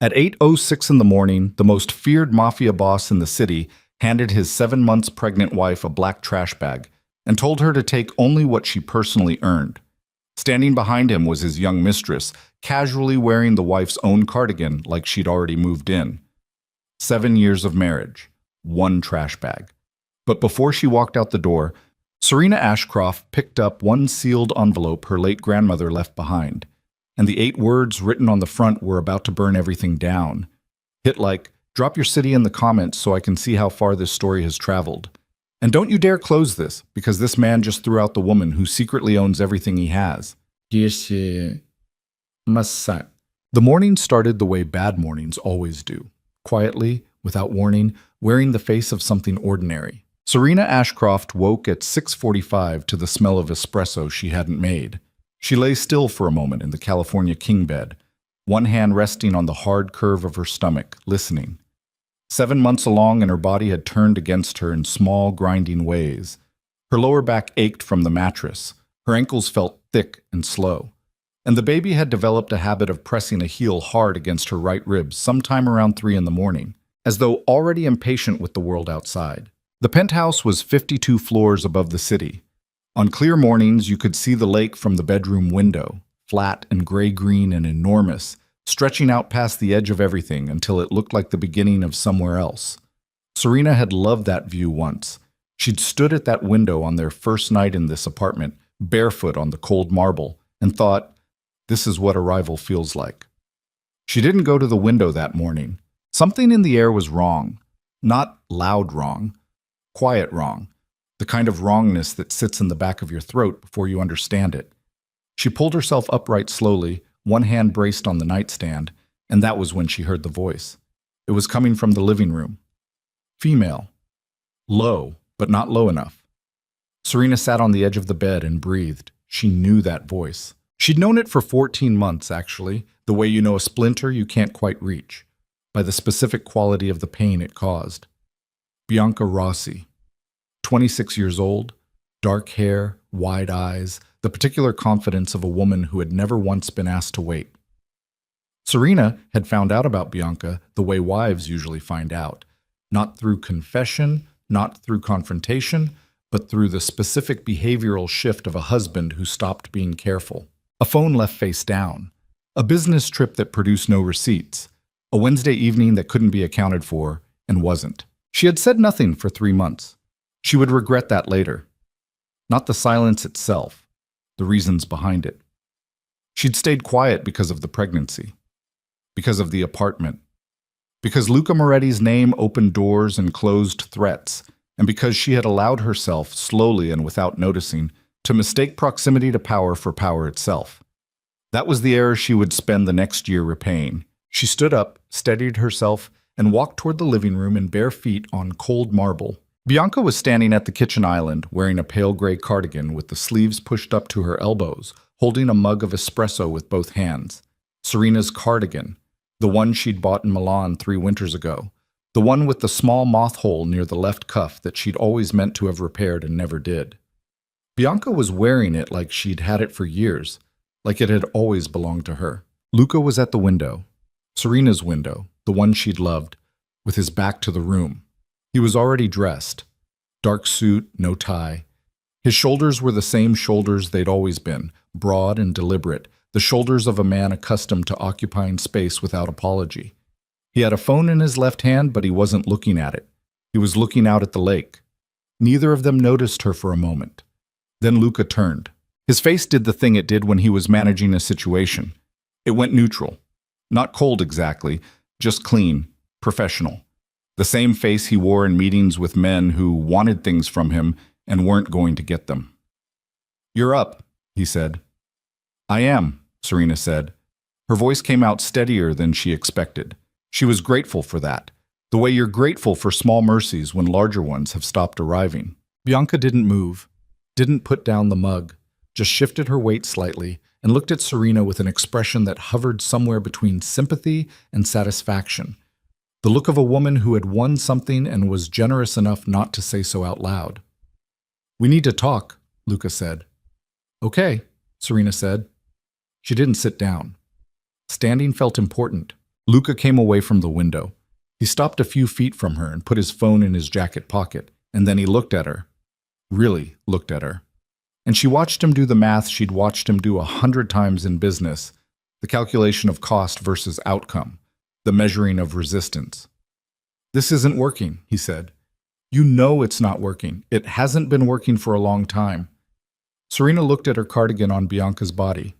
At 8:06 in the morning, the most feared mafia boss in the city handed his 7 months pregnant wife a black trash bag and told her to take only what she personally earned. Standing behind him was his young mistress, casually wearing the wife's own cardigan like she'd already moved in. 7 years of marriage, one trash bag. But before she walked out the door, Serena Ashcroft picked up one sealed envelope her late grandmother left behind, and the 8 words written on the front were about to burn everything down. Hit like, drop your city in the comments so I can see how far this story has traveled. And don't you dare close this, because this man just threw out the woman who secretly owns everything he has. Disse Massa. The morning started the way bad mornings always do. Quietly, without warning, wearing the face of something ordinary. Serena Ashcroft woke at 6:45 to the smell of espresso she hadn't made. She lay still for a moment in the California king bed, one hand resting on the hard curve of her stomach, listening. 7 months along and her body had turned against her in small, grinding ways. Her lower back ached from the mattress. Her ankles felt thick and slow. And the baby had developed a habit of pressing a heel hard against her right ribs sometime around 3 in the morning, as though already impatient with the world outside. The penthouse was 52 floors above the city. On clear mornings, you could see the lake from the bedroom window, flat and gray-green and enormous, stretching out past the edge of everything until it looked like the beginning of somewhere else. Serena had loved that view once. She'd stood at that window on their first night in this apartment, barefoot on the cold marble, and thought, this is what arrival feels like. She didn't go to the window that morning. Something in the air was wrong. Not loud wrong, quiet wrong. The kind of wrongness that sits in the back of your throat before you understand it. She pulled herself upright slowly, one hand braced on the nightstand, and that was when she heard the voice. It was coming from the living room. Female. Low, but not low enough. Serena sat on the edge of the bed and breathed. She knew that voice. She'd known it for 14 months, actually, the way you know a splinter you can't quite reach, by the specific quality of the pain it caused. Bianca Rossi. 26 years old, dark hair, wide eyes, the particular confidence of a woman who had never once been asked to wait. Serena had found out about Bianca the way wives usually find out, not through confession, not through confrontation, but through the specific behavioral shift of a husband who stopped being careful. A phone left face down, a business trip that produced no receipts, a Wednesday evening that couldn't be accounted for and wasn't. She had said nothing for 3 months. She would regret that later. Not the silence itself, the reasons behind it. She'd stayed quiet because of the pregnancy, because of the apartment, because Luca Moretti's name opened doors and closed threats, and because she had allowed herself, slowly and without noticing, to mistake proximity to power for power itself. That was the error she would spend the next year repaying. She stood up, steadied herself, and walked toward the living room in bare feet on cold marble. Bianca was standing at the kitchen island, wearing a pale gray cardigan with the sleeves pushed up to her elbows, holding a mug of espresso with both hands. Serena's cardigan, the one she'd bought in Milan 3 winters ago, the one with the small moth hole near the left cuff that she'd always meant to have repaired and never did. Bianca was wearing it like she'd had it for years, like it had always belonged to her. Luca was at the window, Serena's window, the one she'd loved, with his back to the room. He was already dressed. Dark suit, no tie. His shoulders were the same shoulders they'd always been, broad and deliberate, the shoulders of a man accustomed to occupying space without apology. He had a phone in his left hand, but he wasn't looking at it. He was looking out at the lake. Neither of them noticed her for a moment. Then Luca turned. His face did the thing it did when he was managing a situation. It went neutral. Not cold exactly, just clean, professional. The same face he wore in meetings with men who wanted things from him and weren't going to get them. "You're up," he said. "I am," Serena said. Her voice came out steadier than she expected. She was grateful for that, the way you're grateful for small mercies when larger ones have stopped arriving. Bianca didn't move, didn't put down the mug, just shifted her weight slightly and looked at Serena with an expression that hovered somewhere between sympathy and satisfaction. The look of a woman who had won something and was generous enough not to say so out loud. "We need to talk," Luca said. "Okay," Serena said. She didn't sit down. Standing felt important. Luca came away from the window. He stopped a few feet from her and put his phone in his jacket pocket, and then he looked at her. Really looked at her. And she watched him do the math she'd watched him do 100 times in business, the calculation of cost versus outcome, the measuring of resistance. "This isn't working," he said. "You know it's not working. It hasn't been working for a long time." Serena looked at her cardigan on Bianca's body.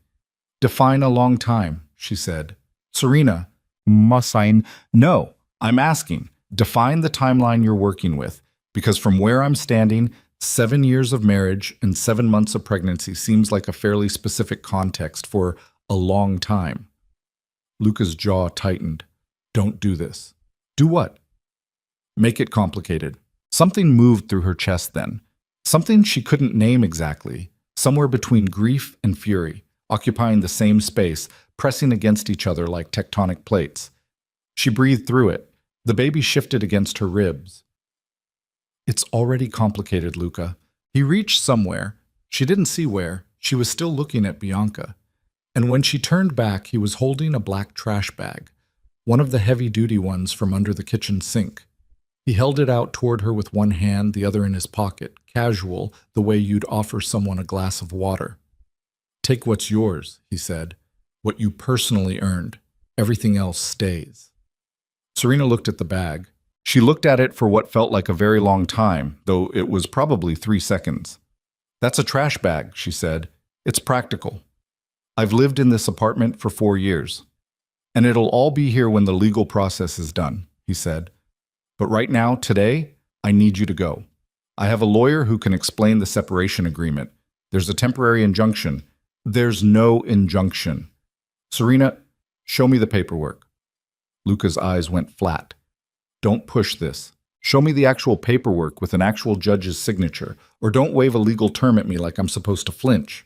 "Define a long time," she said. "Serena, Musain, no, I'm asking. Define the timeline you're working with, because from where I'm standing, 7 years of marriage and 7 months of pregnancy seems like a fairly specific context for a long time." Luca's jaw tightened. "Don't do this." "Do what?" "Make it complicated." Something moved through her chest then. Something she couldn't name exactly. Somewhere between grief and fury, occupying the same space, pressing against each other like tectonic plates. She breathed through it. The baby shifted against her ribs. "It's already complicated, Luca." He reached somewhere. She didn't see where. She was still looking at Bianca. And when she turned back, he was holding a black trash bag, one of the heavy-duty ones from under the kitchen sink. He held it out toward her with one hand, the other in his pocket, casual, the way you'd offer someone a glass of water. "Take what's yours," he said, "what you personally earned. Everything else stays." Serena looked at the bag. She looked at it for what felt like a very long time, though it was probably 3 seconds. "That's a trash bag," she said. "It's practical. I've lived in this apartment for 4 years. And it'll all be here when the legal process is done," he said. "But right now, today, I need you to go. I have a lawyer who can explain the separation agreement. There's a temporary injunction." "There's no injunction." "Serena, show me the paperwork." Luca's eyes went flat. "Don't push this. Show me the actual paperwork with an actual judge's signature, or don't wave a legal term at me like I'm supposed to flinch."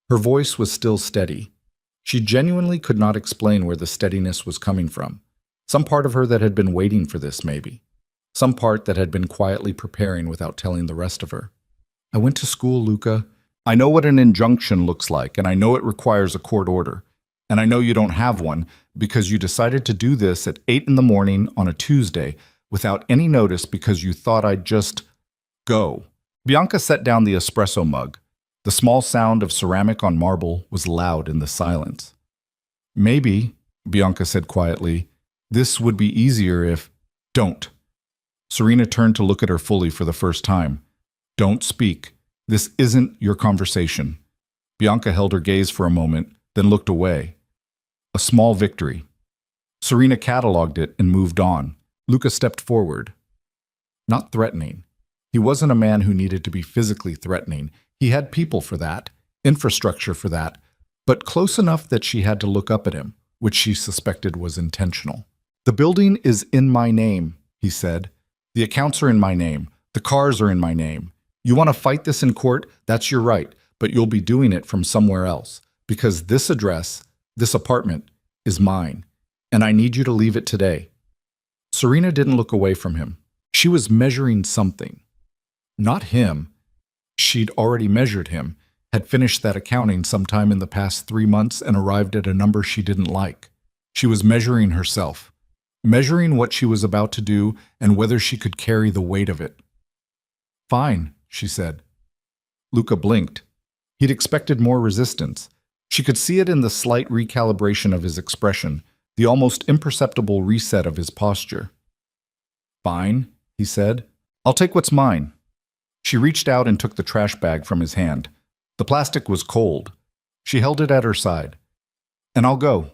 Her voice was still steady. She genuinely could not explain where the steadiness was coming from. Some part of her that had been waiting for this, maybe. Some part that had been quietly preparing without telling the rest of her. "I went to school, Luca. I know what an injunction looks like, and I know it requires a court order. And I know you don't have one because you decided to do this at 8 in the morning on a Tuesday without any notice because you thought I'd just go." Bianca set down the espresso mug. The small sound of ceramic on marble was loud in the silence. "Maybe," Bianca said quietly, "this would be easier if—" "Don't." Serena turned to look at her fully for the first time. "Don't speak. This isn't your conversation." Bianca held her gaze for a moment, then looked away. A small victory. Serena cataloged it and moved on. Luca stepped forward. Not threatening. He wasn't a man who needed to be physically threatening. He had people for that, infrastructure for that, but close enough that she had to look up at him, which she suspected was intentional. "The building is in my name," he said. "The accounts are in my name. The cars are in my name. You want to fight this in court? That's your right, but you'll be doing it from somewhere else, because this address, this apartment, is mine, and I need you to leave it today." Serena didn't look away from him. She was measuring something. Not him. She'd already measured him, had finished that accounting sometime in the past 3 months and arrived at a number she didn't like. She was measuring herself, measuring what she was about to do and whether she could carry the weight of it. "Fine," she said. Luca blinked. He'd expected more resistance. She could see it in the slight recalibration of his expression, the almost imperceptible reset of his posture. "Fine," he said. "I'll take what's mine." She reached out and took the trash bag from his hand. The plastic was cold. She held it at her side. "And I'll go."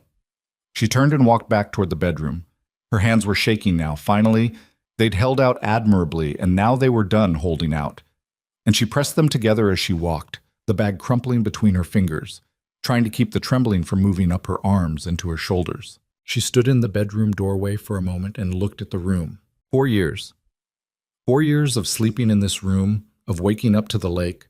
She turned and walked back toward the bedroom. Her hands were shaking now. Finally, they'd held out admirably, and now they were done holding out. And she pressed them together as she walked, the bag crumpling between her fingers, trying to keep the trembling from moving up her arms into her shoulders. She stood in the bedroom doorway for a moment and looked at the room. 4 years. 4 years of sleeping in this room, of waking up to the lake,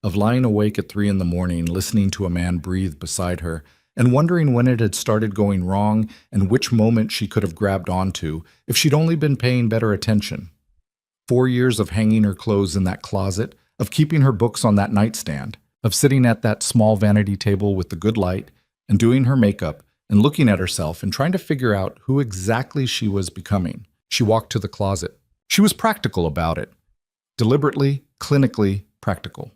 of lying awake at 3 in the morning, listening to a man breathe beside her, and wondering when it had started going wrong and which moment she could have grabbed onto if she'd only been paying better attention. 4 years of hanging her clothes in that closet, of keeping her books on that nightstand, of sitting at that small vanity table with the good light and doing her makeup and looking at herself and trying to figure out who exactly she was becoming. She walked to the closet. She was practical about it. Deliberately, clinically practical.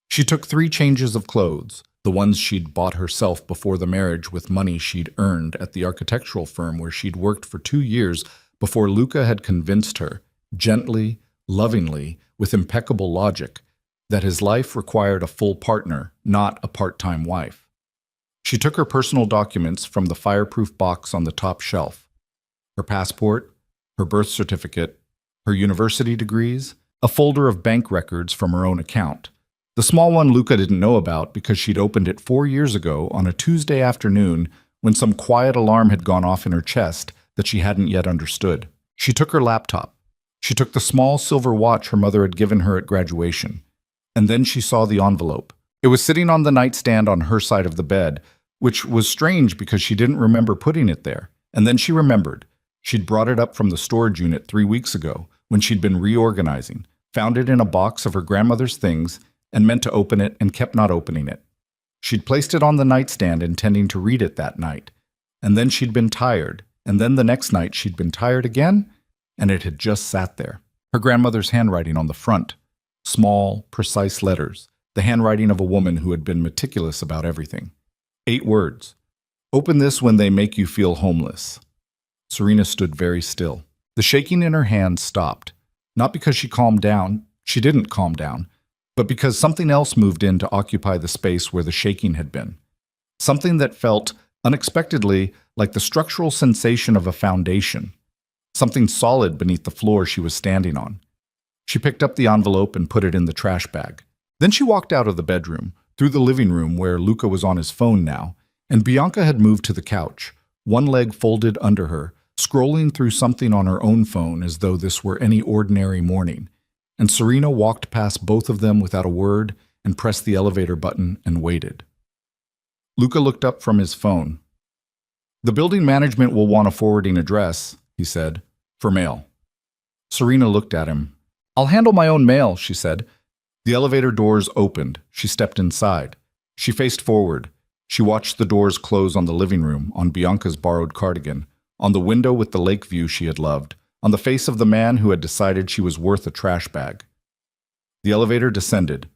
She took 3 changes of clothes, the ones she'd bought herself before the marriage with money she'd earned at the architectural firm where she'd worked for 2 years before Luca had convinced her, gently, lovingly, with impeccable logic, that his life required a full partner, not a part-time wife. She took her personal documents from the fireproof box on the top shelf. Her passport, her birth certificate, her university degrees, a folder of bank records from her own account. The small one Luca didn't know about because she'd opened it 4 years ago on a Tuesday afternoon when some quiet alarm had gone off in her chest that she hadn't yet understood. She took her laptop. She took the small silver watch her mother had given her at graduation. And then she saw the envelope. It was sitting on the nightstand on her side of the bed, which was strange because she didn't remember putting it there. And then she remembered. She'd brought it up from the storage unit 3 weeks ago when she'd been reorganizing, found it in a box of her grandmother's things, and meant to open it and kept not opening it. She'd placed it on the nightstand intending to read it that night. And then she'd been tired. And then the next night she'd been tired again, and it had just sat there. Her grandmother's handwriting on the front. Small, precise letters. The handwriting of a woman who had been meticulous about everything. 8 words. Open this when they make you feel homeless. Serena stood very still. The shaking in her hands stopped. Not because she calmed down. She didn't calm down. But because something else moved in to occupy the space where the shaking had been. Something that felt, unexpectedly, like the structural sensation of a foundation. Something solid beneath the floor she was standing on. She picked up the envelope and put it in the trash bag. Then she walked out of the bedroom, through the living room where Luca was on his phone now, and Bianca had moved to the couch, one leg folded under her, scrolling through something on her own phone as though this were any ordinary morning. And Serena walked past both of them without a word and pressed the elevator button and waited. Luca looked up from his phone. "The building management will want a forwarding address," he said, "for mail." Serena looked at him. "I'll handle my own mail," she said. The elevator doors opened. She stepped inside. She faced forward. She watched the doors close on the living room, on Bianca's borrowed cardigan, on the window with the lake view she had loved, on the face of the man who had decided she was worth a trash bag. The elevator descended.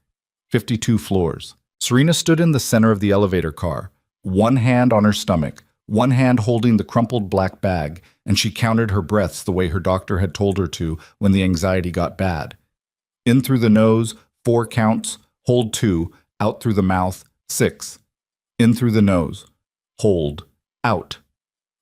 52 floors. Serena stood in the center of the elevator car, one hand on her stomach, one hand holding the crumpled black bag, and she counted her breaths the way her doctor had told her to when the anxiety got bad. In through the nose, 4 counts, hold 2, out through the mouth, 6. In through the nose, hold, out.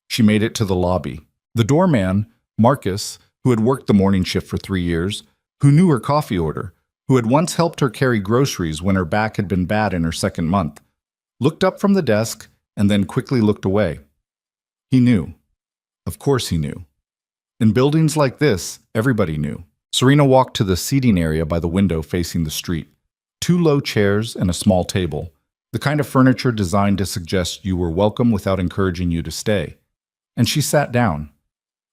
She made it to the lobby. The doorman, Marcus, who had worked the morning shift for 3 years, who knew her coffee order, who had once helped her carry groceries when her back had been bad in her 2nd month, looked up from the desk and then quickly looked away. He knew. Of course he knew. In buildings like this, everybody knew. Serena walked to the seating area by the window facing the street. 2 low chairs and a small table, the kind of furniture designed to suggest you were welcome without encouraging you to stay. And she sat down.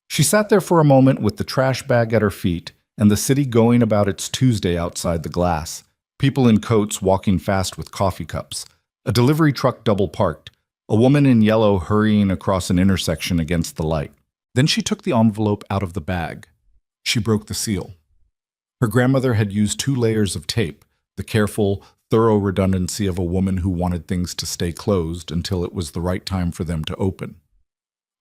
She sat there for a moment with the trash bag at her feet and the city going about its Tuesday outside the glass, people in coats walking fast with coffee cups, a delivery truck double parked, a woman in yellow hurrying across an intersection against the light. Then she took the envelope out of the bag. She broke the seal. Her grandmother had used 2 layers of tape, the careful, thorough redundancy of a woman who wanted things to stay closed until it was the right time for them to open.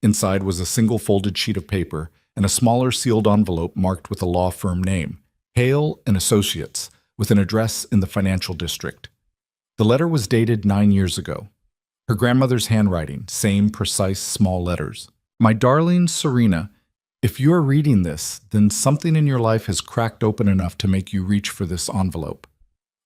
Inside was a single folded sheet of paper and a smaller sealed envelope marked with a law firm name, Hale and Associates, with an address in the financial district. The letter was dated 9 years ago. Her grandmother's handwriting, same precise small letters. "My darling Serena, if you are reading this, then something in your life has cracked open enough to make you reach for this envelope.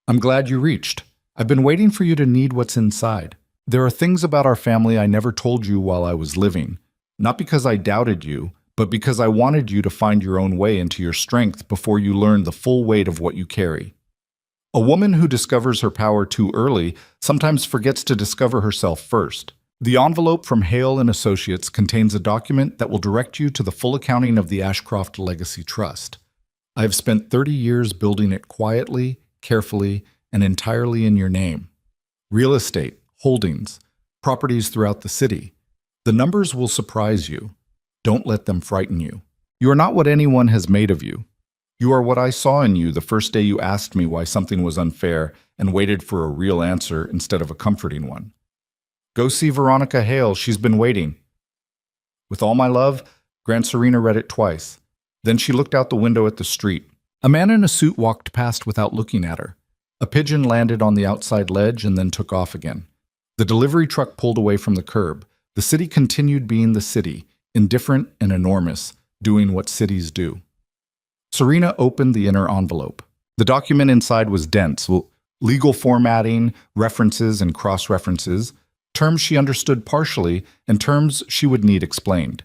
I'm glad you reached. I've been waiting for you to need what's inside. There are things about our family I never told you while I was living, not because I doubted you, but because I wanted you to find your own way into your strength before you learned the full weight of what you carry. A woman who discovers her power too early sometimes forgets to discover herself first. The envelope from Hale and Associates contains a document that will direct you to the full accounting of the Ashcroft Legacy Trust. I have spent 30 years building it quietly, carefully, and entirely in your name. Real estate, holdings, properties throughout the city. The numbers will surprise you. Don't let them frighten you. You are not what anyone has made of you. You are what I saw in you the first day you asked me why something was unfair and waited for a real answer instead of a comforting one. Go see Veronica Hale. She's been waiting. With all my love, Grant Serena read it twice. Then she looked out the window at the street. A man in a suit walked past without looking at her. A pigeon landed on the outside ledge and then took off again. The delivery truck pulled away from the curb. The city continued being the city, indifferent and enormous, doing what cities do. Serena opened the inner envelope. The document inside was dense, legal formatting, references and cross-references, terms she understood partially and terms she would need explained.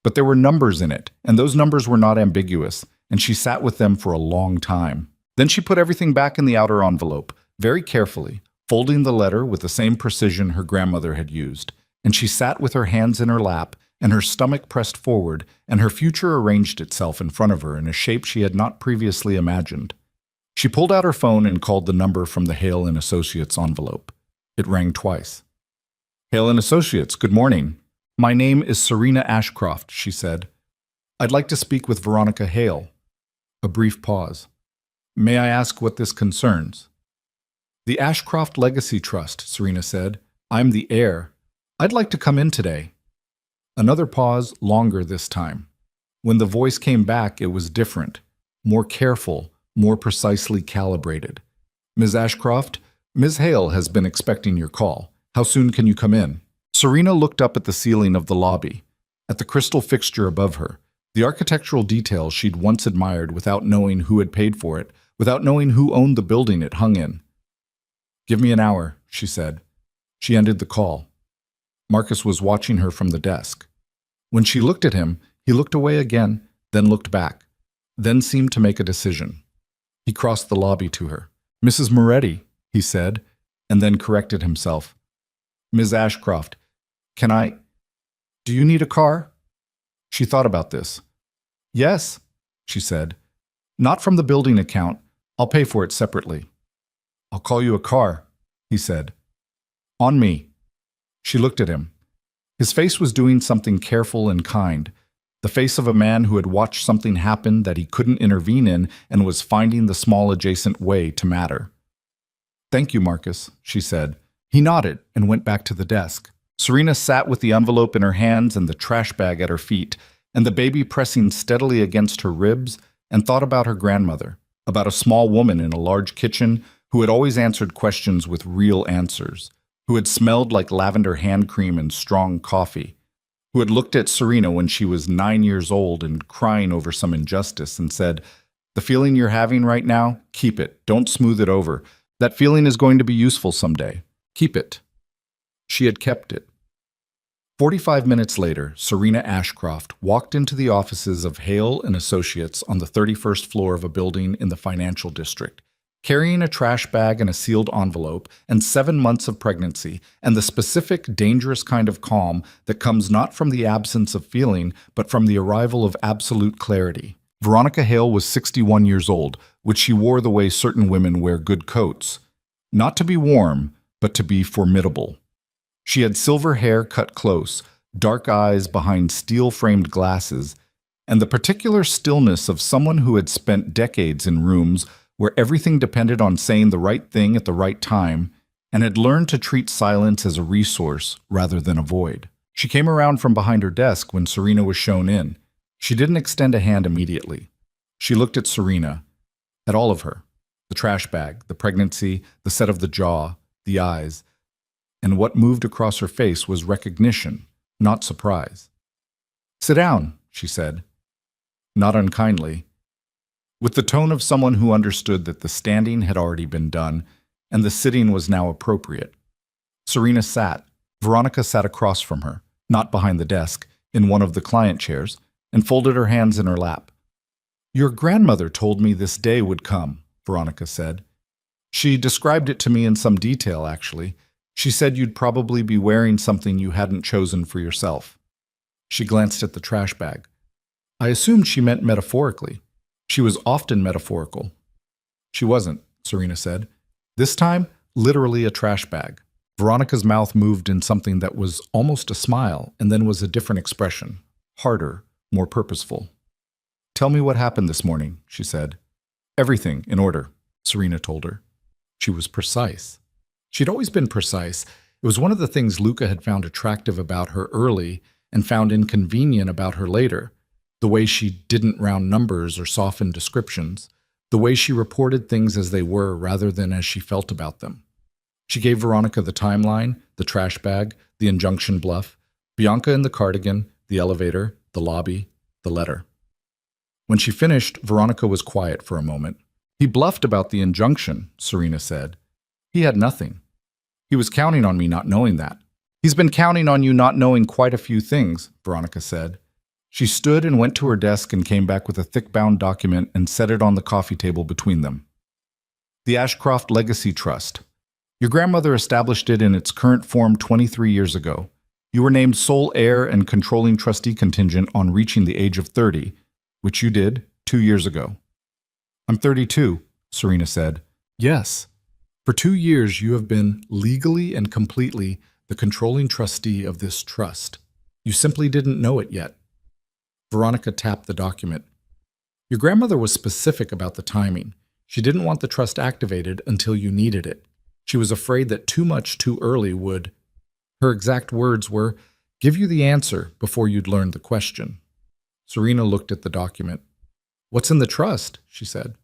But there were numbers in it, and those numbers were not ambiguous, and she sat with them for a long time. Then she put everything back in the outer envelope, very carefully, folding the letter with the same precision her grandmother had used, and she sat with her hands in her lap and her stomach pressed forward, and her future arranged itself in front of her in a shape she had not previously imagined. She pulled out her phone and called the number from the Hale & Associates envelope. It rang twice. Hale & Associates, good morning. My name is Serena Ashcroft, she said. I'd like to speak with Veronica Hale. A brief pause. May I ask what this concerns? The Ashcroft Legacy Trust, Serena said. I'm the heir. I'd like to come in today. Another pause, longer this time. When the voice came back, it was different, more careful, more precisely calibrated. Ms. Ashcroft, Ms. Hale has been expecting your call. How soon can you come in? Serena looked up at the ceiling of the lobby, at the crystal fixture above her, the architectural details she'd once admired without knowing who had paid for it, without knowing who owned the building it hung in. Give me an hour, she said. She ended the call. Marcus was watching her from the desk. When she looked at him, he looked away again, then looked back, then seemed to make a decision. He crossed the lobby to her. Mrs. Moretti, he said, and then corrected himself. Ms. Ashcroft, do you need a car? She thought about this. Yes, she said. Not from the building account. I'll pay for it separately. I'll call you a car, he said. On me. She looked at him. His face was doing something careful and kind, the face of a man who had watched something happen that he couldn't intervene in and was finding the small adjacent way to matter. Thank you, Marcus, she said. He nodded and went back to the desk. Serena sat with the envelope in her hands and the trash bag at her feet, and the baby pressing steadily against her ribs, and thought about her grandmother, about a small woman in a large kitchen who had always answered questions with real answers, who had smelled like lavender hand cream and strong coffee, who had looked at Serena when she was 9 years old and crying over some injustice and said, "The feeling you're having right now, keep it. Don't smooth it over. That feeling is going to be useful someday. Keep it." She had kept it. 45 minutes later, Serena Ashcroft walked into the offices of Hale & Associates on the 31st floor of a building in the financial district, carrying a trash bag and a sealed envelope and 7 months of pregnancy and the specific, dangerous kind of calm that comes not from the absence of feeling, but from the arrival of absolute clarity. Veronica Hale was 61 years old, which she wore the way certain women wear good coats. Not to be warm, but to be formidable. She had silver hair cut close, dark eyes behind steel-framed glasses, and the particular stillness of someone who had spent decades in rooms where everything depended on saying the right thing at the right time, and had learned to treat silence as a resource rather than a void. She came around from behind her desk when Serena was shown in. She didn't extend a hand immediately. She looked at Serena, at all of her, the trash bag, the pregnancy, the set of the jaw, the eyes, and what moved across her face was recognition, not surprise. "Sit down," she said, not unkindly, with the tone of someone who understood that the standing had already been done and the sitting was now appropriate. Serena sat. Veronica sat across from her, not behind the desk, in one of the client chairs, and folded her hands in her lap. "Your grandmother told me this day would come," Veronica said. "She described it to me in some detail, actually. She said you'd probably be wearing something you hadn't chosen for yourself." She glanced at the trash bag. I assumed she meant metaphorically. She was often metaphorical. She wasn't, Serena said. This time, literally a trash bag. Veronica's mouth moved in something that was almost a smile and then was a different expression, harder, more purposeful. "Tell me what happened this morning," she said. "Everything in order," Serena told her. She was precise. She'd always been precise. It was one of the things Luca had found attractive about her early and found inconvenient about her later. The way she didn't round numbers or soften descriptions. The way she reported things as they were rather than as she felt about them. She gave Veronica the timeline, the trash bag, the injunction bluff, Bianca in the cardigan, the elevator, the lobby, the letter. When she finished, Veronica was quiet for a moment. "He bluffed about the injunction," Serena said. "He had nothing. He was counting on me not knowing that." "He's been counting on you not knowing quite a few things," Veronica said. She stood and went to her desk and came back with a thick-bound document and set it on the coffee table between them. "The Ashcroft Legacy Trust. Your grandmother established it in its current form 23 years ago. You were named sole heir and controlling trustee contingent on reaching the age of 30, which you did 2 years ago." "I'm 32, Serena said. "Yes. For 2 years you have been legally and completely the controlling trustee of this trust. You simply didn't know it yet." Veronica tapped the document. "Your grandmother was specific about the timing. She didn't want the trust activated until you needed it. She was afraid that too much too early would," her exact words were, "give you the answer before you'd learned the question." Serena looked at the document. "What's in the trust?" she said.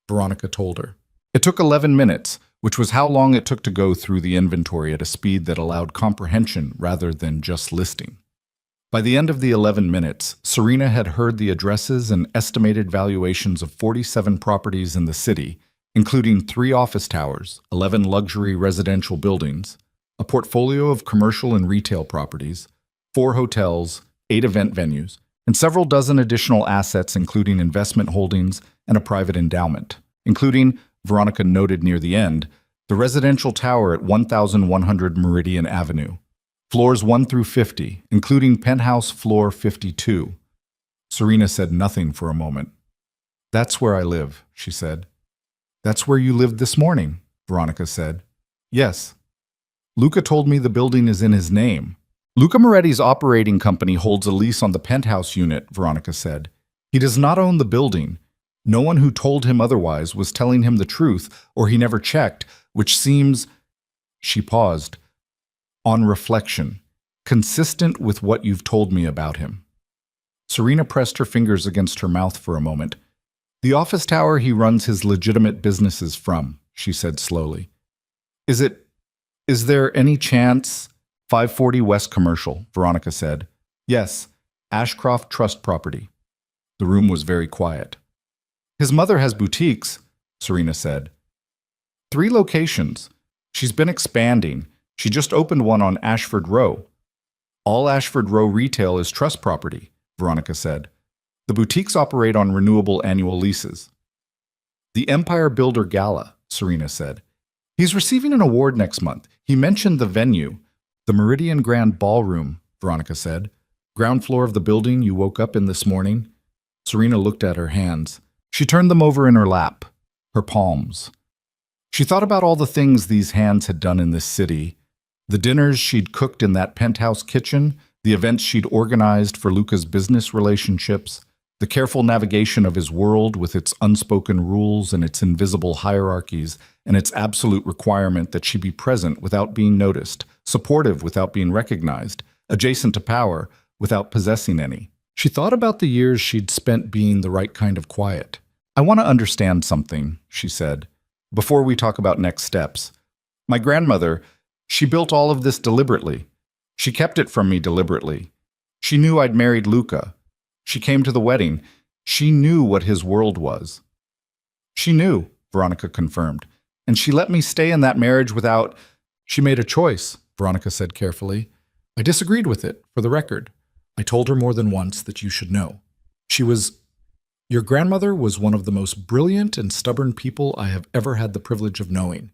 Veronica told her. It took 11 minutes, which was how long it took to go through the inventory at a speed that allowed comprehension rather than just listing. By the end of the 11 minutes, Serena had heard the addresses and estimated valuations of 47 properties in the city, including 3 office towers, 11 luxury residential buildings, a portfolio of commercial and retail properties, 4 hotels, 8 event venues, and several dozen additional assets including investment holdings and a private endowment, including, Veronica noted near the end, the residential tower at 1100 Meridian Avenue, floors 1 through 50, including penthouse floor 52. Serena said nothing for a moment. "That's where I live," she said. "That's where you lived this morning," Veronica said. "Yes. Luca told me the building is in his name." "Luca Moretti's operating company holds a lease on the penthouse unit," Veronica said. "He does not own the building. No one who told him otherwise was telling him the truth, or he never checked, which seems," she paused, "on reflection, consistent with what you've told me about him." Serena pressed her fingers against her mouth for a moment. "The office tower he runs his legitimate businesses from," she said slowly. Is there any chance—" 540 West Commercial, Veronica said. "Yes, Ashcroft Trust property." The room was very quiet. "His mother has boutiques," Serena said. 3 locations. She's been expanding. She just opened one on Ashford Row. "All Ashford Row retail is trust property," Veronica said. "The boutiques operate on renewable annual leases." "The Empire Builder Gala," Serena said. "He's receiving an award next month. He mentioned the venue." "The Meridian Grand Ballroom," Veronica said. "Ground floor of the building you woke up in this morning." Serena looked at her hands. She turned them over in her lap, her palms. She thought about all the things these hands had done in this city. The dinners she'd cooked in that penthouse kitchen, the events she'd organized for Luca's business relationships, the careful navigation of his world with its unspoken rules and its invisible hierarchies, and its absolute requirement that she be present without being noticed, supportive without being recognized, adjacent to power without possessing any. She thought about the years she'd spent being the right kind of quiet. "I want to understand something," she said, "before we talk about next steps. My grandmother, she built all of this deliberately. She kept it from me deliberately. She knew I'd married Luca. She came to the wedding. She knew what his world was." "She knew," Veronica confirmed. "And she let me stay in that marriage without—" "She made a choice," Veronica said carefully. "I disagreed with it, for the record. I told her more than once that you should know. Your grandmother was one of the most brilliant and stubborn people I have ever had the privilege of knowing,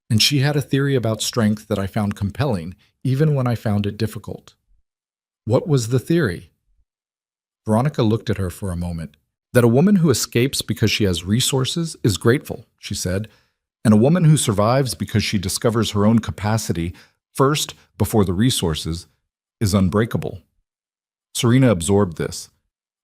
and she had a theory about strength that I found compelling, even when I found it difficult." "What was the theory?" Veronica looked at her for a moment. "That a woman who escapes because she has resources is grateful," she said, "and a woman who survives because she discovers her own capacity First, before the resources, is unbreakable. Serena absorbed this.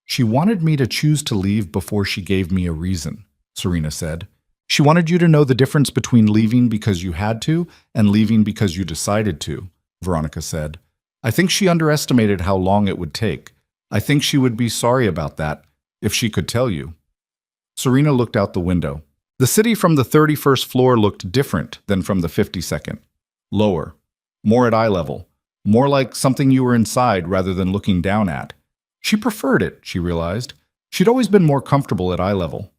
She wanted me to choose to leave before she gave me a reason, Serena said. She wanted you to know the difference between leaving because you had to and leaving because you decided to, Veronica said. I think she underestimated how long it would take. I think she would be sorry about that, if she could tell you. Serena looked out the window. The city from the 31st floor looked different than from the 52nd. Lower, more at eye level, more like something you were inside rather than looking down at. She preferred it, she realized. She'd always been more comfortable at eye level.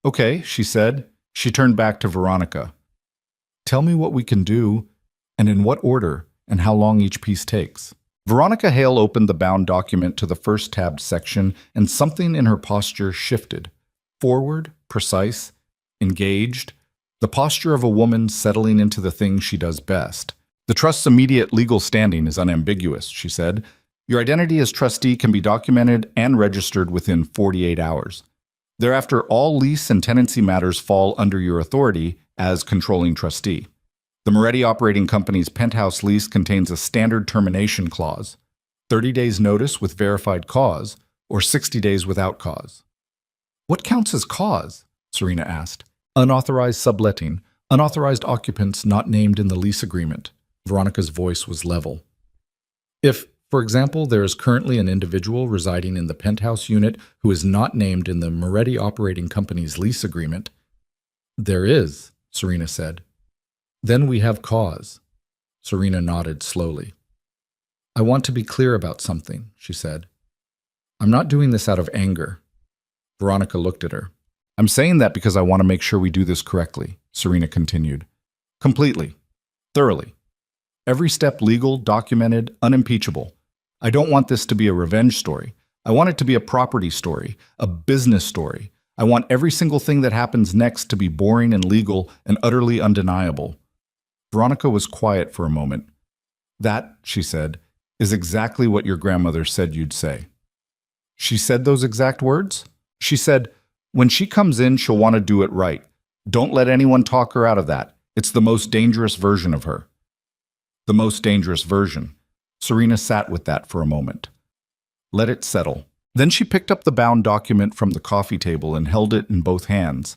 Okay, she said. She turned back to Veronica. Tell me what we can do, and in what order, and how long each piece takes. Veronica Hale opened the bound document to the first tabbed section, and something in her posture shifted. Forward, precise, engaged, the posture of a woman settling into the thing she does best. The trust's immediate legal standing is unambiguous, she said. Your identity as trustee can be documented and registered within 48 hours. Thereafter, all lease and tenancy matters fall under your authority as controlling trustee. The Moretti Operating Company's penthouse lease contains a standard termination clause, 30 days notice with verified cause, or 60 days without cause. What counts as cause? Serena asked. Unauthorized subletting, unauthorized occupants not named in the lease agreement. Veronica's voice was level. If, for example, there is currently an individual residing in the penthouse unit who is not named in the Moretti Operating Company's lease agreement, there is, Serena said. Then we have cause. Serena nodded slowly. I want to be clear about something, she said. I'm not doing this out of anger. Veronica looked at her. I'm saying that because I want to make sure we do this correctly, Serena continued. Completely. Thoroughly. Every step legal, documented, unimpeachable. I don't want this to be a revenge story. I want it to be a property story, a business story. I want every single thing that happens next to be boring and legal and utterly undeniable. Veronica was quiet for a moment. That, she said, is exactly what your grandmother said you'd say. She said those exact words? She said, when she comes in, she'll want to do it right. Don't let anyone talk her out of that. It's the most dangerous version of her. The most dangerous version. Serena sat with that for a moment. Let it settle. Then she picked up the bound document from the coffee table and held it in both hands.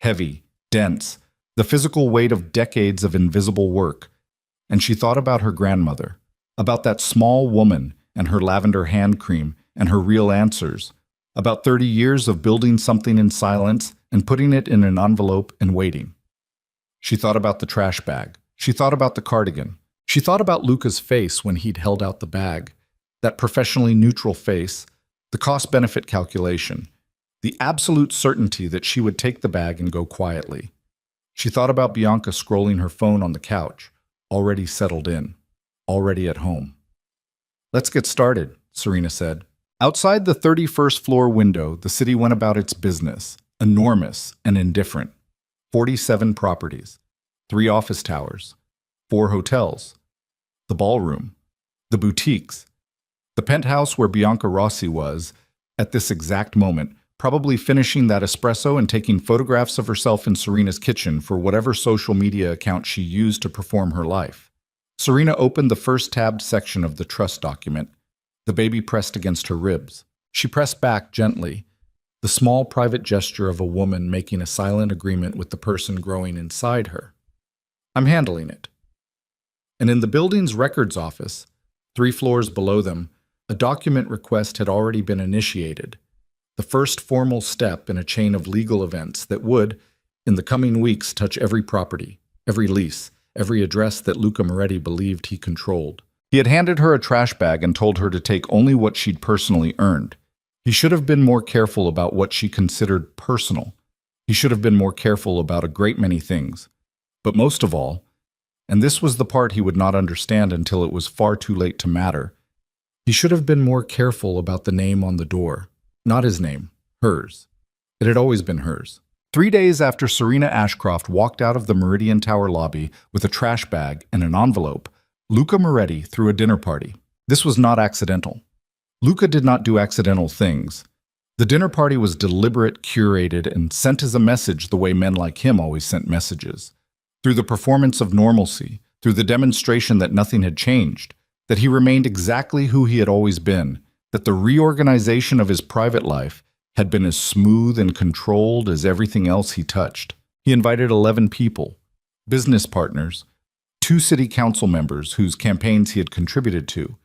Heavy, dense, the physical weight of decades of invisible work. And she thought about her grandmother, about that small woman and her lavender hand cream and her real answers, about 30 years of building something in silence and putting it in an envelope and waiting. She thought about the trash bag. She thought about the cardigan. She thought about Luca's face when he'd held out the bag, that professionally neutral face, the cost-benefit calculation, the absolute certainty that she would take the bag and go quietly. She thought about Bianca scrolling her phone on the couch, already settled in, already at home. Let's get started, Serena said. Outside the 31st floor window, the city went about its business, enormous and indifferent. 47 properties, 3 office towers, 4 hotels, the ballroom, the boutiques, the penthouse where Bianca Rossi was, at this exact moment, probably finishing that espresso and taking photographs of herself in Serena's kitchen for whatever social media account she used to perform her life. Serena opened the first tabbed section of the trust document. The baby pressed against her ribs. She pressed back gently, the small private gesture of a woman making a silent agreement with the person growing inside her. I'm handling it. And in the building's records office, 3 floors below them, a document request had already been initiated, the first formal step in a chain of legal events that would, in the coming weeks, touch every property, every lease, every address that Luca Moretti believed he controlled. He had handed her a trash bag and told her to take only what she'd personally earned. He should have been more careful about what she considered personal. He should have been more careful about a great many things. But most of all, and this was the part he would not understand until it was far too late to matter, he should have been more careful about the name on the door. Not his name, hers. It had always been hers. 3 days after Serena Ashcroft walked out of the Meridian Tower lobby with a trash bag and an envelope, Luca Moretti threw a dinner party. This was not accidental. Luca did not do accidental things. The dinner party was deliberate, curated, and sent as a message the way men like him always sent messages. Through the performance of normalcy, through the demonstration that nothing had changed, that he remained exactly who he had always been, that the reorganization of his private life had been as smooth and controlled as everything else he touched. He invited 11 people, business partners, 2 city council members whose campaigns he had contributed to,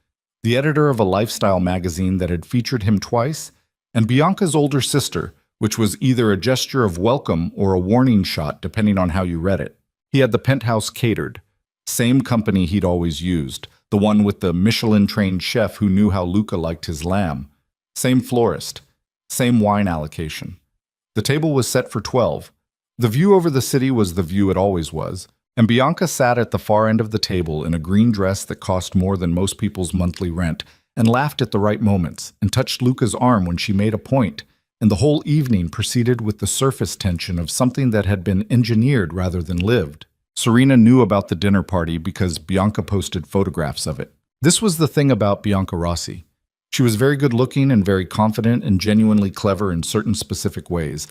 the editor of a lifestyle magazine that had featured him twice, and Bianca's older sister, which was either a gesture of welcome or a warning shot depending on how you read it. He had the penthouse catered, same company he'd always used, the one with the Michelin-trained chef who knew how Luca liked his lamb, same florist, same wine allocation. The table was set for 12. The view over the city was the view it always was, and Bianca sat at the far end of the table in a green dress that cost more than most people's monthly rent, and laughed at the right moments, and touched Luca's arm when she made a point, and the whole evening proceeded with the surface tension of something that had been engineered rather than lived. Serena knew about the dinner party because Bianca posted photographs of it. This was the thing about Bianca Rossi. She was very good-looking and very confident and genuinely clever in certain specific ways,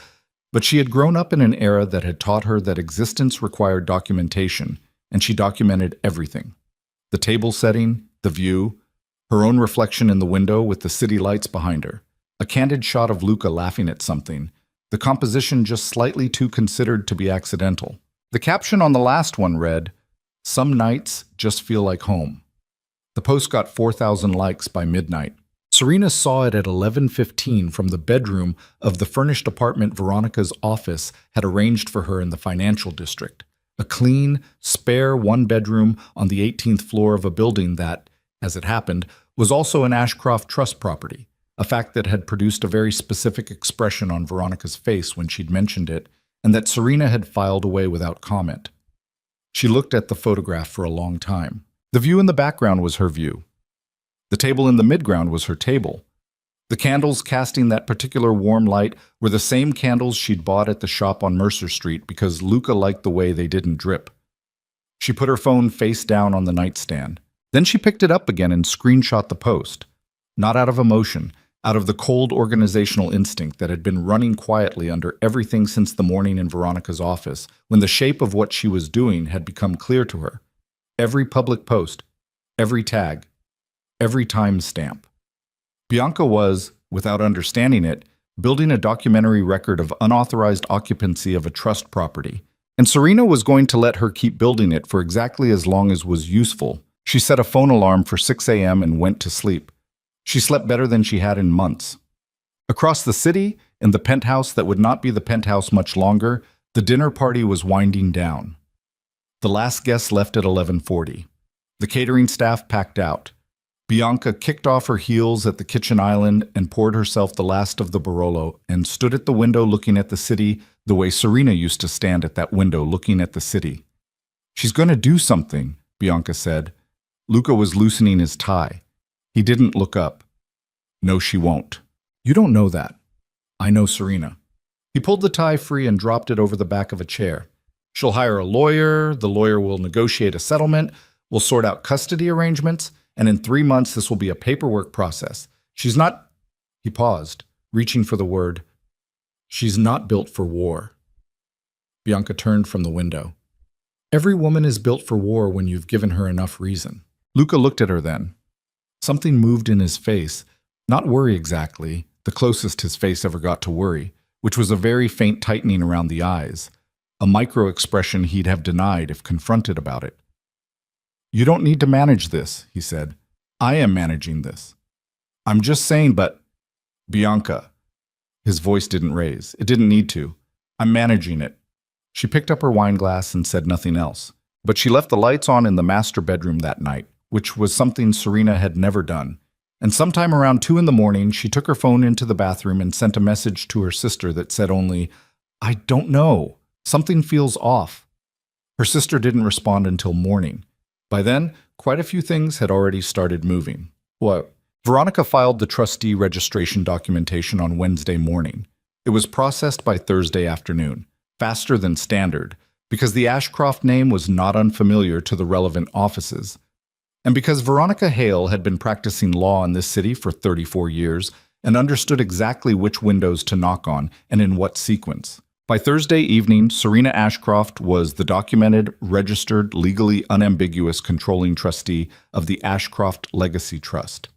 but she had grown up in an era that had taught her that existence required documentation, and she documented everything. The table setting, the view, her own reflection in the window with the city lights behind her, a candid shot of Luca laughing at something, the composition just slightly too considered to be accidental. The caption on the last one read, "Some nights just feel like home." The post got 4,000 likes by midnight. Serena saw it at 11:15 from the bedroom of the furnished apartment Veronica's office had arranged for her in the financial district, a clean, spare one-bedroom on the 18th floor of a building that, as it happened, was also an Ashcroft Trust property, a fact that had produced a very specific expression on Veronica's face when she'd mentioned it, and that Serena had filed away without comment. She looked at the photograph for a long time. The view in the background was her view. The table in the midground was her table. The candles casting that particular warm light were the same candles she'd bought at the shop on Mercer Street because Luca liked the way they didn't drip. She put her phone face down on the nightstand. Then she picked it up again and screenshot the post. Not out of emotion, out of the cold organizational instinct that had been running quietly under everything since the morning in Veronica's office, when the shape of what she was doing had become clear to her. Every public post, every tag, every time stamp. Bianca was, without understanding it, building a documentary record of unauthorized occupancy of a trust property, and Serena was going to let her keep building it for exactly as long as was useful. She set a phone alarm for 6 a.m. and went to sleep. She slept better than she had in months. Across the city, in the penthouse that would not be the penthouse much longer, the dinner party was winding down. The last guest left at 11:40. The catering staff packed out. Bianca kicked off her heels at the kitchen island and poured herself the last of the Barolo and stood at the window looking at the city the way Serena used to stand at that window looking at the city. "She's going to do something," Bianca said. Luca was loosening his tie. He didn't look up. "No, she won't." "You don't know that. I know Serena." He pulled the tie free and dropped it over the back of a chair. "She'll hire a lawyer, the lawyer will negotiate a settlement, we'll sort out custody arrangements, and in 3 months this will be a paperwork process. She's not—" He paused, reaching for the word. "She's not built for war." Bianca turned from the window. "Every woman is built for war when you've given her enough reason." Luca looked at her then. Something moved in his face, not worry exactly, the closest his face ever got to worry, which was a very faint tightening around the eyes, a micro-expression he'd have denied if confronted about it. "You don't need to manage this," he said. "I am managing this. I'm just saying, but—" "Bianca." His voice didn't raise. It didn't need to. "I'm managing it." She picked up her wine glass and said nothing else. But she left the lights on in the master bedroom that night, which was something Serena had never done. And sometime around 2 in the morning, she took her phone into the bathroom and sent a message to her sister that said only, "I don't know. Something feels off." Her sister didn't respond until morning. By then, quite a few things had already started moving. What? Veronica filed the trustee registration documentation on Wednesday morning. It was processed by Thursday afternoon, faster than standard, because the Ashcroft name was not unfamiliar to the relevant offices. And because Veronica Hale had been practicing law in this city for 34 years and understood exactly which windows to knock on and in what sequence. By Thursday evening, Serena Ashcroft was the documented, registered, legally unambiguous controlling trustee of the Ashcroft Legacy Trust.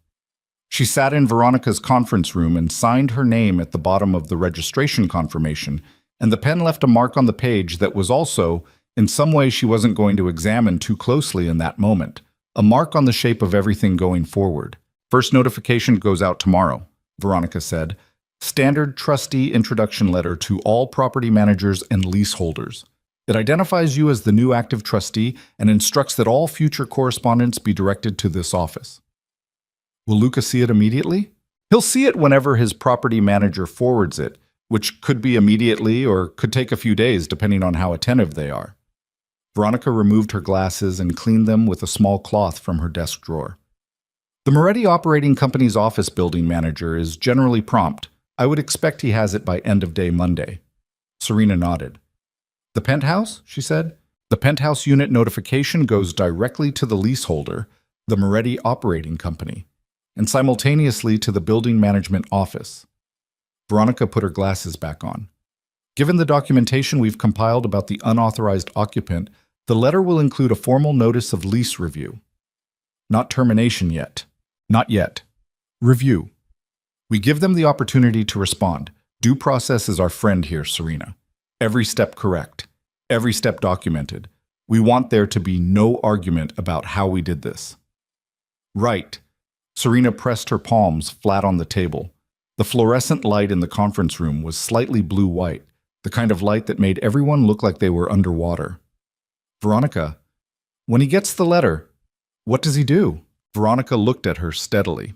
She sat in Veronica's conference room and signed her name at the bottom of the registration confirmation, and the pen left a mark on the page that was also, in some way she wasn't going to examine too closely in that moment, a mark on the shape of everything going forward. First notification goes out tomorrow, Veronica said. Standard trustee introduction letter to all property managers and leaseholders. It identifies you as the new active trustee and instructs that all future correspondence be directed to this office. Will Luca see it immediately? He'll see it whenever his property manager forwards it, which could be immediately or could take a few days depending on how attentive they are. Veronica removed her glasses and cleaned them with a small cloth from her desk drawer. The Moretti Operating Company's office building manager is generally prompt. I would expect he has it by end of day Monday. Serena nodded. The penthouse, she said. The penthouse unit notification goes directly to the leaseholder, the Moretti Operating Company, and simultaneously to the building management office. Veronica put her glasses back on. Given the documentation we've compiled about the unauthorized occupant, the letter will include a formal notice of lease review. Not termination yet. Not yet. Review. We give them the opportunity to respond. Due process is our friend here, Serena. Every step correct. Every step documented. We want there to be no argument about how we did this. Right. Serena pressed her palms flat on the table. The fluorescent light in the conference room was slightly blue-white, the kind of light that made everyone look like they were underwater. Veronica, when he gets the letter, what does he do? Veronica looked at her steadily.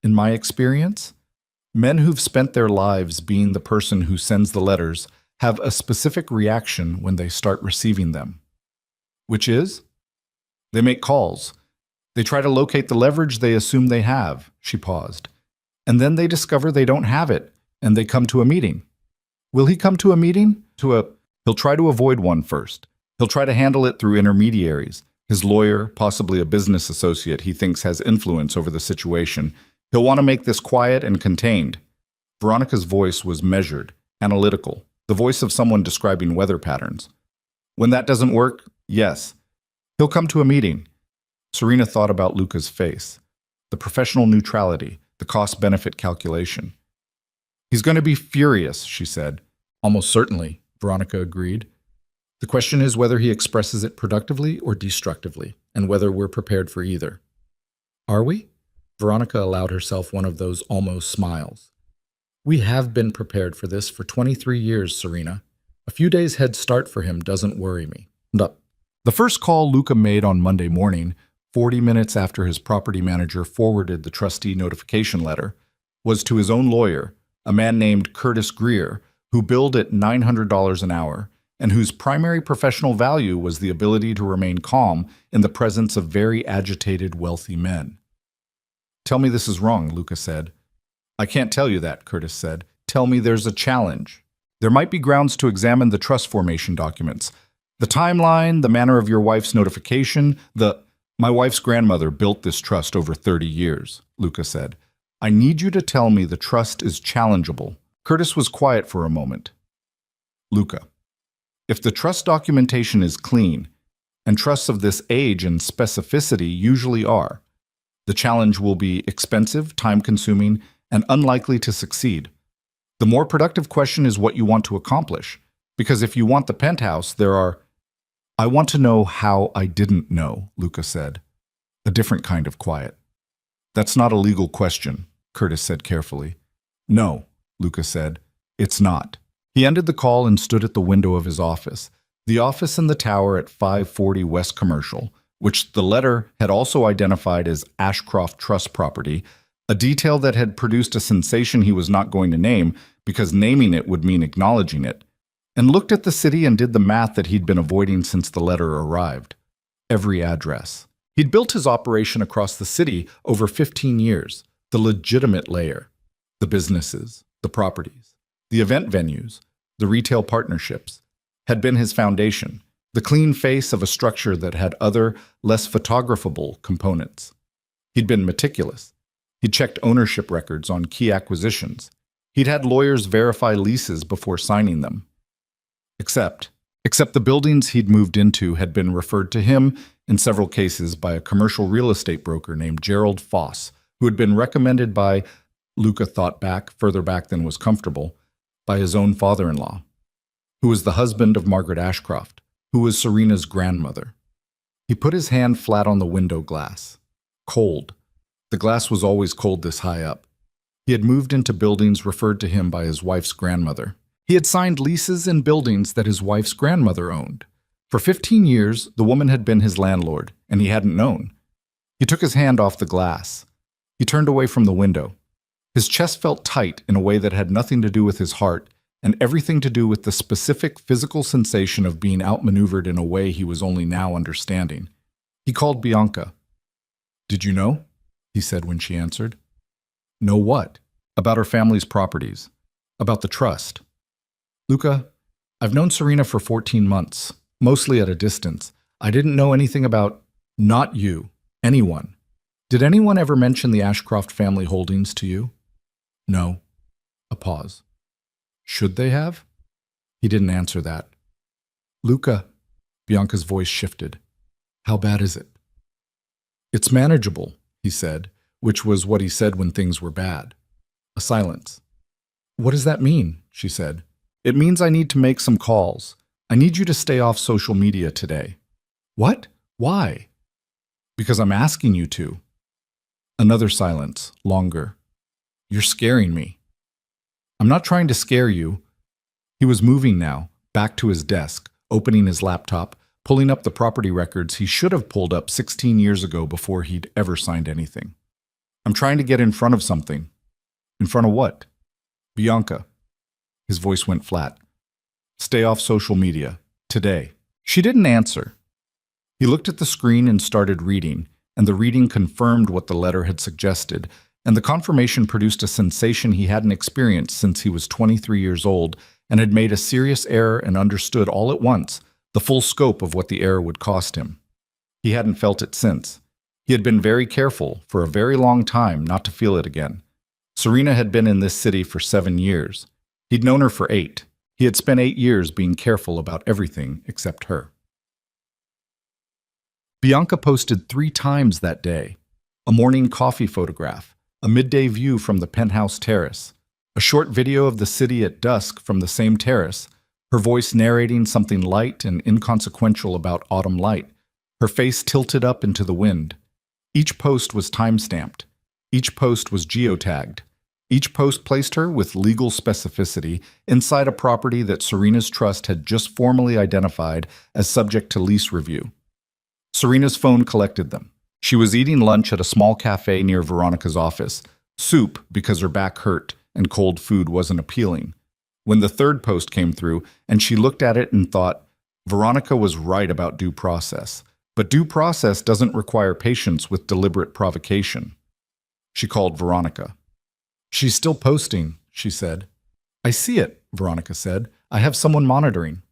In my experience, men who've spent their lives being the person who sends the letters have a specific reaction when they start receiving them. Which is? They make calls. They try to locate the leverage they assume they have, she paused. And then they discover they don't have it, and they come to a meeting. Will he come to a meeting? He'll try to avoid one first. He'll try to handle it through intermediaries. His lawyer, possibly a business associate he thinks has influence over the situation. He'll want to make this quiet and contained. Veronica's voice was measured, analytical, the voice of someone describing weather patterns. When that doesn't work, yes, he'll come to a meeting. Serena thought about Luca's face, the professional neutrality, the cost-benefit calculation. He's going to be furious, she said. Almost certainly, Veronica agreed. The question is whether he expresses it productively or destructively, and whether we're prepared for either. Are we? Veronica allowed herself one of those almost smiles. We have been prepared for this for 23 years, Serena. A few days head start for him doesn't worry me. The first call Luca made on Monday morning, 40 minutes after his property manager forwarded the trustee notification letter, was to his own lawyer, a man named Curtis Greer, who billed at $900 an hour, and whose primary professional value was the ability to remain calm in the presence of very agitated, wealthy men. Tell me this is wrong, Luca said. I can't tell you that, Curtis said. Tell me there's a challenge. There might be grounds to examine the trust formation documents. The timeline, the manner of your wife's notification, My wife's grandmother built this trust over 30 years, Luca said. I need you to tell me the trust is challengeable. Curtis was quiet for a moment. Luca, if the trust documentation is clean, and trusts of this age and specificity usually are, the challenge will be expensive, time-consuming, and unlikely to succeed. The more productive question is what you want to accomplish, because if you want the penthouse, I want to know how I didn't know, Luca said. A different kind of quiet. That's not a legal question, Curtis said carefully. No, Luca said. It's not. He ended the call and stood at the window of his office, the office in the tower at 540 West Commercial, which the letter had also identified as Ashcroft Trust property, a detail that had produced a sensation he was not going to name because naming it would mean acknowledging it, and looked at the city and did the math that he'd been avoiding since the letter arrived. Every address. He'd built his operation across the city over 15 years, the legitimate layer, the businesses, the properties, the event venues, the retail partnerships, had been his foundation, the clean face of a structure that had other, less photographable components. He'd been meticulous. He'd checked ownership records on key acquisitions. He'd had lawyers verify leases before signing them. Except the buildings he'd moved into had been referred to him in several cases by a commercial real estate broker named Gerald Foss, who had been recommended by, Luca thought further back than was comfortable, by his own father-in-law, who was the husband of Margaret Ashcroft, who was Serena's grandmother. He put his hand flat on the window glass. Cold. The glass was always cold this high up. He had moved into buildings referred to him by his wife's grandmother. He had signed leases in buildings that his wife's grandmother owned. For 15 years, the woman had been his landlord, and he hadn't known. He took his hand off the glass. He turned away from the window. His chest felt tight in a way that had nothing to do with his heart, and everything to do with the specific physical sensation of being outmaneuvered in a way he was only now understanding. He called Bianca. "Did you know?" he said when she answered. "Know what?" "About her family's properties. About the trust." "Luca, I've known Serena for 14 months, mostly at a distance. I didn't know anything about—" "Not you. Anyone. Did anyone ever mention the Ashcroft family holdings to you?" "No." A pause. "Should they have?" He didn't answer that. "Luca," Bianca's voice shifted. "How bad is it?" "It's manageable," he said, which was what he said when things were bad. A silence. "What does that mean?" she said. "It means I need to make some calls. I need you to stay off social media today." "What? Why?" "Because I'm asking you to." Another silence, longer. "You're scaring me." "I'm not trying to scare you." He was moving now, back to his desk, opening his laptop, pulling up the property records he should have pulled up 16 years ago before he'd ever signed anything. "I'm trying to get in front of something." "In front of what?" "Bianca." His voice went flat. "Stay off social media. Today." She didn't answer. He looked at the screen and started reading, and the reading confirmed what the letter had suggested, and the confirmation produced a sensation he hadn't experienced since he was 23 years old and had made a serious error and understood all at once the full scope of what the error would cost him. He hadn't felt it since. He had been very careful for a very long time not to feel it again. Serena had been in this city for 7 years. He'd known her for 8. He had spent 8 years being careful about everything except her. Bianca posted 3 times that day. A morning coffee photograph, a midday view from the penthouse terrace, a short video of the city at dusk from the same terrace, her voice narrating something light and inconsequential about autumn light, her face tilted up into the wind. Each post was time-stamped. Each post was geotagged. Each post placed her, with legal specificity, inside a property that Serena's trust had just formally identified as subject to lease review. Serena's phone collected them. She was eating lunch at a small cafe near Veronica's office, soup because her back hurt and cold food wasn't appealing, when the third post came through and she looked at it and thought, Veronica was right about due process, but due process doesn't require patience with deliberate provocation. She called Veronica. "She's still posting," she said. "I see it," Veronica said. "I have someone monitoring."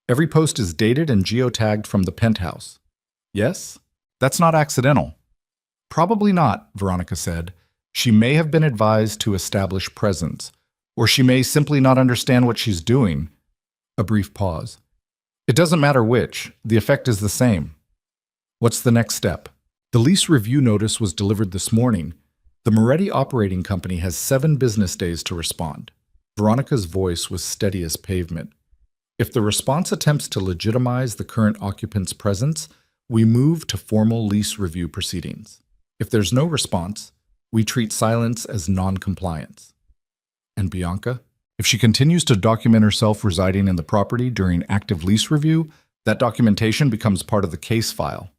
"Every post is dated and geotagged from the penthouse." "Yes? That's not accidental." "Probably not," Veronica said. "She may have been advised to establish presence, or she may simply not understand what she's doing." A brief pause. "It doesn't matter which. The effect is the same." "What's the next step?" "The lease review notice was delivered this morning. The Moretti Operating Company has 7 business days to respond." Veronica's voice was steady as pavement. "If the response attempts to legitimize the current occupant's presence, we move to formal lease review proceedings. If there's no response, we treat silence as non-compliance." "And Bianca? If she continues to document herself residing in the property during active lease review, that documentation becomes part of the case file."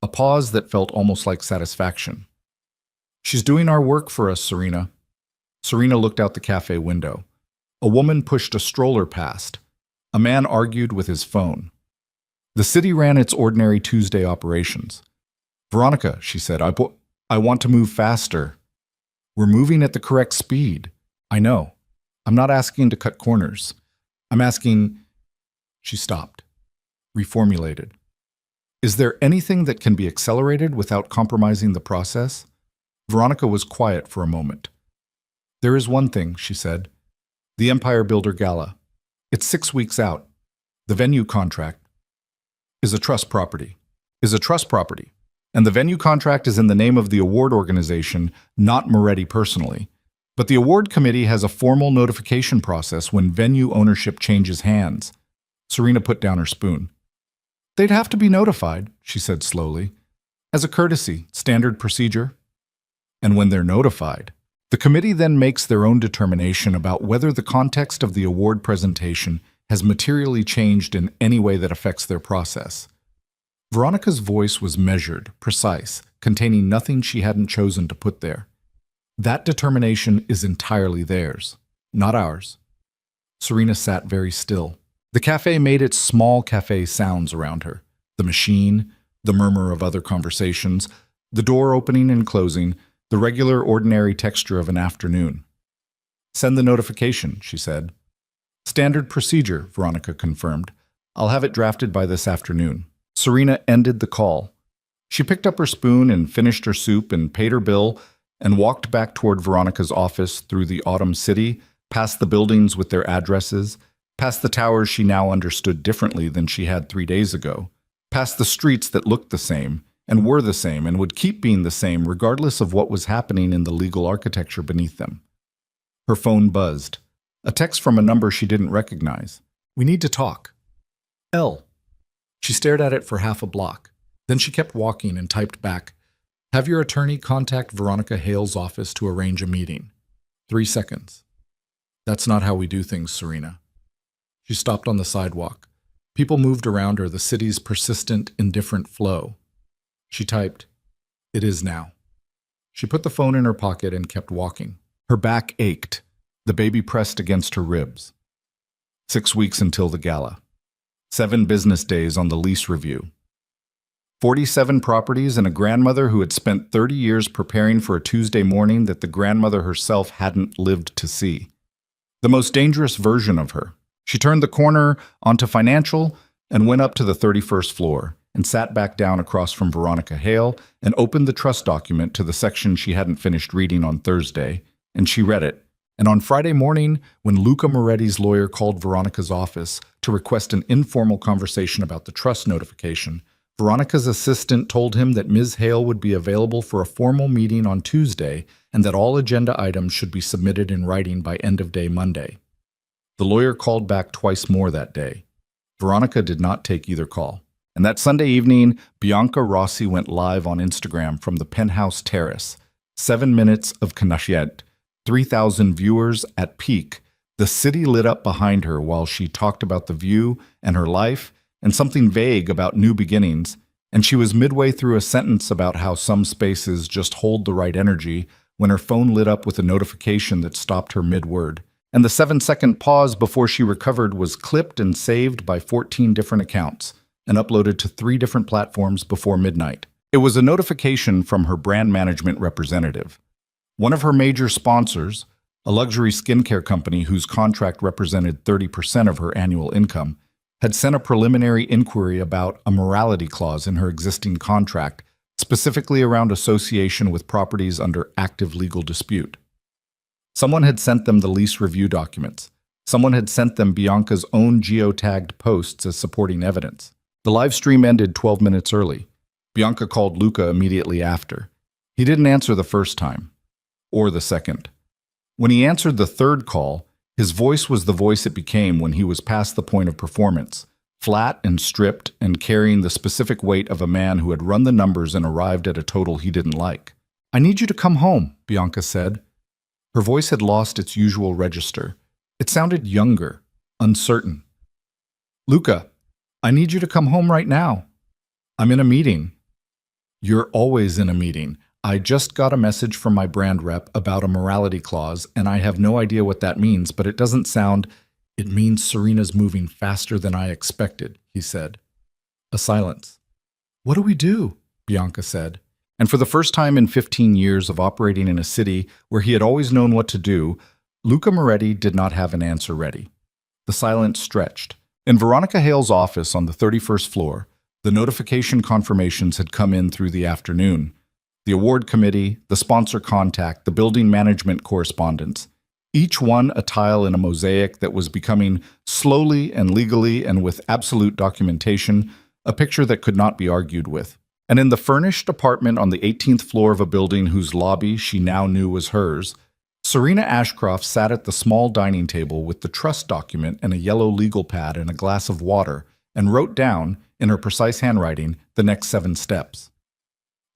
A pause that felt almost like satisfaction. "She's doing our work for us, Serena." Serena looked out the cafe window. A woman pushed a stroller past. A man argued with his phone. The city ran its ordinary Tuesday operations. "Veronica," she said, I want to move faster." "We're moving at the correct speed." "I know. I'm not asking to cut corners. I'm asking—" She stopped, reformulated. "Is there anything that can be accelerated without compromising the process?" Veronica was quiet for a moment. "There is one thing," she said. "The Empire Builder Gala. It's 6 weeks out. The venue contract is a trust property. And the venue contract is in the name of the award organization, not Moretti personally. But the award committee has a formal notification process when venue ownership changes hands. Serena put down her spoon. They'd have to be notified, she said slowly, as a courtesy, standard procedure. And when they're notified, the committee then makes their own determination about whether the context of the award presentation has materially changed in any way that affects their process. Veronica's voice was measured, precise, containing nothing she hadn't chosen to put there. That determination is entirely theirs, not ours. Serena sat very still. The cafe made its small cafe sounds around her. The machine, the murmur of other conversations, the door opening and closing, the regular, ordinary texture of an afternoon. Send the notification, she said. Standard procedure, Veronica confirmed. I'll have it drafted by this afternoon. Serena ended the call. She picked up her spoon and finished her soup and paid her bill and walked back toward Veronica's office through the autumn city, past the buildings with their addresses, past the towers she now understood differently than she had 3 days ago, past the streets that looked the same and were the same and would keep being the same regardless of what was happening in the legal architecture beneath them. Her phone buzzed. A text from a number she didn't recognize. We need to talk. L. She stared at it for half a block. Then she kept walking and typed back, have your attorney contact Veronica Hale's office to arrange a meeting. 3 seconds. That's not how we do things, Serena. She stopped on the sidewalk. People moved around her, the city's persistent, indifferent flow. She typed, it is now. She put the phone in her pocket and kept walking. Her back ached. The baby pressed against her ribs. 6 weeks until the gala. 7 business days on the lease review. 47 properties and a grandmother who had spent 30 years preparing for a Tuesday morning that the grandmother herself hadn't lived to see. The most dangerous version of her. She turned the corner onto Financial and went up to the 31st floor and sat back down across from Veronica Hale and opened the trust document to the section she hadn't finished reading on Thursday, and she read it. And on Friday morning, when Luca Moretti's lawyer called Veronica's office to request an informal conversation about the trust notification, Veronica's assistant told him that Ms. Hale would be available for a formal meeting on Tuesday and that all agenda items should be submitted in writing by end of day Monday. The lawyer called back twice more that day. Veronica did not take either call. And that Sunday evening, Bianca Rossi went live on Instagram from the penthouse terrace. 7 minutes of Kanashiet. 3,000 viewers at peak. The city lit up behind her while she talked about the view and her life and something vague about new beginnings, and she was midway through a sentence about how some spaces just hold the right energy when her phone lit up with a notification that stopped her mid-word. And the 7-second pause before she recovered was clipped and saved by 14 different accounts and uploaded to 3 different platforms before midnight. It was a notification from her brand management representative. One of her major sponsors, a luxury skincare company whose contract represented 30% of her annual income, had sent a preliminary inquiry about a morality clause in her existing contract, specifically around association with properties under active legal dispute. Someone had sent them the lease review documents. Someone had sent them Bianca's own geotagged posts as supporting evidence. The live stream ended 12 minutes early. Bianca called Luca immediately after. He didn't answer the first time, or the second. When he answered the third call, his voice was the voice it became when he was past the point of performance, flat and stripped and carrying the specific weight of a man who had run the numbers and arrived at a total he didn't like. I need you to come home, Bianca said. Her voice had lost its usual register. It sounded younger, uncertain. Luca, I need you to come home right now. I'm in a meeting. You're always in a meeting. I just got a message from my brand rep about a morality clause, and I have no idea what that means, but it doesn't sound... It means Serena's moving faster than I expected, he said. A silence. What do we do? Bianca said. And for the first time in 15 years of operating in a city where he had always known what to do, Luca Moretti did not have an answer ready. The silence stretched. In Veronica Hale's office on the 31st floor, the notification confirmations had come in through the afternoon. The award committee, the sponsor contact, the building management correspondence. each one a tile in a mosaic that was becoming, slowly and legally and with absolute documentation, a picture that could not be argued with. And in the furnished apartment on the 18th floor of a building whose lobby she now knew was hers, Serena Ashcroft sat at the small dining table with the trust document and a yellow legal pad and a glass of water and wrote down, in her precise handwriting, the next 7 steps.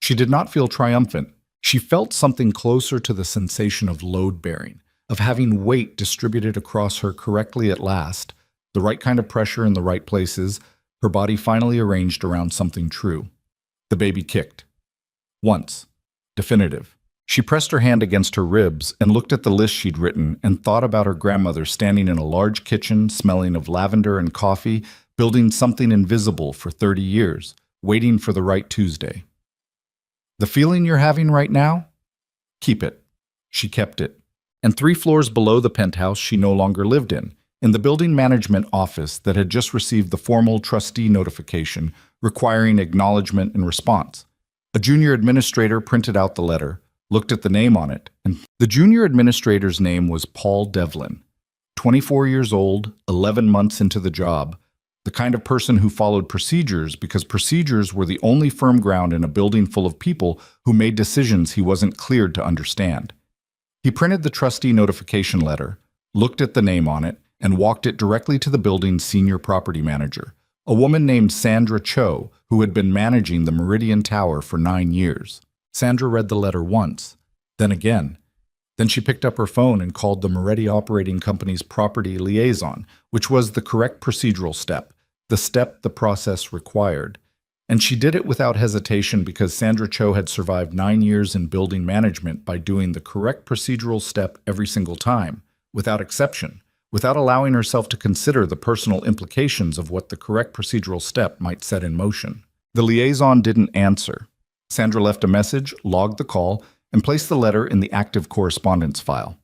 She did not feel triumphant. She felt something closer to the sensation of load-bearing, of having weight distributed across her correctly at last, the right kind of pressure in the right places, her body finally arranged around something true. The baby kicked. Once. Definitive. She pressed her hand against her ribs and looked at the list she'd written and thought about her grandmother standing in a large kitchen, smelling of lavender and coffee, building something invisible for 30 years, waiting for the right Tuesday. The feeling you're having right now? Keep it. She kept it. And 3 floors below the penthouse she no longer lived in the building management office that had just received the formal trustee notification requiring acknowledgement and response. A junior administrator printed out the letter, looked at the name on it, and the junior administrator's name was Paul Devlin. 24 years old, 11 months into the job, the kind of person who followed procedures because procedures were the only firm ground in a building full of people who made decisions he wasn't cleared to understand. He printed the trustee notification letter, looked at the name on it, and walked it directly to the building's senior property manager, a woman named Sandra Cho, who had been managing the Meridian Tower for 9 years. Sandra read the letter once, then again. Then she picked up her phone and called the Meridian Operating Company's property liaison, which was the correct procedural step, the step the process required. And she did it without hesitation because Sandra Cho had survived 9 years in building management by doing the correct procedural step every single time, without exception, without allowing herself to consider the personal implications of what the correct procedural step might set in motion. The liaison didn't answer. Sandra left a message, logged the call, and placed the letter in the active correspondence file.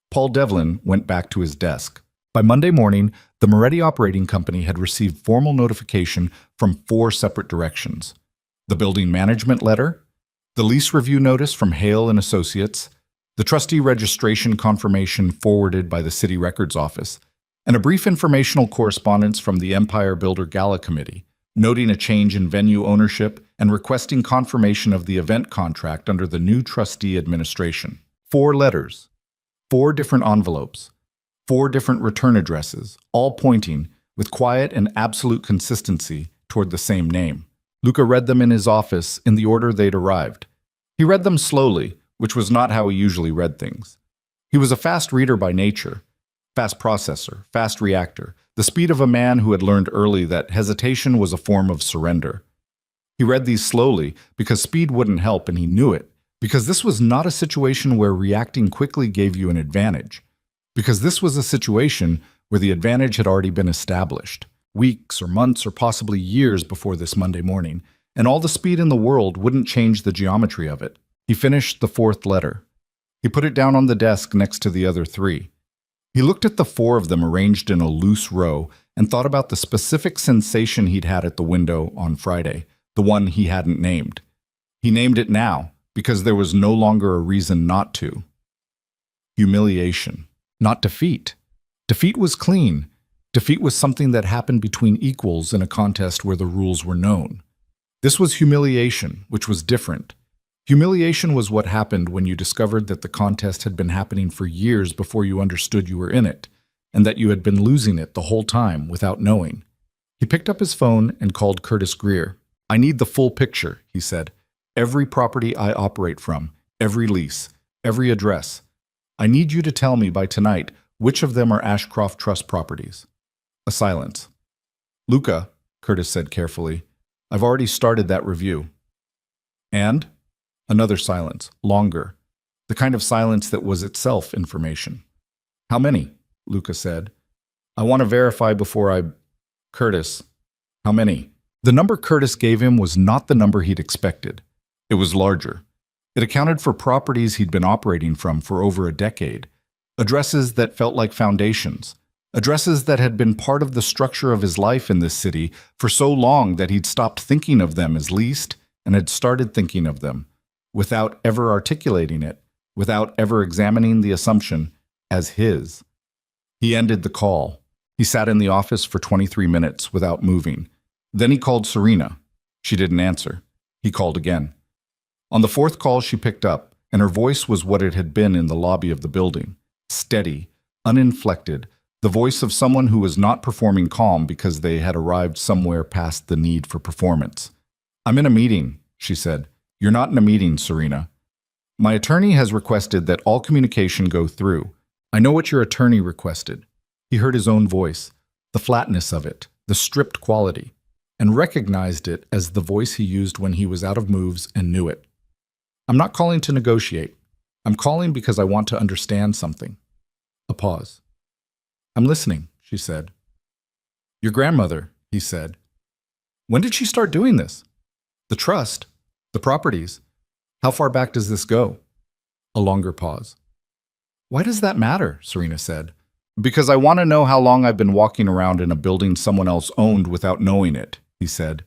Paul Devlin went back to his desk. By Monday morning, the Meridian Operating Company had received formal notification from 4 separate directions. The building management letter, the lease review notice from Hale & Associates, the trustee registration confirmation forwarded by the City Records Office, and a brief informational correspondence from the Empire Builder Gala Committee, noting a change in venue ownership and requesting confirmation of the event contract under the new trustee administration. 4 letters, 4 different envelopes, 4 different return addresses, all pointing, with quiet and absolute consistency, toward the same name. Luca read them in his office in the order they'd arrived. He read them slowly, which was not how he usually read things. He was a fast reader by nature, fast processor, fast reactor, the speed of a man who had learned early that hesitation was a form of surrender. He read these slowly because speed wouldn't help and he knew it, because this was not a situation where reacting quickly gave you an advantage, because this was a situation where the advantage had already been established, weeks or months or possibly years before this Monday morning, and all the speed in the world wouldn't change the geometry of it. He finished the 4th letter. He put it down on the desk next to the other 3. He looked at the 4 of them arranged in a loose row and thought about the specific sensation he'd had at the window on Friday, the one he hadn't named. He named it now because there was no longer a reason not to. Humiliation, not defeat. Defeat was clean. Defeat was something that happened between equals in a contest where the rules were known. This was humiliation, which was different. Humiliation was what happened when you discovered that the contest had been happening for years before you understood you were in it, and that you had been losing it the whole time without knowing. He picked up his phone and called Curtis Greer. "I need the full picture," he said. "Every property I operate from, every lease, every address. I need you to tell me by tonight which of them are Ashcroft Trust properties." A silence. "Luca," Curtis said carefully, "I've already started that review." "And?" Another silence, longer, the kind of silence that was itself information. "How many?" Luca said. "I want to verify before I—" "Curtis, how many?" The number Curtis gave him was not the number he'd expected. It was larger. It accounted for properties he'd been operating from for over a decade, addresses that felt like foundations, addresses that had been part of the structure of his life in this city for so long that he'd stopped thinking of them as leased and had started thinking of them, without ever articulating it, without ever examining the assumption, as his. He ended the call. He sat in the office for 23 minutes without moving. Then he called Serena. She didn't answer. He called again. On the fourth call, she picked up, and her voice was what it had been in the lobby of the building. Steady, uninflected, the voice of someone who was not performing calm because they had arrived somewhere past the need for performance. "I'm in a meeting," she said. "You're not in a meeting, Serena. My attorney has requested that all communication go through." "I know what your attorney requested." He heard his own voice, the flatness of it, the stripped quality, and recognized it as the voice he used when he was out of moves and knew it. "I'm not calling to negotiate. I'm calling because I want to understand something." A pause. "I'm listening," she said. "Your grandmother," he said. "When did she start doing this? The trust? The properties? How far back does this go?" A longer pause. "Why does that matter?" Serena said. "Because I want to know how long I've been walking around in a building someone else owned without knowing it," he said.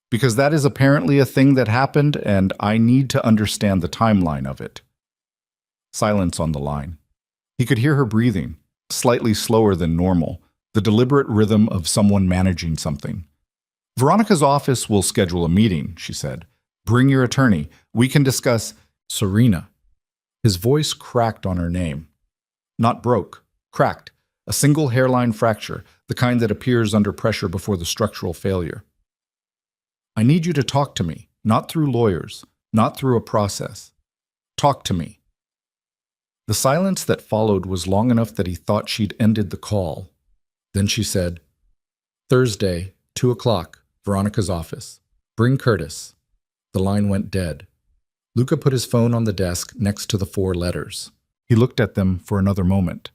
"Because that is apparently a thing that happened, and I need to understand the timeline of it." Silence on the line. He could hear her breathing, slightly slower than normal, the deliberate rhythm of someone managing something. "Veronica's office will schedule a meeting," she said. "Bring your attorney. We can discuss—" "Serena." His voice cracked on her name. Not broke, cracked, a single hairline fracture, the kind that appears under pressure before the structural failure. "I need you to talk to me, not through lawyers, not through a process. Talk to me." The silence that followed was long enough that he thought she'd ended the call. Then she said, "Thursday, 2 o'clock, Veronica's office. Bring Curtis." The line went dead. Luca put his phone on the desk next to the 4 letters. He looked at them for another moment.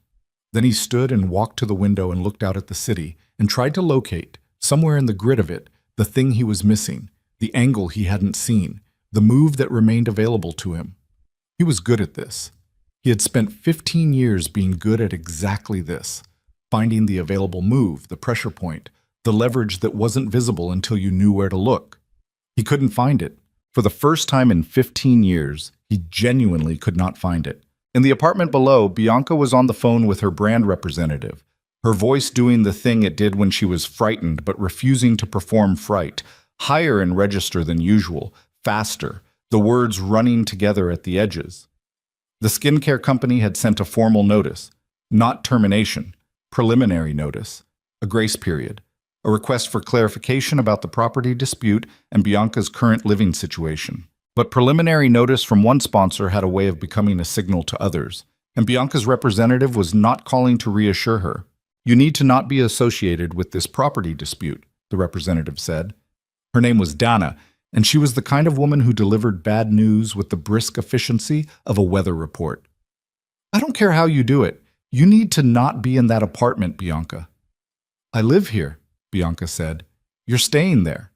Then he stood and walked to the window and looked out at the city and tried to locate, somewhere in the grid of it, the thing he was missing, the angle he hadn't seen, the move that remained available to him. He was good at this. He had spent 15 years being good at exactly this, finding the available move, the pressure point, the leverage that wasn't visible until you knew where to look. He couldn't find it. For the first time in 15 years, he genuinely could not find it. In the apartment below, Bianca was on the phone with her brand representative, her voice doing the thing it did when she was frightened but refusing to perform fright, higher in register than usual, faster, the words running together at the edges. The skincare company had sent a formal notice, not termination, preliminary notice, a grace period, a request for clarification about the property dispute and Bianca's current living situation. But preliminary notice from one sponsor had a way of becoming a signal to others, and Bianca's representative was not calling to reassure her. "You need to not be associated with this property dispute," the representative said. Her name was Dana, and she was the kind of woman who delivered bad news with the brisk efficiency of a weather report. "I don't care how you do it. You need to not be in that apartment, Bianca." "I live here," Bianca said. "You're staying there.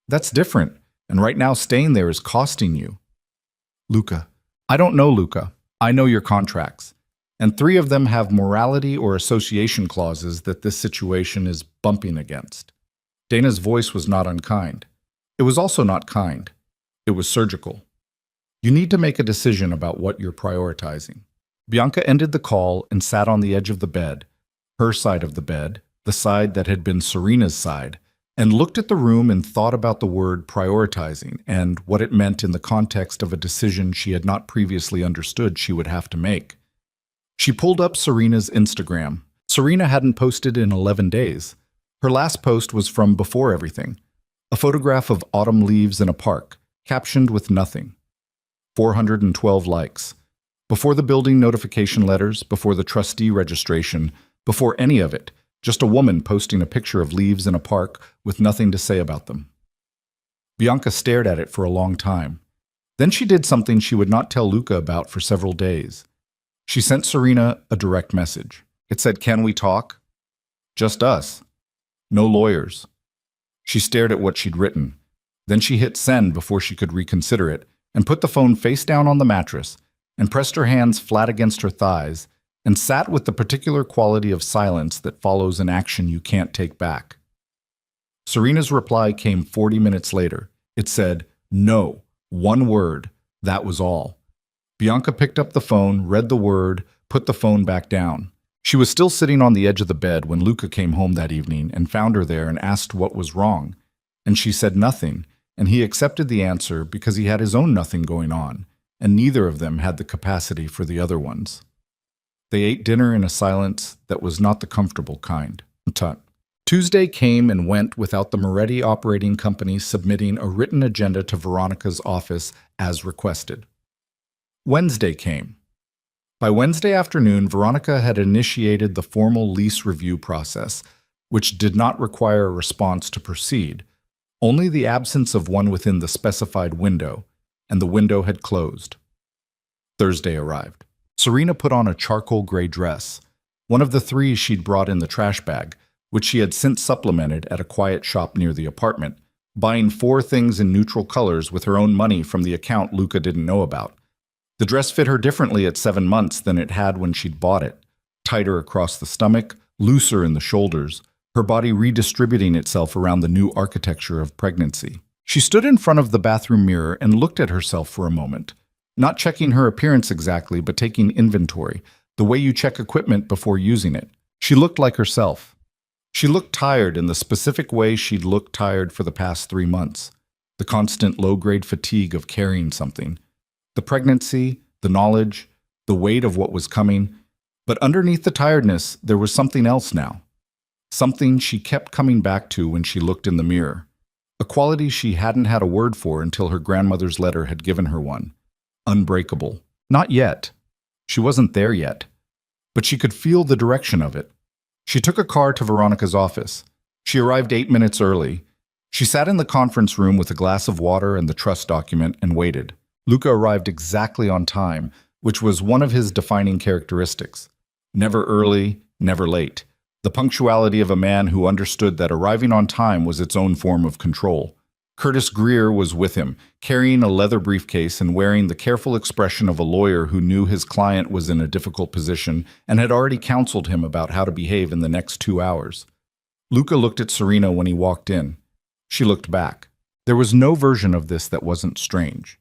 That's different, and right now staying there is costing you." "Luca." "I don't know, Luca. I know your contracts. And 3 of them have morality or association clauses that this situation is bumping against." Dana's voice was not unkind. It was also not kind. It was surgical. "You need to make a decision about what you're prioritizing." Bianca ended the call and sat on the edge of the bed, her side of the bed, the side that had been Serena's side, and looked at the room and thought about the word prioritizing and what it meant in the context of a decision she had not previously understood she would have to make. She pulled up Serena's Instagram. Serena hadn't posted in 11 days. Her last post was from before everything, a photograph of autumn leaves in a park, captioned with nothing. 412 likes. Before the building notification letters, before the trustee registration, before any of it, just a woman posting a picture of leaves in a park with nothing to say about them. Bianca stared at it for a long time. Then she did something she would not tell Luca about for several days. She sent Serena a direct message. It said, "Can we talk?" Just us. No lawyers. She stared at what she'd written. Then she hit send before she could reconsider it and put the phone face down on the mattress and pressed her hands flat against her thighs and sat with the particular quality of silence that follows an action you can't take back. Serena's reply came 40 minutes later. It said, "No, one word, that was all." Bianca picked up the phone, read the word, put the phone back down. She was still sitting on the edge of the bed when Luca came home that evening and found her there and asked what was wrong. And she said nothing, and he accepted the answer because he had his own nothing going on, and neither of them had the capacity for the other one's. They ate dinner in a silence that was not the comfortable kind. Tut. Tuesday came and went without the Moretti Operating Company submitting a written agenda to Veronica's office as requested. Wednesday came. By Wednesday afternoon, Veronica had initiated the formal lease review process, which did not require a response to proceed, only the absence of one within the specified window, and the window had closed. Thursday arrived. Serena put on a charcoal gray dress, one of the three she'd brought in the trash bag, which she had since supplemented at a quiet shop near the apartment, buying 4 things in neutral colors with her own money from the account Luca didn't know about. The dress fit her differently at 7 months than it had when she'd bought it, tighter across the stomach, looser in the shoulders, her body redistributing itself around the new architecture of pregnancy. She stood in front of the bathroom mirror and looked at herself for a moment, not checking her appearance exactly, but taking inventory, the way you check equipment before using it. She looked like herself. She looked tired in the specific way she'd looked tired for the past 3 months, the constant low-grade fatigue of carrying something, the pregnancy, the knowledge, the weight of what was coming. But underneath the tiredness, there was something else now. Something she kept coming back to when she looked in the mirror. A quality she hadn't had a word for until her grandmother's letter had given her one. Unbreakable. Not yet. She wasn't there yet. But she could feel the direction of it. She took a car to Veronica's office. She arrived 8 minutes early. She sat in the conference room with a glass of water and the trust document and waited. Luca arrived exactly on time, which was one of his defining characteristics. Never early, never late. The punctuality of a man who understood that arriving on time was its own form of control. Curtis Greer was with him, carrying a leather briefcase and wearing the careful expression of a lawyer who knew his client was in a difficult position and had already counseled him about how to behave in the next 2 hours. Luca looked at Serena when he walked in. She looked back. There was no version of this that wasn't strange.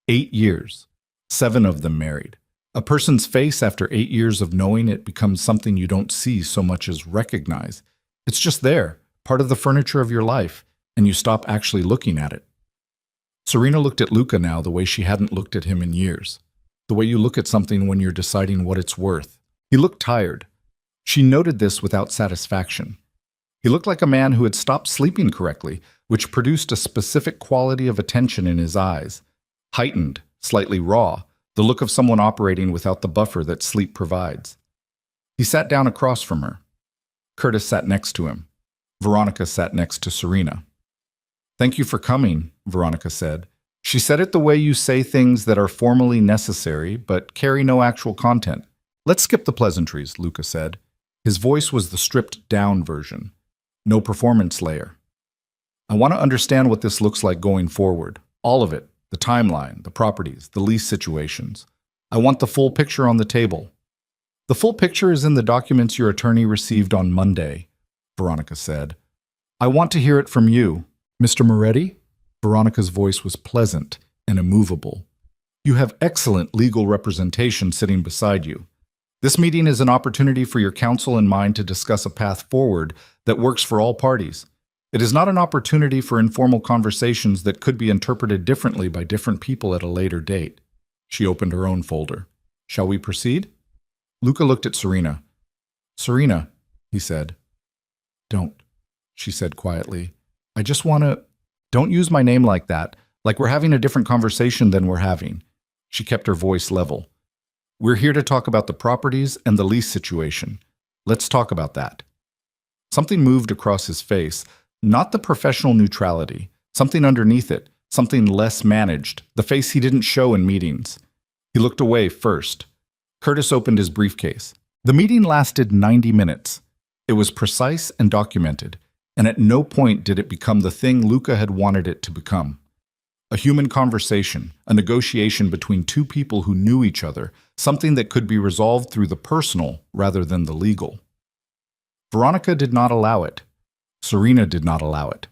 8 years. 7 of them married. A person's face after 8 years of knowing it becomes something you don't see so much as recognize. It's just there, part of the furniture of your life, and you stop actually looking at it. Serena looked at Luca now the way she hadn't looked at him in years. The way you look at something when you're deciding what it's worth. He looked tired. She noted this without satisfaction. He looked like a man who had stopped sleeping correctly, which produced a specific quality of attention in his eyes. Heightened, slightly raw, the look of someone operating without the buffer that sleep provides. He sat down across from her. Curtis sat next to him. Veronica sat next to Serena. "Thank you for coming," Veronica said. She said it the way you say things that are formally necessary but carry no actual content. "Let's skip the pleasantries," Luca said. His voice was the stripped-down version. No performance layer. "I want to understand what this looks like going forward. All of it. The timeline, the properties, the lease situations. I want the full picture on the table." "The full picture is in the documents your attorney received on Monday," Veronica said. "I want to hear it from you." "Mr. Moretti?" Veronica's voice was pleasant and immovable. "You have excellent legal representation sitting beside you. This meeting is an opportunity for your counsel and mine to discuss a path forward that works for all parties. It is not an opportunity for informal conversations that could be interpreted differently by different people at a later date." She opened her own folder. "Shall we proceed?" Luca looked at Serena. "Serena," he said. "Don't," she said quietly. "I just want to... Don't use my name like that, like we're having a different conversation than we're having." She kept her voice level. "We're here to talk about the properties and the lease situation. Let's talk about that." Something moved across his face, not the professional neutrality, something underneath it, something less managed, the face he didn't show in meetings. He looked away first. Curtis opened his briefcase. The meeting lasted 90 minutes. It was precise and documented, and at no point did it become the thing Luca had wanted it to become. A human conversation, a negotiation between two people who knew each other, something that could be resolved through the personal rather than the legal. Veronica did not allow it. Serena did not allow it.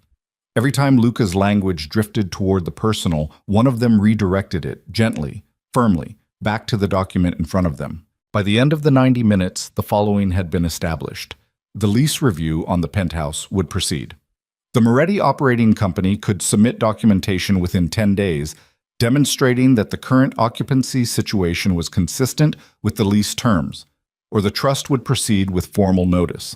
Every time Luca's language drifted toward the personal, one of them redirected it, gently, firmly, back to the document in front of them. By the end of the 90 minutes, the following had been established. The lease review on the penthouse would proceed. The Moretti Operating Company could submit documentation within 10 days, demonstrating that the current occupancy situation was consistent with the lease terms, or the trust would proceed with formal notice.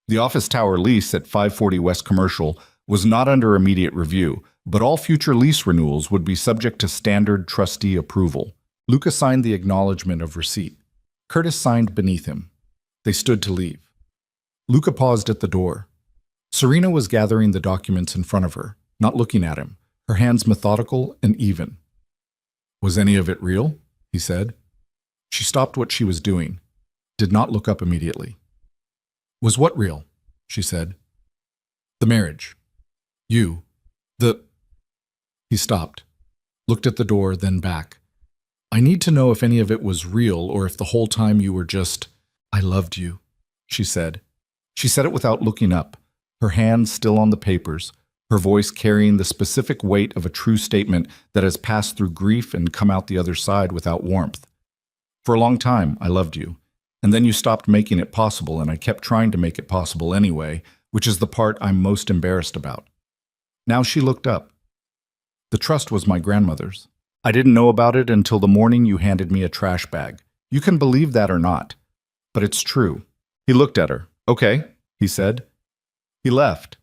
The office tower lease at 540 West Commercial was not under immediate review, but all future lease renewals would be subject to standard trustee approval. Luca signed the acknowledgement of receipt. Curtis signed beneath him. They stood to leave. Luca paused at the door. Serena was gathering the documents in front of her, not looking at him, her hands methodical and even. "Was any of it real?" he said. She stopped what she was doing, did not look up immediately. "Was what real?" she said. "The marriage. You. The—" He stopped, looked at the door, then back. "I need to know if any of it was real or if the whole time you were just, 'I loved you,'" she said. She said it without looking up, her hands still on the papers, her voice carrying the specific weight of a true statement that has passed through grief and come out the other side without warmth. "For a long time, I loved you. And then you stopped making it possible, and I kept trying to make it possible anyway, which is the part I'm most embarrassed about." Now she looked up. "The trust was my grandmother's. I didn't know about it until the morning you handed me a trash bag. You can believe that or not, but it's true." He looked at her. "Okay," he said. He left.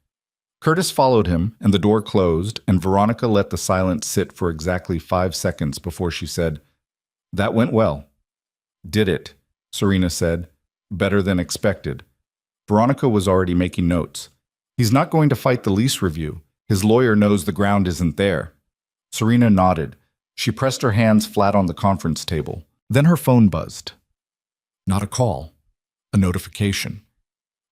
Curtis followed him, and the door closed, and Veronica let the silence sit for exactly 5 seconds before she said, "That went well." "Did it?" Serena said. "Better than expected." Veronica was already making notes. "He's not going to fight the lease review. His lawyer knows the ground isn't there." Serena nodded. She pressed her hands flat on the conference table. Then her phone buzzed. Not a call. A notification.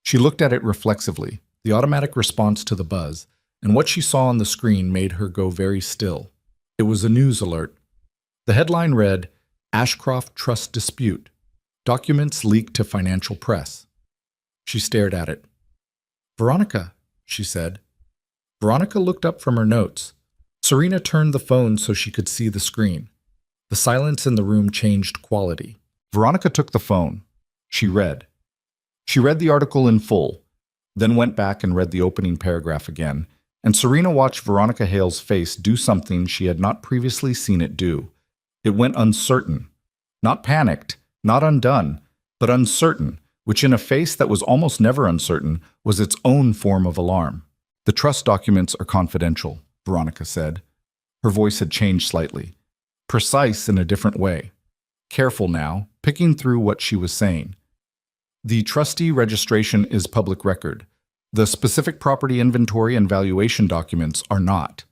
She looked at it reflexively, the automatic response to the buzz, and what she saw on the screen made her go very still. It was a news alert. The headline read, "Ashcroft Trust Dispute. Documents leaked to financial press." She stared at it. "Veronica," she said. Veronica looked up from her notes. Serena turned the phone so she could see the screen. The silence in the room changed quality. Veronica took the phone. She read. She read the article in full, then went back and read the opening paragraph again, and Serena watched Veronica Hale's face do something she had not previously seen it do. It went uncertain. Not panicked, not undone, but uncertain, which in a face that was almost never uncertain was its own form of alarm. "The trust documents are confidential," Veronica said. Her voice had changed slightly. Precise in a different way. Careful now, picking through what she was saying. "The trustee registration is public record. The specific property inventory and valuation documents are not."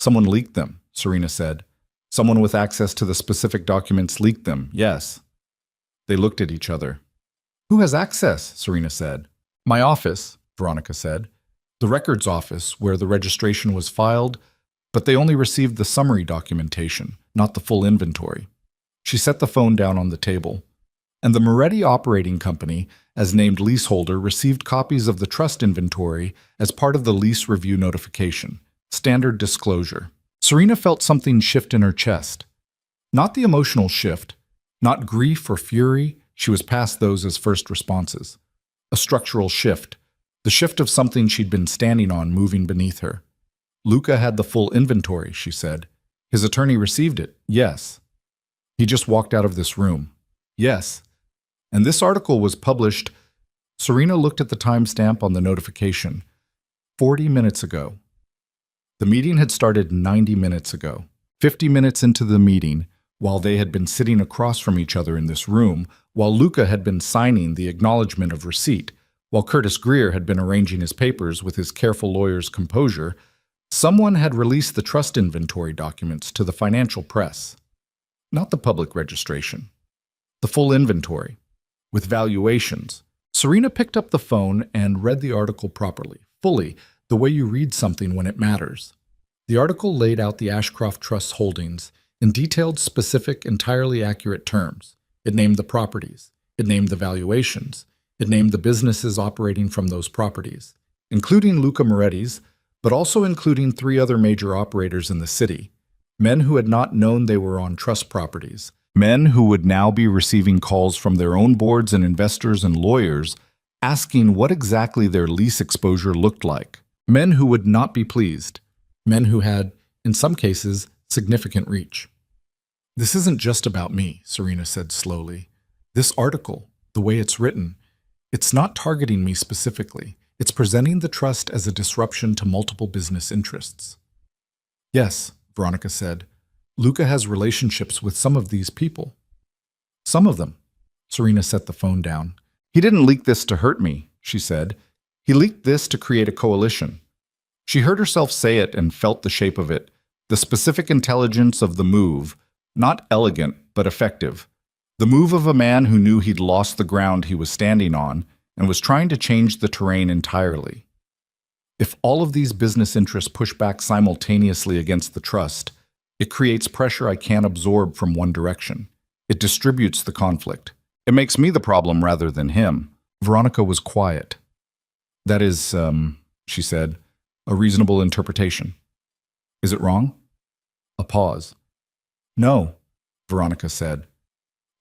"Someone leaked them," Serena said. "Someone with access to the specific documents leaked them, yes." They looked at each other. "Who has access?" Serena said. "My office," Veronica said. "The records office, where the registration was filed, but they only received the summary documentation, not the full inventory." She set the phone down on the table. "And the Moretti Operating Company, as named leaseholder, received copies of the trust inventory as part of the lease review notification. Standard disclosure." Serena felt something shift in her chest. Not the emotional shift, not grief or fury, she was past those as first responses. A structural shift, the shift of something she'd been standing on moving beneath her. "Luca had the full inventory," she said. "His attorney received it, yes. He just walked out of this room. Yes. And this article was published." Serena looked at the timestamp on the notification. 40 minutes ago. The meeting had started 90 minutes ago. 50 minutes into the meeting, while they had been sitting across from each other in this room, while Luca had been signing the acknowledgement of receipt, while Curtis Greer had been arranging his papers with his careful lawyer's composure, someone had released the trust inventory documents to the financial press. Not the public registration. The full inventory. With valuations. Serena picked up the phone and read the article properly, fully, the way you read something when it matters. The article laid out the Ashcroft Trust's holdings in detailed, specific, entirely accurate terms. It named the properties. It named the valuations. It named the businesses operating from those properties, including Luca Moretti's, but also including 3 other major operators in the city, men who had not known they were on trust properties, Men who would now be receiving calls from their own boards and investors and lawyers asking what exactly their lease exposure looked like. Men who would not be pleased. Men who had, in some cases, significant reach. This isn't just about me, Serena said slowly. This article, the way it's written, it's not targeting me specifically. It's presenting the trust as a disruption to multiple business interests. Yes, Veronica said. Luca has relationships with some of these people. Some of them. Serena set the phone down. He didn't leak this to hurt me, she said. He leaked this to create a coalition. She heard herself say it and felt the shape of it, the specific intelligence of the move, not elegant but effective. The move of a man who knew he'd lost the ground he was standing on and was trying to change the terrain entirely. If all of these business interests push back simultaneously against the trust, it creates pressure I can't absorb from one direction. It distributes the conflict. It makes me the problem rather than him. Veronica was quiet. That is, she said, a reasonable interpretation. Is it wrong? A pause. No, Veronica said.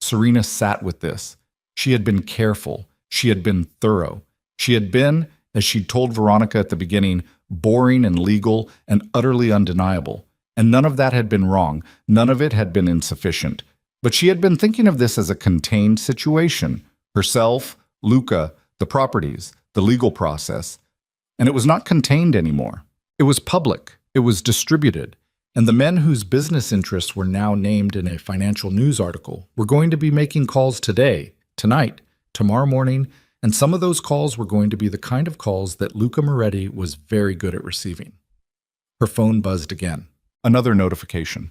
Serena sat with this. She had been careful. She had been thorough. She had been, as she'd told Veronica at the beginning, boring and legal and utterly undeniable. And none of that had been wrong. None of it had been insufficient. But she had been thinking of this as a contained situation. Herself, Luca, the properties, the legal process. And it was not contained anymore. It was public. It was distributed. And the men whose business interests were now named in a financial news article were going to be making calls today, tonight, tomorrow morning, and some of those calls were going to be the kind of calls that Luca Moretti was very good at receiving. Her phone buzzed again. Another notification.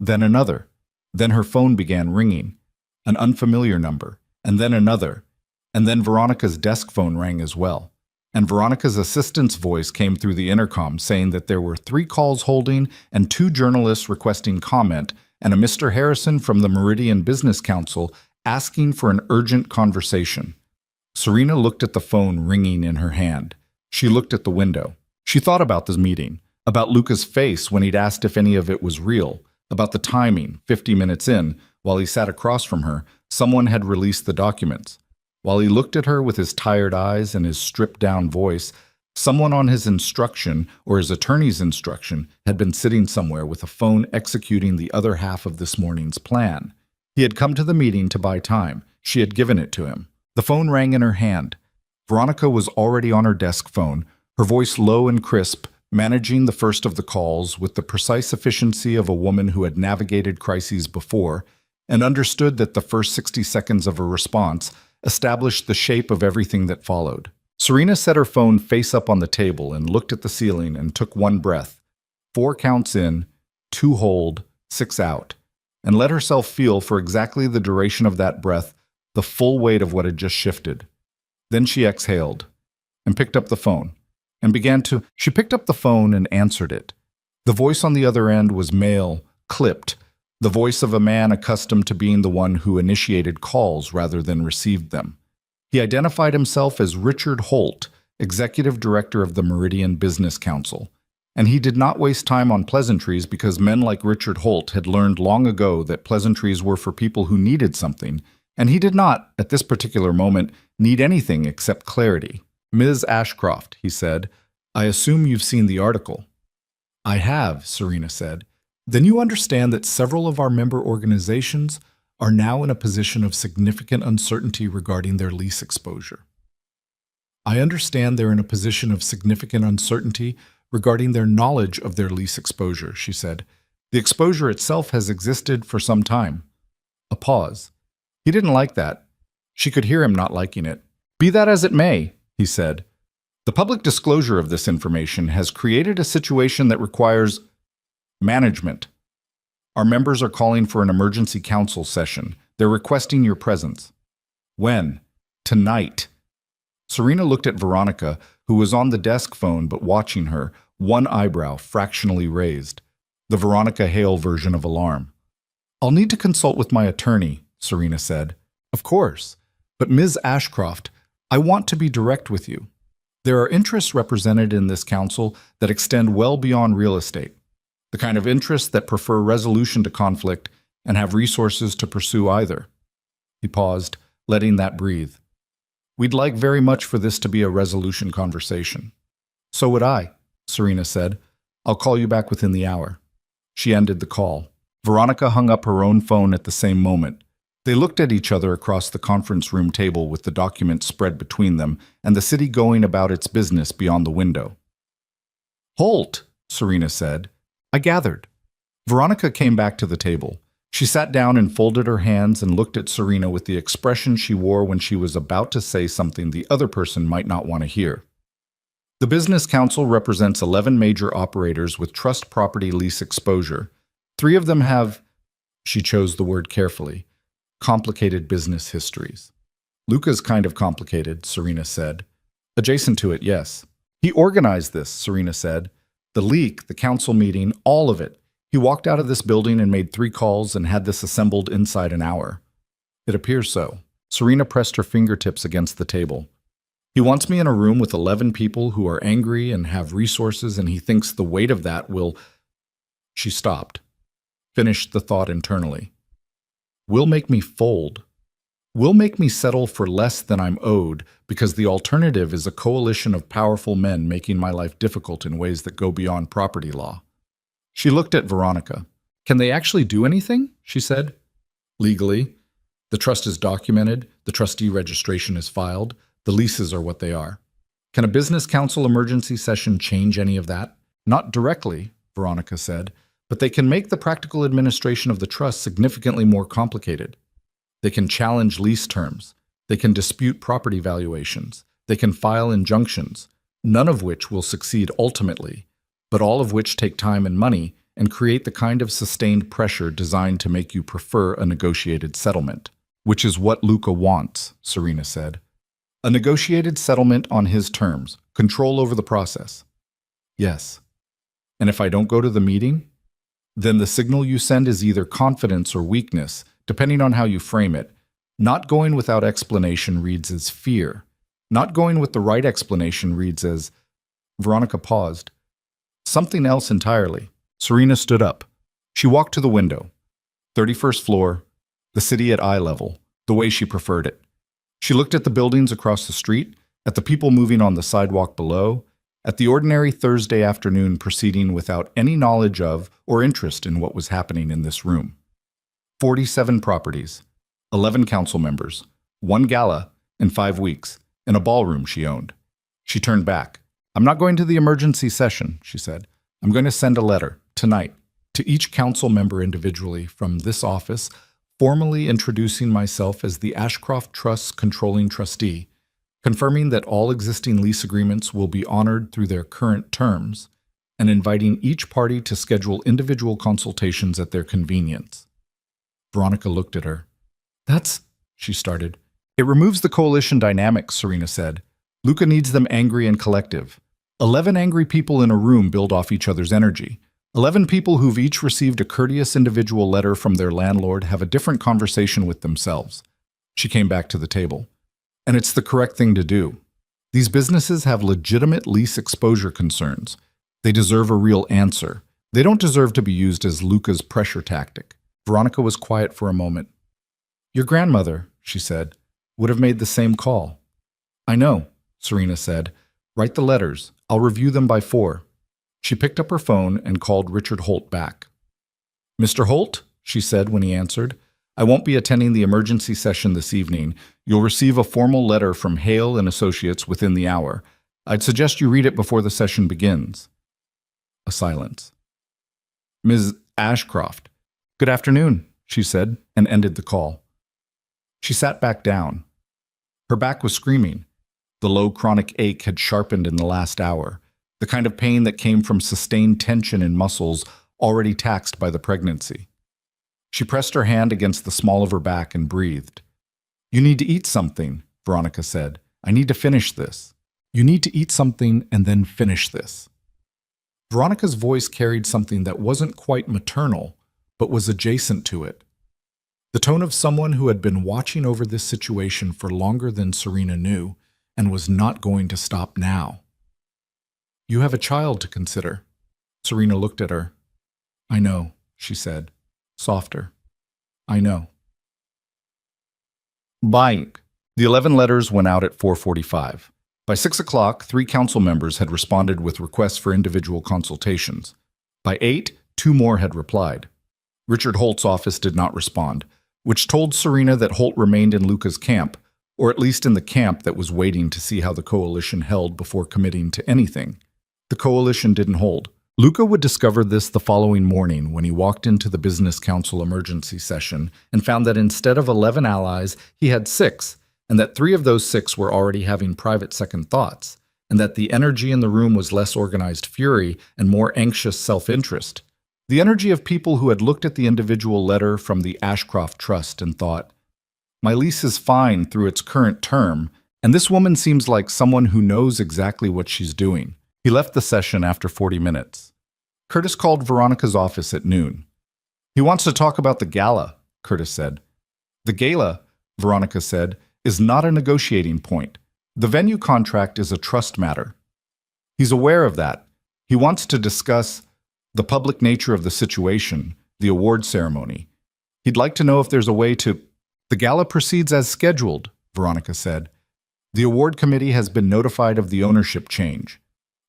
Then another. Then her phone began ringing. An unfamiliar number. And then another. And then Veronica's desk phone rang as well. And Veronica's assistant's voice came through the intercom saying that there were 3 calls holding and 2 journalists requesting comment and a Mr. Harrison from the Meridian Business Council asking for an urgent conversation. Serena looked at the phone ringing in her hand. She looked at the window. She thought about this meeting, about Luca's face when he'd asked if any of it was real, about the timing, 50 minutes in, while he sat across from her, someone had released the documents. While he looked at her with his tired eyes and his stripped-down voice, someone on his instruction, or his attorney's instruction, had been sitting somewhere with a phone executing the other half of this morning's plan. He had come to the meeting to buy time. She had given it to him. The phone rang in her hand. Veronica was already on her desk phone, her voice low and crisp, managing the first of the calls with the precise efficiency of a woman who had navigated crises before and understood that the first 60 seconds of a response established the shape of everything that followed. Serena set her phone face up on the table and looked at the ceiling and took one breath, 4 counts in, 2 hold, 6 out, and let herself feel for exactly the duration of that breath the full weight of what had just shifted. Then she exhaled and picked up the phone and She picked up the phone and answered it. The voice on the other end was male, clipped, the voice of a man accustomed to being the one who initiated calls rather than received them. He identified himself as Richard Holt, executive director of the Meridian Business Council, and he did not waste time on pleasantries because men like Richard Holt had learned long ago that pleasantries were for people who needed something, and he did not, at this particular moment, need anything except clarity. Ms. Ashcroft, he said, I assume you've seen the article. I have, Serena said. Then you understand that several of our member organizations are now in a position of significant uncertainty regarding their lease exposure. I understand they're in a position of significant uncertainty regarding their knowledge of their lease exposure, she said. The exposure itself has existed for some time. A pause. He didn't like that. She could hear him not liking it. Be that as it may, he said. The public disclosure of this information has created a situation that requires management. Our members are calling for an emergency council session. They're requesting your presence. When? Tonight. Serena looked at Veronica, who was on the desk phone but watching her, one eyebrow fractionally raised. The Veronica Hale version of alarm. I'll need to consult with my attorney, Serena said. Of course. But Ms. Ashcroft, I want to be direct with you. There are interests represented in this council that extend well beyond real estate. The kind of interests that prefer resolution to conflict and have resources to pursue either. He paused, letting that breathe. We'd like very much for this to be a resolution conversation. So would I, Serena said. I'll call you back within the hour. She ended the call. Veronica hung up her own phone at the same moment. They looked at each other across the conference room table with the documents spread between them and the city going about its business beyond the window. Holt, Serena said. I gathered. Veronica came back to the table. She sat down and folded her hands and looked at Serena with the expression she wore when she was about to say something the other person might not want to hear. The Business Council represents 11 major operators with trust property lease exposure. 3 of them have, she chose the word carefully, complicated business histories. Luca's kind of complicated, Serena said. Adjacent to it, yes. He organized this, Serena said. The leak, the council meeting, all of it. He walked out of this building and made 3 calls and had this assembled inside an hour. It appears so. Serena pressed her fingertips against the table. He wants me in a room with 11 people who are angry and have resources, and he thinks the weight of that will... She stopped, finished the thought internally. Will make me fold. Will make me settle for less than I'm owed, because the alternative is a coalition of powerful men making my life difficult in ways that go beyond property law. She looked at Veronica. Can they actually do anything? She said. Legally. The trust is documented, the trustee registration is filed, the leases are what they are. Can a business council emergency session change any of that? Not directly, Veronica said, but they can make the practical administration of the trust significantly more complicated. They can challenge lease terms. They can dispute property valuations. They can file injunctions, none of which will succeed ultimately, but all of which take time and money and create the kind of sustained pressure designed to make you prefer a negotiated settlement, which is what Luca wants, Serena said. A negotiated settlement on his terms, control over the process. Yes. And if I don't go to the meeting? Then the signal you send is either confidence or weakness, depending on how you frame it. Not going without explanation reads as fear. Not going with the right explanation reads as... Veronica paused. Something else entirely. Serena stood up. She walked to the window. 31st floor, the city at eye level, the way she preferred it. She looked at the buildings across the street, at the people moving on the sidewalk below, at the ordinary Thursday afternoon proceeding without any knowledge of or interest in what was happening in this room. 47 properties, 11 council members, 1 gala in 5 weeks, in a ballroom she owned. She turned back. I'm not going to the emergency session, she said. I'm going to send a letter, tonight, to each council member individually from this office, formally introducing myself as the Ashcroft Trust's controlling trustee, confirming that all existing lease agreements will be honored through their current terms, and inviting each party to schedule individual consultations at their convenience. Veronica looked at her. That's, she started. It removes the coalition dynamics, Serena said. Luca needs them angry and collective. 11 angry people in a room build off each other's energy. 11 people who've each received a courteous individual letter from their landlord have a different conversation with themselves. She came back to the table. And it's the correct thing to do. These businesses have legitimate lease exposure concerns. They deserve a real answer. They don't deserve to be used as Luca's pressure tactic. Veronica was quiet for a moment. Your grandmother, she said, would have made the same call. I know, Serena said. Write the letters. I'll review them by 4. She picked up her phone and called Richard Holt back. Mr. Holt, she said when he answered, I won't be attending the emergency session this evening. You'll receive a formal letter from Hale and Associates within the hour. I'd suggest you read it before the session begins. A silence. Ms. Ashcroft. Good afternoon, she said, and ended the call. She sat back down. Her back was screaming. The low chronic ache had sharpened in the last hour, the kind of pain that came from sustained tension in muscles already taxed by the pregnancy. She pressed her hand against the small of her back and breathed. You need to eat something, Veronica said. I need to finish this. You need to eat something and then finish this. Veronica's voice carried something that wasn't quite maternal, but was adjacent to it. The tone of someone who had been watching over this situation for longer than Serena knew and was not going to stop now. You have a child to consider. Serena looked at her. I know, she said, softer. I know. Buying. The 11 letters went out at 4:45. By 6 o'clock, 3 council members had responded with requests for individual consultations. By 8, 2 more had replied. Richard Holt's office did not respond, which told Serena that Holt remained in Luca's camp, or at least in the camp that was waiting to see how the coalition held before committing to anything. The coalition didn't hold. Luca would discover this the following morning when he walked into the business council emergency session and found that instead of 11 allies, he had 6, and that 3 of those 6 were already having private second thoughts, and that the energy in the room was less organized fury and more anxious self-interest. The energy of people who had looked at the individual letter from the Ashcroft Trust and thought, "My lease is fine through its current term, and this woman seems like someone who knows exactly what she's doing." He left the session after 40 minutes. Curtis called Veronica's office at noon. "He wants to talk about the gala," Curtis said. "The gala," Veronica said, "is not a negotiating point. The venue contract is a trust matter. He's aware of that. He wants to discuss the public nature of the situation, the award ceremony. He'd like to know if there's a way to—" "The gala proceeds as scheduled," Veronica said. "The award committee has been notified of the ownership change.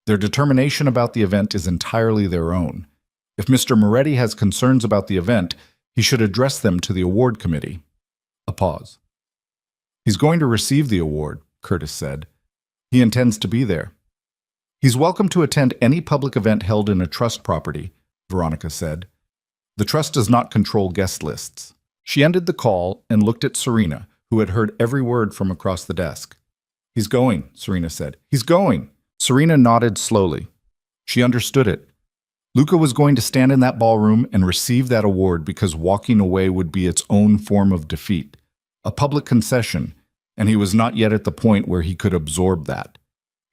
Their determination about the event is entirely their own. If Mr. Moretti has concerns about the event, he should address them to the award committee." A pause. "He's going to receive the award," Curtis said. "He intends to be there." "He's welcome to attend any public event held in a trust property," Veronica said. "The trust does not control guest lists." She ended the call and looked at Serena, who had heard every word from across the desk. "He's going," Serena said. "He's going." Serena nodded slowly. She understood it. Luca was going to stand in that ballroom and receive that award because walking away would be its own form of defeat, a public concession, and he was not yet at the point where he could absorb that.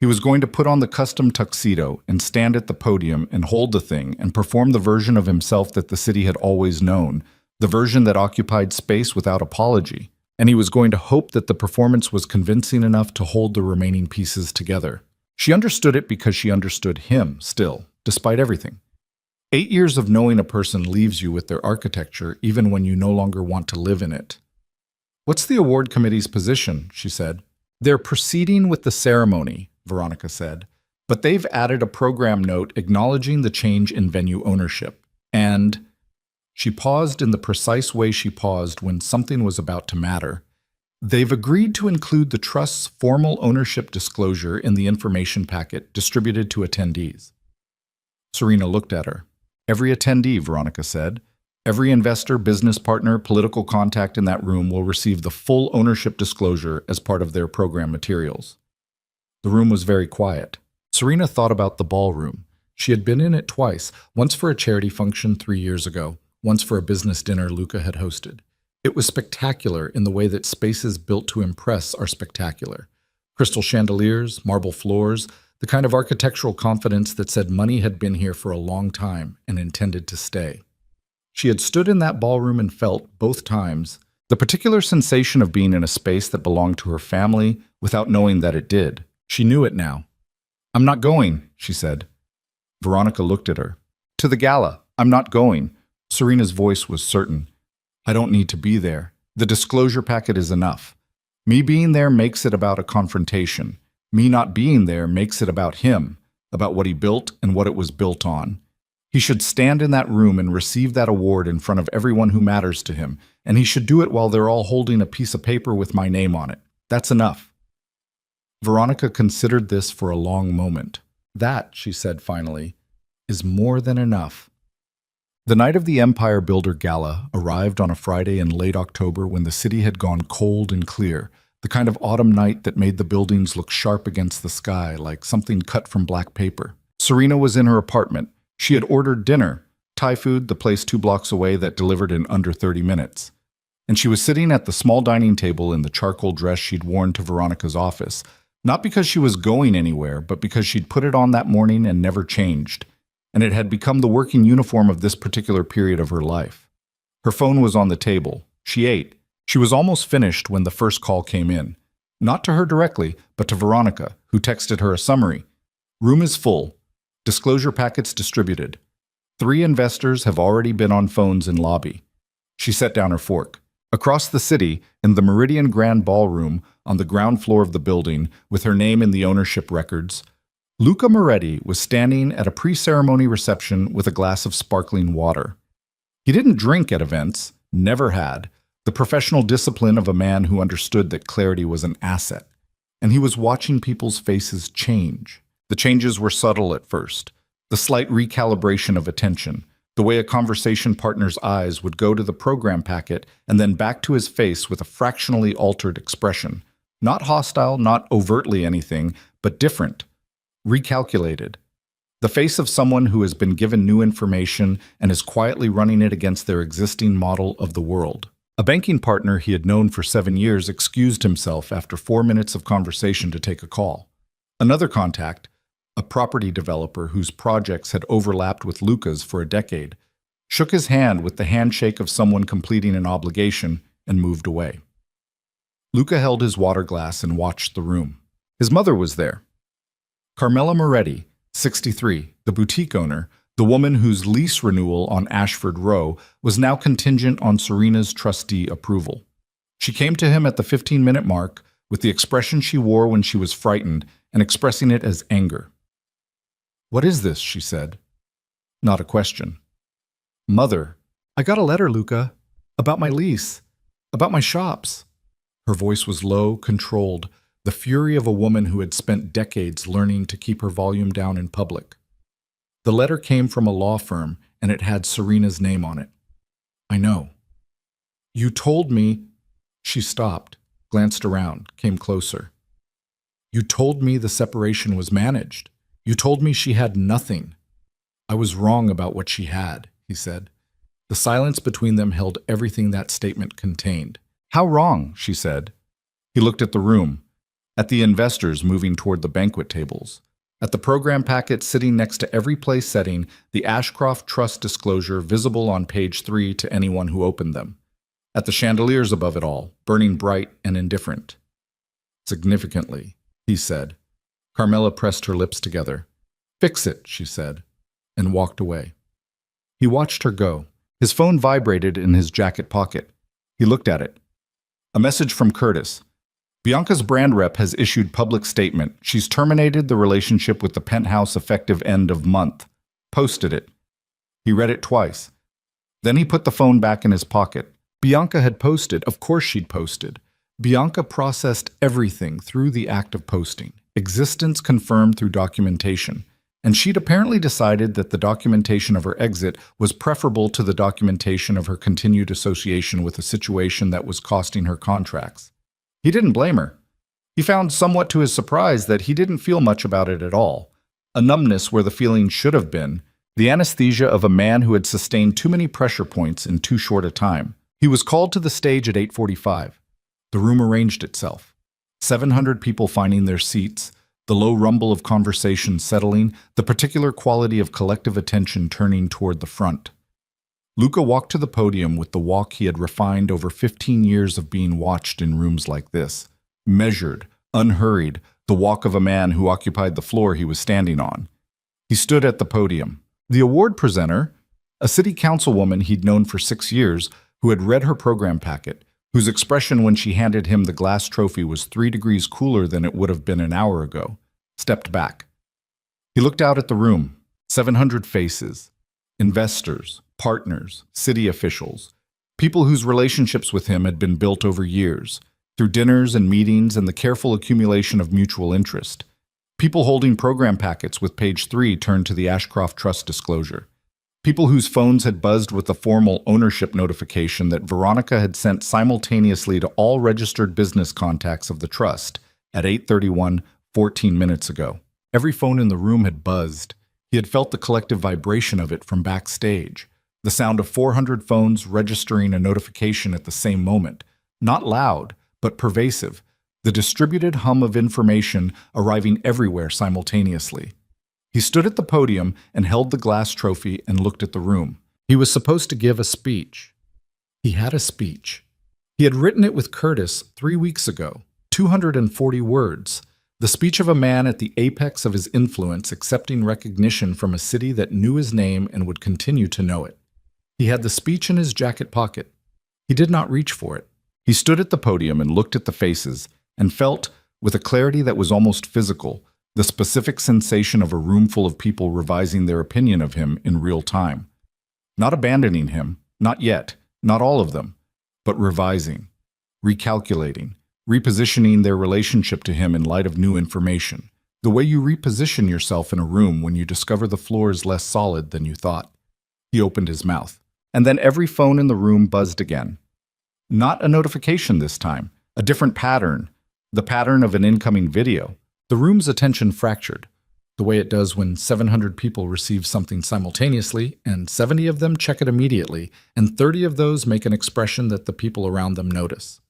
He was going to put on the custom tuxedo and stand at the podium and hold the thing and perform the version of himself that the city had always known, the version that occupied space without apology, and he was going to hope that the performance was convincing enough to hold the remaining pieces together. She understood it because she understood him still, despite everything. 8 years of knowing a person leaves you with their architecture even when you no longer want to live in it. "What's the award committee's position?" she said. "They're proceeding with the ceremony," Veronica said, "but they've added a program note acknowledging the change in venue ownership. And—" She paused in the precise way she paused when something was about to matter. "They've agreed to include the Trust's formal ownership disclosure in the information packet distributed to attendees." Serena looked at her. "Every attendee," Veronica said. "Every investor, business partner, political contact in that room will receive the full ownership disclosure as part of their program materials." The room was very quiet. Serena thought about the ballroom. She had been in it twice, once for a charity function 3 years ago, once for a business dinner Luca had hosted. It was spectacular in the way that spaces built to impress are spectacular. Crystal chandeliers, marble floors, the kind of architectural confidence that said money had been here for a long time and intended to stay. She had stood in that ballroom and felt, both times, the particular sensation of being in a space that belonged to her family without knowing that it did. She knew it now. "I'm not going," she said. Veronica looked at her. "To the gala. I'm not going." Serena's voice was certain. "I don't need to be there. The disclosure packet is enough. Me being there makes it about a confrontation. Me not being there makes it about him, about what he built and what it was built on. He should stand in that room and receive that award in front of everyone who matters to him, and he should do it while they're all holding a piece of paper with my name on it. That's enough." Veronica considered this for a long moment. "That," she said finally, "is more than enough." The night of the Empire Builder Gala arrived on a Friday in late October when the city had gone cold and clear, the kind of autumn night that made the buildings look sharp against the sky like something cut from black paper. Serena was in her apartment. She had ordered dinner, Thai food, the place 2 blocks away that delivered in under 30 minutes. And she was sitting at the small dining table in the charcoal dress she'd worn to Veronica's office, not because she was going anywhere, but because she'd put it on that morning and never changed. And it had become the working uniform of this particular period of her life. Her phone was on the table. She ate. She was almost finished when the first call came in. Not to her directly, but to Veronica, who texted her a summary. "Room is full. Disclosure packets distributed. 3 investors have already been on phones in lobby." She set down her fork. Across the city, in the Meridian Grand Ballroom, on the ground floor of the building, with her name in the ownership records, Luca Moretti was standing at a pre-ceremony reception with a glass of sparkling water. He didn't drink at events, never had, the professional discipline of a man who understood that clarity was an asset. And he was watching people's faces change. The changes were subtle at first. The slight recalibration of attention, the way a conversation partner's eyes would go to the program packet and then back to his face with a fractionally altered expression. Not hostile, not overtly anything, but different. Recalculated. The face of someone who has been given new information and is quietly running it against their existing model of the world. A banking partner he had known for 7 years excused himself after 4 minutes of conversation to take a call. Another contact, a property developer whose projects had overlapped with Luca's for a decade, shook his hand with the handshake of someone completing an obligation and moved away. Luca held his water glass and watched the room. His mother was there. Carmela Moretti, 63, the boutique owner, the woman whose lease renewal on Ashford Row was now contingent on Serena's trustee approval. She came to him at the 15-minute mark with the expression she wore when she was frightened and expressing it as anger. "What is this?" she said. Not a question. "Mother, I got a letter, Luca, about my lease, about my shops." Her voice was low, controlled, the fury of a woman who had spent decades learning to keep her volume down in public. The letter came from a law firm, and it had Serena's name on it. "I know." "You told me—" She stopped, glanced around, came closer. "You told me the separation was managed. You told me she had nothing." "I was wrong about what she had," he said. The silence between them held everything that statement contained. "How wrong?" she said. He looked at the room, at the investors moving toward the banquet tables, at the program packet sitting next to every place setting, the Ashcroft Trust disclosure visible on page 3 to anyone who opened them, at the chandeliers above it all, burning bright and indifferent. "Significantly," he said. Carmela pressed her lips together. "Fix it," she said, and walked away. He watched her go. His phone vibrated in his jacket pocket. He looked at it. A message from Curtis. "Bianca's brand rep has issued public statement. She's terminated the relationship with the penthouse effective end of month." Posted it. He read it twice. Then he put the phone back in his pocket. Bianca had posted. Of course she'd posted. Bianca processed everything through the act of posting. Existence confirmed through documentation. And she'd apparently decided that the documentation of her exit was preferable to the documentation of her continued association with a situation that was costing her contracts. He didn't blame her. He found somewhat to his surprise that he didn't feel much about it at all. A numbness where the feeling should have been. The anesthesia of a man who had sustained too many pressure points in too short a time. He was called to the stage at 8:45. The room arranged itself. 700 people finding their seats, the low rumble of conversation settling, the particular quality of collective attention turning toward the front. Luca walked to the podium with the walk he had refined over 15 years of being watched in rooms like this. Measured, unhurried, the walk of a man who occupied the floor he was standing on. He stood at the podium. The award presenter, a city councilwoman he'd known for 6 years, who had read her program packet, whose expression when she handed him the glass trophy was 3 degrees cooler than it would have been an hour ago, stepped back. He looked out at the room. 700 faces. Investors, partners, city officials, people whose relationships with him had been built over years, through dinners and meetings and the careful accumulation of mutual interest. People holding program packets with page 3 turned to the Ashcroft Trust disclosure. People whose phones had buzzed with the formal ownership notification that Veronica had sent simultaneously to all registered business contacts of the trust at 8:31, 14 minutes ago. Every phone in the room had buzzed. He had felt the collective vibration of it from backstage, the sound of 400 phones registering a notification at the same moment, not loud, but pervasive, the distributed hum of information arriving everywhere simultaneously. He stood at the podium and held the glass trophy and looked at the room. He was supposed to give a speech. He had a speech. He had written it with Curtis 3 weeks ago, 240 words, the speech of a man at the apex of his influence accepting recognition from a city that knew his name and would continue to know it. He had the speech in his jacket pocket. He did not reach for it. He stood at the podium and looked at the faces and felt, with a clarity that was almost physical, the specific sensation of a room full of people revising their opinion of him in real time. Not abandoning him, not yet, not all of them, but revising, recalculating, repositioning their relationship to him in light of new information. The way you reposition yourself in a room when you discover the floor is less solid than you thought. He opened his mouth, and then every phone in the room buzzed again. Not a notification this time, a different pattern, the pattern of an incoming video. The room's attention fractured, the way it does when 700 people receive something simultaneously, and 70 of them check it immediately, and 30 of those make an expression that the people around them notice.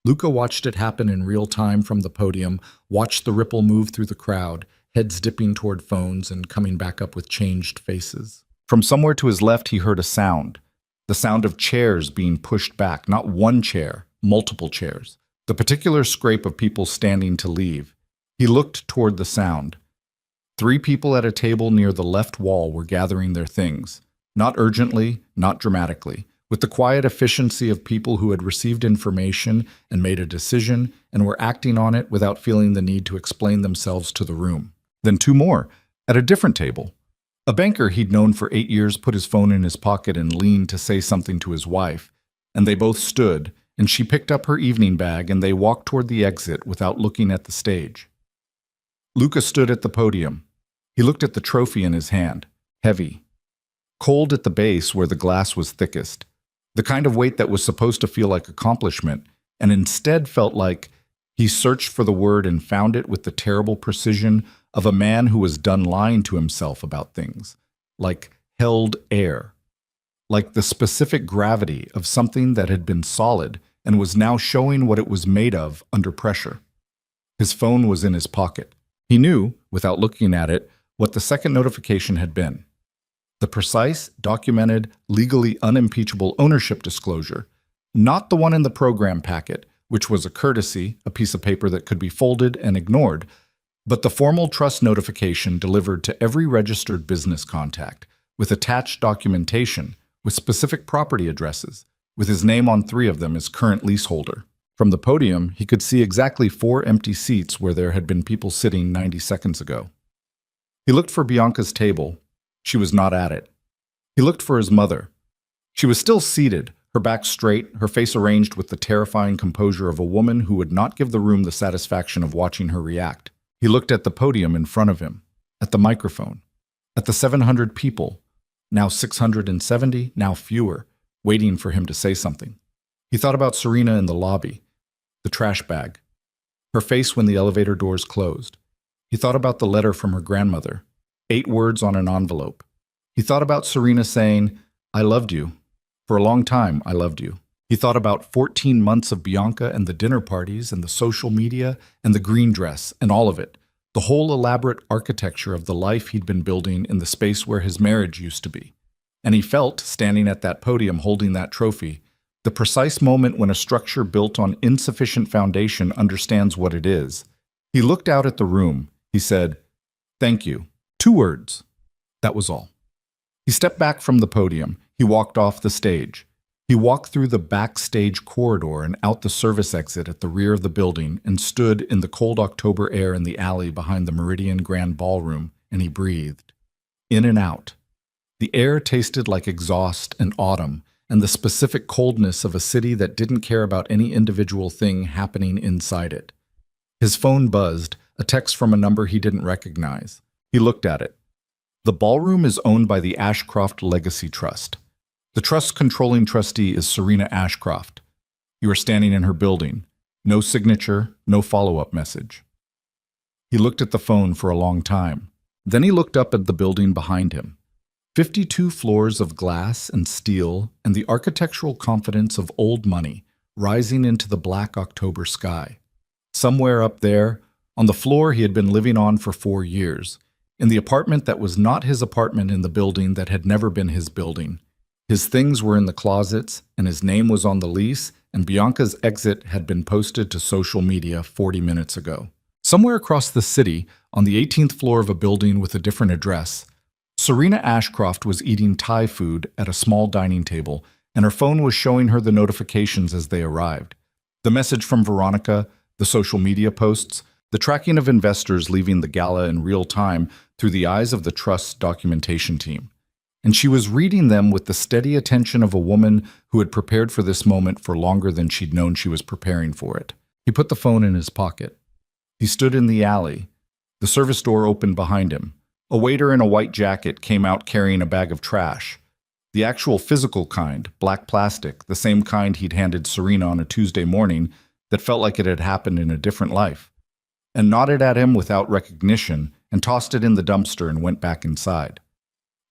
Luca watched it happen in real time from the podium, watched the ripple move through the crowd, heads dipping toward phones and coming back up with changed faces. From somewhere to his left, he heard a sound. The sound of chairs being pushed back, not one chair, multiple chairs. The particular scrape of people standing to leave. He looked toward the sound. 3 people at a table near the left wall were gathering their things. Not urgently, not dramatically, with the quiet efficiency of people who had received information and made a decision and were acting on it without feeling the need to explain themselves to the room. Then 2 more, at a different table. A banker he'd known for 8 years put his phone in his pocket and leaned to say something to his wife, and they both stood, and she picked up her evening bag and they walked toward the exit without looking at the stage. Luca stood at the podium. He looked at the trophy in his hand, heavy, cold at the base where the glass was thickest, the kind of weight that was supposed to feel like accomplishment, and instead felt like he searched for the word and found it with the terrible precision of a man who was done lying to himself about things, like held air, like the specific gravity of something that had been solid and was now showing what it was made of under pressure. His phone was in his pocket. He knew, without looking at it, what the second notification had been. The precise, documented, legally unimpeachable ownership disclosure, not the one in the program packet, which was a courtesy, a piece of paper that could be folded and ignored, but the formal trust notification delivered to every registered business contact, with attached documentation, with specific property addresses, with his name on 3 of them as current leaseholder. From the podium, he could see exactly 4 empty seats where there had been people sitting 90 seconds ago. He looked for Bianca's table. She was not at it. He looked for his mother. She was still seated, her back straight, her face arranged with the terrifying composure of a woman who would not give the room the satisfaction of watching her react. He looked at the podium in front of him, at the microphone, at the 700 people, now 670, now fewer, waiting for him to say something. He thought about Serena in the lobby, the trash bag, her face when the elevator doors closed. He thought about the letter from her grandmother, 8 words on an envelope. He thought about Serena saying, "I loved you. For a long time, I loved you." He thought about 14 months of Bianca and the dinner parties and the social media and the green dress and all of it, the whole elaborate architecture of the life he'd been building in the space where his marriage used to be. And he felt, standing at that podium holding that trophy, the precise moment when a structure built on insufficient foundation understands what it is. He looked out at the room. He said, "Thank you." 2 words. That was all. He stepped back from the podium. He walked off the stage. He walked through the backstage corridor and out the service exit at the rear of the building and stood in the cold October air in the alley behind the Meridian Grand Ballroom, and he breathed. In and out. The air tasted like exhaust and autumn and the specific coldness of a city that didn't care about any individual thing happening inside it. His phone buzzed, a text from a number he didn't recognize. He looked at it. The ballroom is owned by the Ashcroft Legacy Trust. The trust's controlling trustee is Serena Ashcroft. You are standing in her building. No signature, no follow-up message. He looked at the phone for a long time. Then he looked up at the building behind him. 52 floors of glass and steel and the architectural confidence of old money rising into the black October sky. Somewhere up there, on the floor he had been living on for 4 years, in the apartment that was not his apartment in the building that had never been his building. His things were in the closets, and his name was on the lease, and Bianca's exit had been posted to social media 40 minutes ago. Somewhere across the city, on the 18th floor of a building with a different address, Serena Ashcroft was eating Thai food at a small dining table and her phone was showing her the notifications as they arrived. The message from Veronica, the social media posts, the tracking of investors leaving the gala in real time through the eyes of the Trust's documentation team. And she was reading them with the steady attention of a woman who had prepared for this moment for longer than she'd known she was preparing for it. He put the phone in his pocket. He stood in the alley. The service door opened behind him. A waiter in a white jacket came out carrying a bag of trash. The actual physical kind, black plastic, the same kind he'd handed Serena on a Tuesday morning that felt like it had happened in a different life, and nodded at him without recognition and tossed it in the dumpster and went back inside.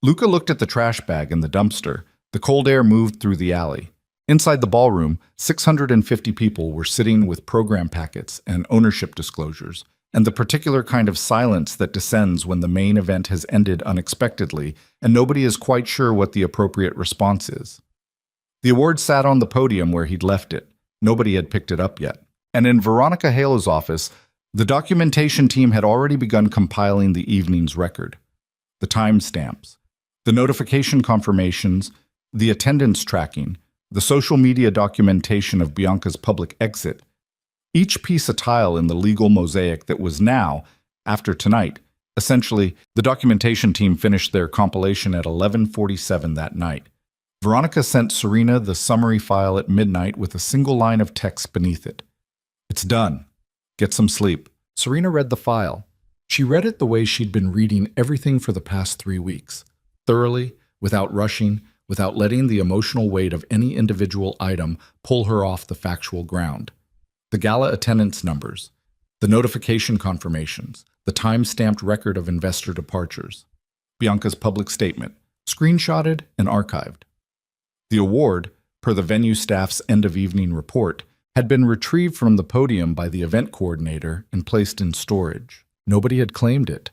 Luca looked at the trash bag in the dumpster. The cold air moved through the alley. Inside the ballroom, 650 people were sitting with program packets and ownership disclosures, and the particular kind of silence that descends when the main event has ended unexpectedly and nobody is quite sure what the appropriate response is. The award sat on the podium where he'd left it. Nobody had picked it up yet. And in Veronica Halo's office, the documentation team had already begun compiling the evening's record. The timestamps, the notification confirmations, the attendance tracking, the social media documentation of Bianca's public exit, each piece a tile in the legal mosaic that was now, after tonight, essentially, the documentation team finished their compilation at 11:47 that night. Veronica sent Serena the summary file at midnight with a single line of text beneath it. "It's done. Get some sleep." Serena read the file. She read it the way she'd been reading everything for the past 3 weeks, thoroughly, without rushing, without letting the emotional weight of any individual item pull her off the factual ground. The gala attendance numbers, the notification confirmations, the time-stamped record of investor departures, Bianca's public statement, screenshotted and archived. The award, per the venue staff's end-of-evening report, had been retrieved from the podium by the event coordinator and placed in storage. Nobody had claimed it.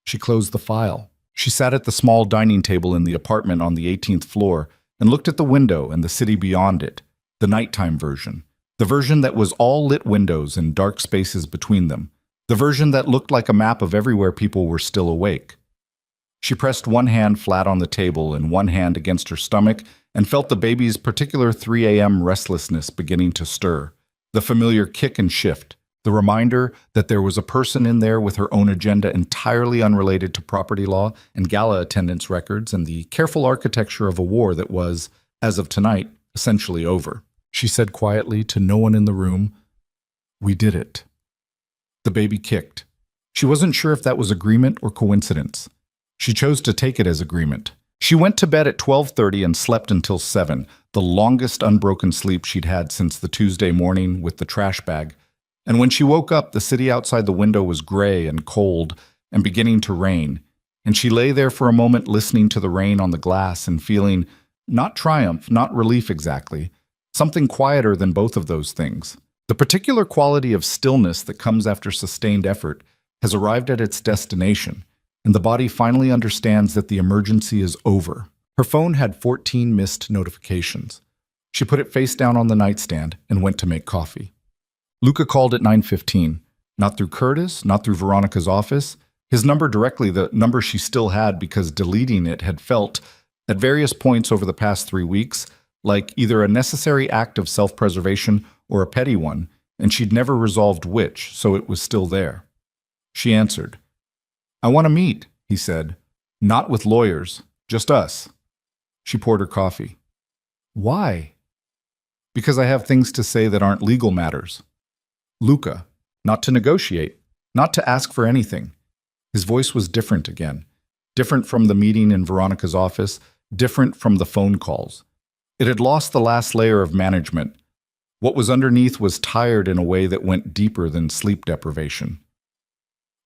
She closed the file. She sat at the small dining table in the apartment on the 18th floor and looked at the window and the city beyond it, the nighttime version. The version that was all lit windows and dark spaces between them. The version that looked like a map of everywhere people were still awake. She pressed one hand flat on the table and one hand against her stomach and felt the baby's particular 3 a.m. restlessness beginning to stir. The familiar kick and shift. The reminder that there was a person in there with her own agenda entirely unrelated to property law and gala attendance records and the careful architecture of a war that was, as of tonight, essentially over. She said quietly to no one in the room, "We did it." The baby kicked. She wasn't sure if that was agreement or coincidence. She chose to take it as agreement. She went to bed at 12:30 and slept until 7, the longest unbroken sleep she'd had since the Tuesday morning with the trash bag. And when she woke up, the city outside the window was gray and cold and beginning to rain, and she lay there for a moment listening to the rain on the glass and feeling, not triumph, not relief exactly, something quieter than both of those things. The particular quality of stillness that comes after sustained effort has arrived at its destination, and the body finally understands that the emergency is over. Her phone had 14 missed notifications. She put it face down on the nightstand and went to make coffee. Luca called at 9:15, not through Curtis, not through Veronica's office, his number directly, the number she still had because deleting it had felt, at various points over the past 3 weeks, like either a necessary act of self-preservation or a petty one, and she'd never resolved which, so it was still there. She answered. "I want to meet," he said. "Not with lawyers, just us." She poured her coffee. "Why?" "Because I have things to say that aren't legal matters." Luca, not to negotiate, not to ask for anything. His voice was different again, different from the meeting in Veronica's office, different from the phone calls. It had lost the last layer of management. What was underneath was tired in a way that went deeper than sleep deprivation.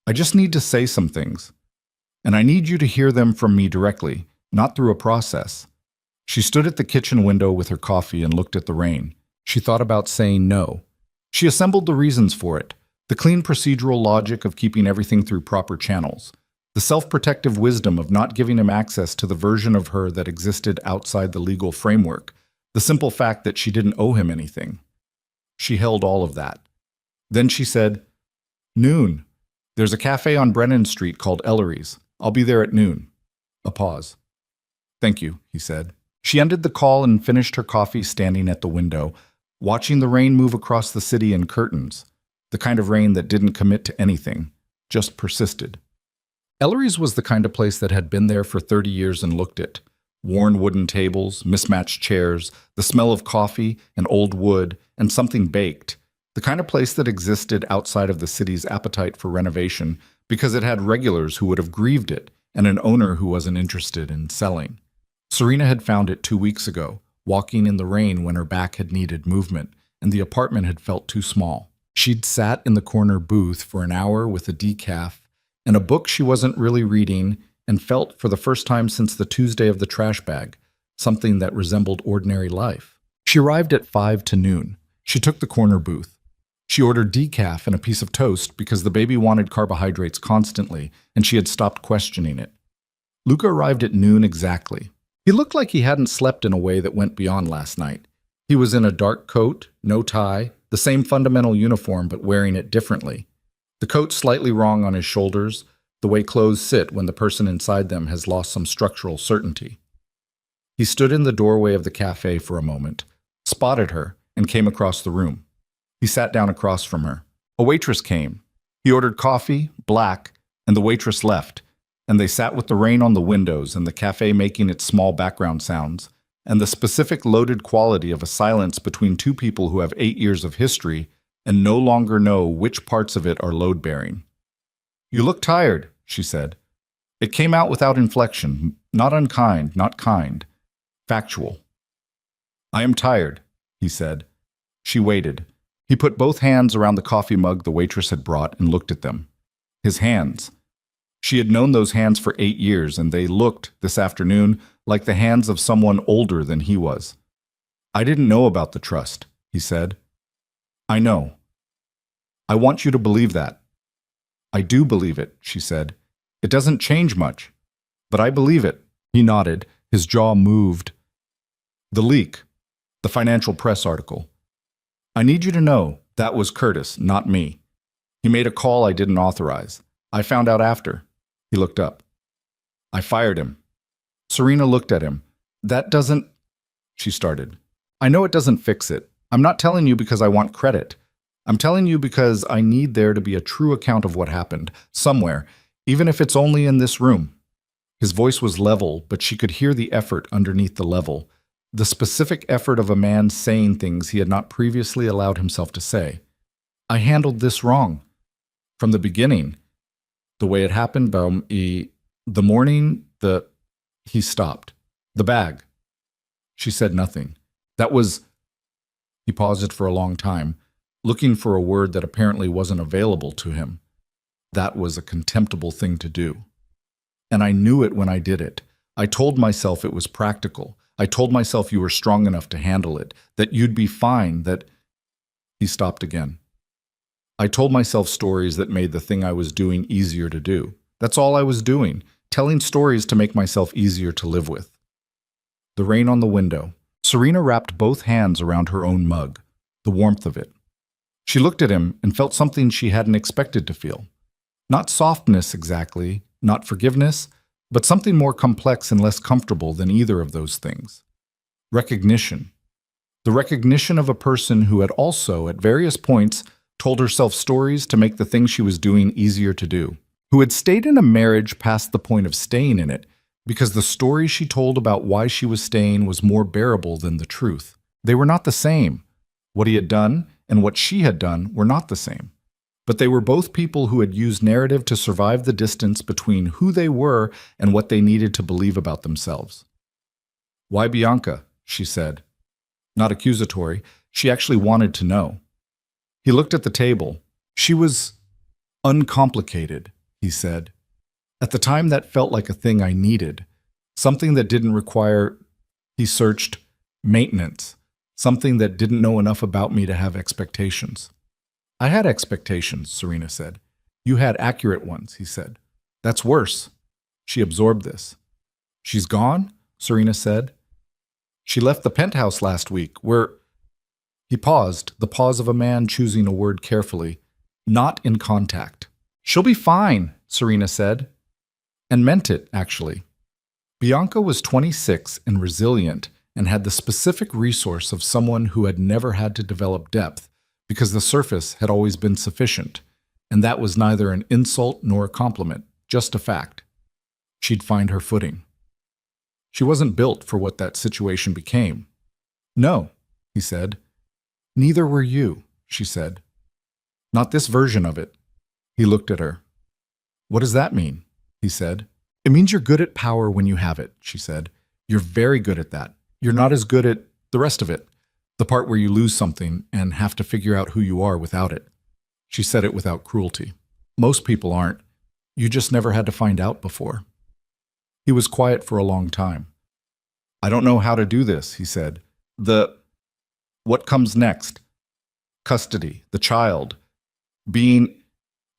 "I just need to say some things, and I need you to hear them from me directly, not through a process." She stood at the kitchen window with her coffee and looked at the rain. She thought about saying no. She assembled the reasons for it, the clean procedural logic of keeping everything through proper channels, the self-protective wisdom of not giving him access to the version of her that existed outside the legal framework, the simple fact that she didn't owe him anything. She held all of that. Then she said, "Noon. There's a cafe on Brennan Street called Ellery's. I'll be there at noon." A pause. "Thank you," he said. She ended the call and finished her coffee standing at the window, watching the rain move across the city in curtains, the kind of rain that didn't commit to anything, just persisted. Ellery's was the kind of place that had been there for 30 years and looked it. Worn wooden tables, mismatched chairs, the smell of coffee and old wood, and something baked. The kind of place that existed outside of the city's appetite for renovation because it had regulars who would have grieved it and an owner who wasn't interested in selling. Serena had found it 2 weeks ago, walking in the rain when her back had needed movement and the apartment had felt too small. She'd sat in the corner booth for an hour with a decaf and a book she wasn't really reading and felt for the first time since the Tuesday of the trash bag, something that resembled ordinary life. She arrived at 5 to noon. She took the corner booth. She ordered decaf and a piece of toast because the baby wanted carbohydrates constantly and she had stopped questioning it. Luca arrived at noon exactly. He looked like he hadn't slept in a way that went beyond last night. He was in a dark coat, no tie, the same fundamental uniform but wearing it differently. The coat slightly wrong on his shoulders, the way clothes sit when the person inside them has lost some structural certainty. He stood in the doorway of the cafe for a moment, spotted her, and came across the room. He sat down across from her. A waitress came. He ordered coffee, black, and the waitress left, and they sat with the rain on the windows and the cafe making its small background sounds, and the specific loaded quality of a silence between two people who have 8 years of history and no longer know which parts of it are load-bearing. "You look tired," she said. It came out without inflection, not unkind, not kind, factual. "I am tired," he said. She waited. He put both hands around the coffee mug the waitress had brought and looked at them. His hands. She had known those hands for 8 years, and they looked, this afternoon, like the hands of someone older than he was. "I didn't know about the trust," he said. "I know. I want you to believe that." "I do believe it," she said. "It doesn't change much, but I believe it." He nodded, his jaw moved. "The leak, the financial press article. I need you to know that was Curtis, not me. He made a call I didn't authorize. I found out after." He looked up. "I fired him." Serena looked at him. "That doesn't—" she started. "I know it doesn't fix it. I'm not telling you because I want credit. I'm telling you because I need there to be a true account of what happened, somewhere, even if it's only in this room." His voice was level, but she could hear the effort underneath the level, the specific effort of a man saying things he had not previously allowed himself to say. "I handled this wrong. From the beginning. The way it happened, the morning, He stopped. "The bag." She said nothing. "That was—" He paused for a long time, looking for a word that apparently wasn't available to him. "That was a contemptible thing to do. And I knew it when I did it. I told myself it was practical. I told myself you were strong enough to handle it, that you'd be fine, that—" He stopped again. "I told myself stories that made the thing I was doing easier to do. That's all I was doing, telling stories to make myself easier to live with." The rain on the window. Serena wrapped both hands around her own mug, the warmth of it. She looked at him and felt something she hadn't expected to feel. Not softness exactly, not forgiveness, but something more complex and less comfortable than either of those things. Recognition. The recognition of a person who had also, at various points, told herself stories to make the thing she was doing easier to do, who had stayed in a marriage past the point of staying in it, because the story she told about why she was staying was more bearable than the truth. They were not the same. What he had done and what she had done were not the same. But they were both people who had used narrative to survive the distance between who they were and what they needed to believe about themselves. "Why Bianca?" she said. Not accusatory. She actually wanted to know. He looked at the table. "She was uncomplicated," he said. "At the time that felt like a thing I needed. Something that didn't require," he searched, "maintenance. Something that didn't know enough about me to have expectations." "I had expectations," Serena said. "You had accurate ones," he said. "That's worse." She absorbed this. "She's gone?" Serena said. "She left the penthouse last week. He paused, the pause of a man choosing a word carefully. "Not in contact." "She'll be fine," Serena said. And meant it, actually. Bianca was 26 and resilient and had the specific resource of someone who had never had to develop depth because the surface had always been sufficient, and that was neither an insult nor a compliment, just a fact. She'd find her footing. She wasn't built for what that situation became. No, he said. Neither were you, she said. Not this version of it. He looked at her. What does that mean? He said. It means you're good at power when you have it, she said. You're very good at that. You're not as good at the rest of it, the part where you lose something and have to figure out who you are without it. She said it without cruelty. Most people aren't. You just never had to find out before. He was quiet for a long time. I don't know how to do this, he said. What comes next? Custody, the child, being...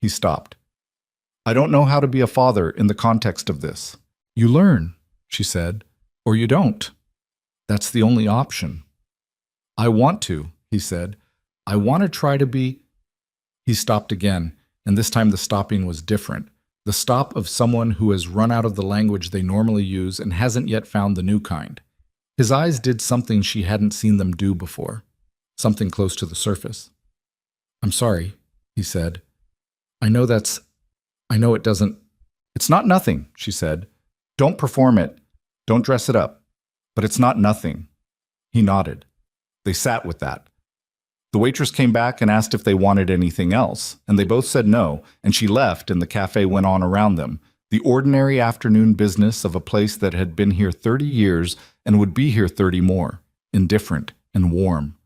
He stopped. I don't know how to be a father in the context of this. You learn, she said, or you don't. That's the only option. I want to, he said. I want to try to be... He stopped again, and this time the stopping was different. The stop of someone who has run out of the language they normally use and hasn't yet found the new kind. His eyes did something she hadn't seen them do before, something close to the surface. I'm sorry, he said. I know it doesn't... It's not nothing, she said. Don't perform it. Don't dress it up. But it's not nothing. He nodded. They sat with that. The waitress came back and asked if they wanted anything else, and they both said no, and she left and the cafe went on around them, the ordinary afternoon business of a place that had been here 30 years and would be here 30 more, indifferent and warm.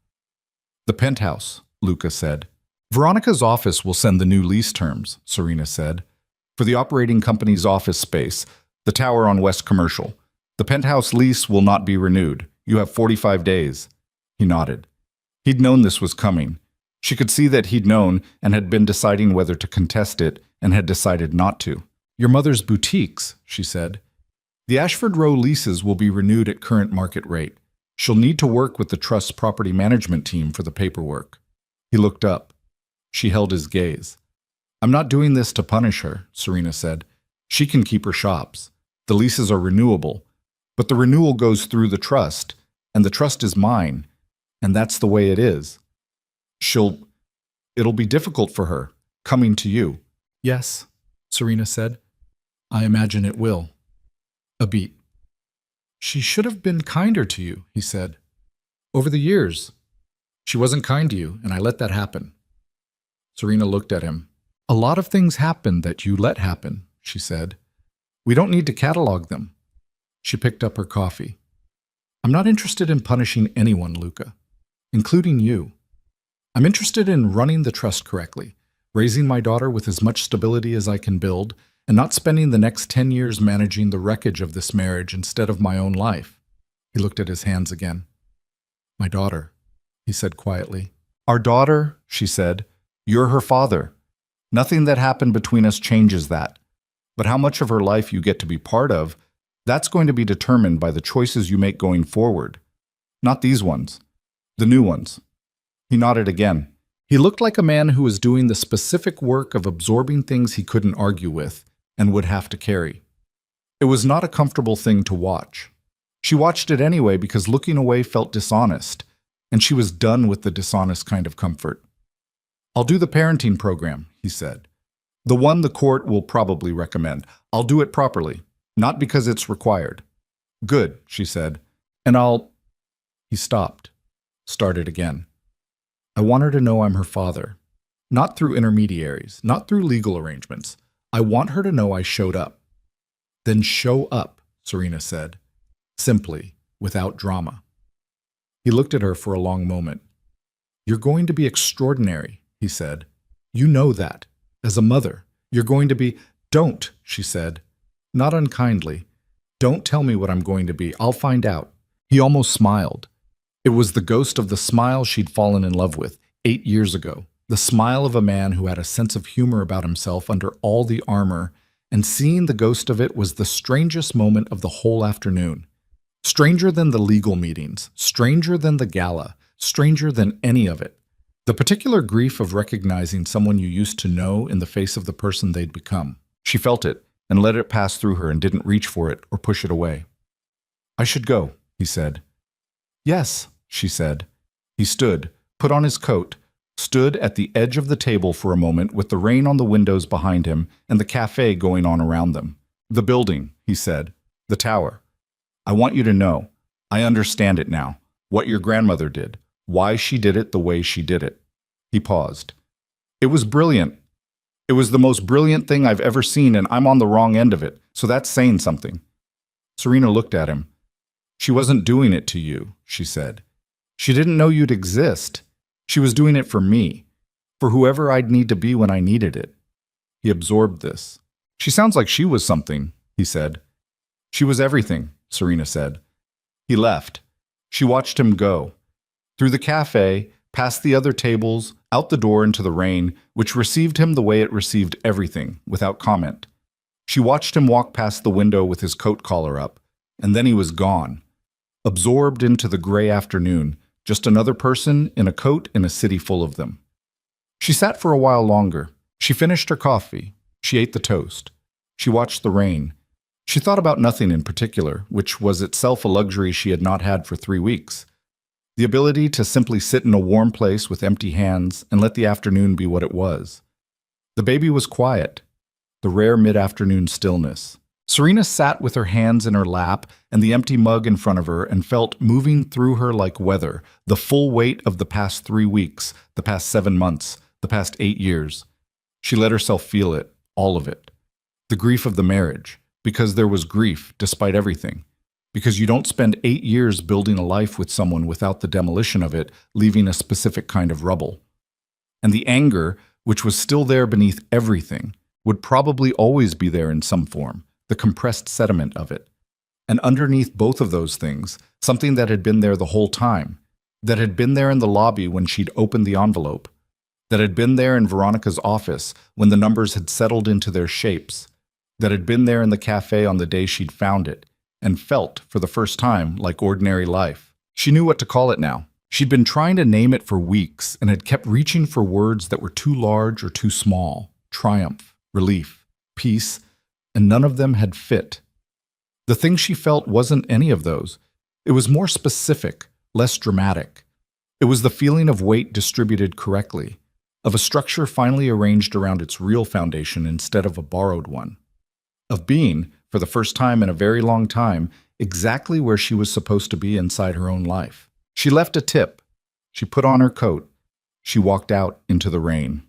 The penthouse, Luca said. Veronica's office will send the new lease terms, Serena said. For the operating company's office space, the tower on West Commercial. The penthouse lease will not be renewed. You have 45 days. He nodded. He'd known this was coming. She could see that he'd known and had been deciding whether to contest it and had decided not to. Your mother's boutiques, she said. The Ashford Row leases will be renewed at current market rate. She'll need to work with the trust's property management team for the paperwork. He looked up. She held his gaze. I'm not doing this to punish her, Serena said. She can keep her shops. The leases are renewable. But the renewal goes through the trust, and the trust is mine, and that's the way it is. It'll be difficult for her, coming to you. Yes, Serena said. I imagine it will. A beat. She should have been kinder to you, he said. Over the years. She wasn't kind to you, and I let that happen. Serena looked at him. A lot of things happen that you let happen, she said. We don't need to catalog them. She picked up her coffee. I'm not interested in punishing anyone, Luca, including you. I'm interested in running the trust correctly, raising my daughter with as much stability as I can build, and not spending the next 10 years managing the wreckage of this marriage instead of my own life. He looked at his hands again. My daughter, he said quietly. Our daughter, she said. You're her father. Nothing that happened between us changes that. But how much of her life you get to be part of, that's going to be determined by the choices you make going forward. Not these ones. The new ones. He nodded again. He looked like a man who was doing the specific work of absorbing things he couldn't argue with and would have to carry. It was not a comfortable thing to watch. She watched it anyway because looking away felt dishonest, and she was done with the dishonest kind of comfort. I'll do the parenting program, he said. The one the court will probably recommend. I'll do it properly, not because it's required. Good, she said. And He stopped, started again. I want her to know I'm her father. Not through intermediaries, not through legal arrangements. I want her to know I showed up. Then show up, Serena said, simply, without drama. He looked at her for a long moment. You're going to be extraordinary, he said. You know that. As a mother, you're going to be... Don't, she said. Not unkindly. Don't tell me what I'm going to be. I'll find out. He almost smiled. It was the ghost of the smile she'd fallen in love with 8 years ago. The smile of a man who had a sense of humor about himself under all the armor, and seeing the ghost of it was the strangest moment of the whole afternoon. Stranger than the legal meetings, stranger than the gala, stranger than any of it. The particular grief of recognizing someone you used to know in the face of the person they'd become. She felt it and let it pass through her and didn't reach for it or push it away. I should go, he said. Yes, she said. He stood, put on his coat, stood at the edge of the table for a moment with the rain on the windows behind him and the cafe going on around them. The building, he said. The tower. I want you to know. I understand it now. What your grandmother did. Why she did it the way she did it. He paused. It was brilliant. It was the most brilliant thing I've ever seen, and I'm on the wrong end of it, so that's saying something. Serena looked at him. She wasn't doing it to you, she said. She didn't know you'd exist. She was doing it for me, for whoever I'd need to be when I needed it. He absorbed this. She sounds like she was something, he said. She was everything, Serena said. He left. She watched him go. Through the cafe, past the other tables, out the door into the rain, which received him the way it received everything, without comment. She watched him walk past the window with his coat collar up, and then he was gone. Absorbed into the gray afternoon, just another person in a coat in a city full of them. She sat for a while longer. She finished her coffee. She ate the toast. She watched the rain. She thought about nothing in particular, which was itself a luxury she had not had for 3 weeks. The ability to simply sit in a warm place with empty hands and let the afternoon be what it was. The baby was quiet, the rare mid-afternoon stillness. Serena sat with her hands in her lap and the empty mug in front of her and felt moving through her like weather, the full weight of the past 3 weeks, the past 7 months, the past 8 years. She let herself feel it, all of it. The grief of the marriage, because there was grief despite everything. Because you don't spend 8 years building a life with someone without the demolition of it, leaving a specific kind of rubble. And the anger, which was still there beneath everything, would probably always be there in some form, the compressed sediment of it. And underneath both of those things, something that had been there the whole time, that had been there in the lobby when she'd opened the envelope, that had been there in Veronica's office when the numbers had settled into their shapes, that had been there in the cafe on the day she'd found it, and felt, for the first time, like ordinary life. She knew what to call it now. She'd been trying to name it for weeks and had kept reaching for words that were too large or too small. Triumph, relief, peace, and none of them had fit. The thing she felt wasn't any of those. It was more specific, less dramatic. It was the feeling of weight distributed correctly, of a structure finally arranged around its real foundation instead of a borrowed one, of being, for the first time in a very long time, exactly where she was supposed to be inside her own life. She left a tip. She put on her coat. She walked out into the rain.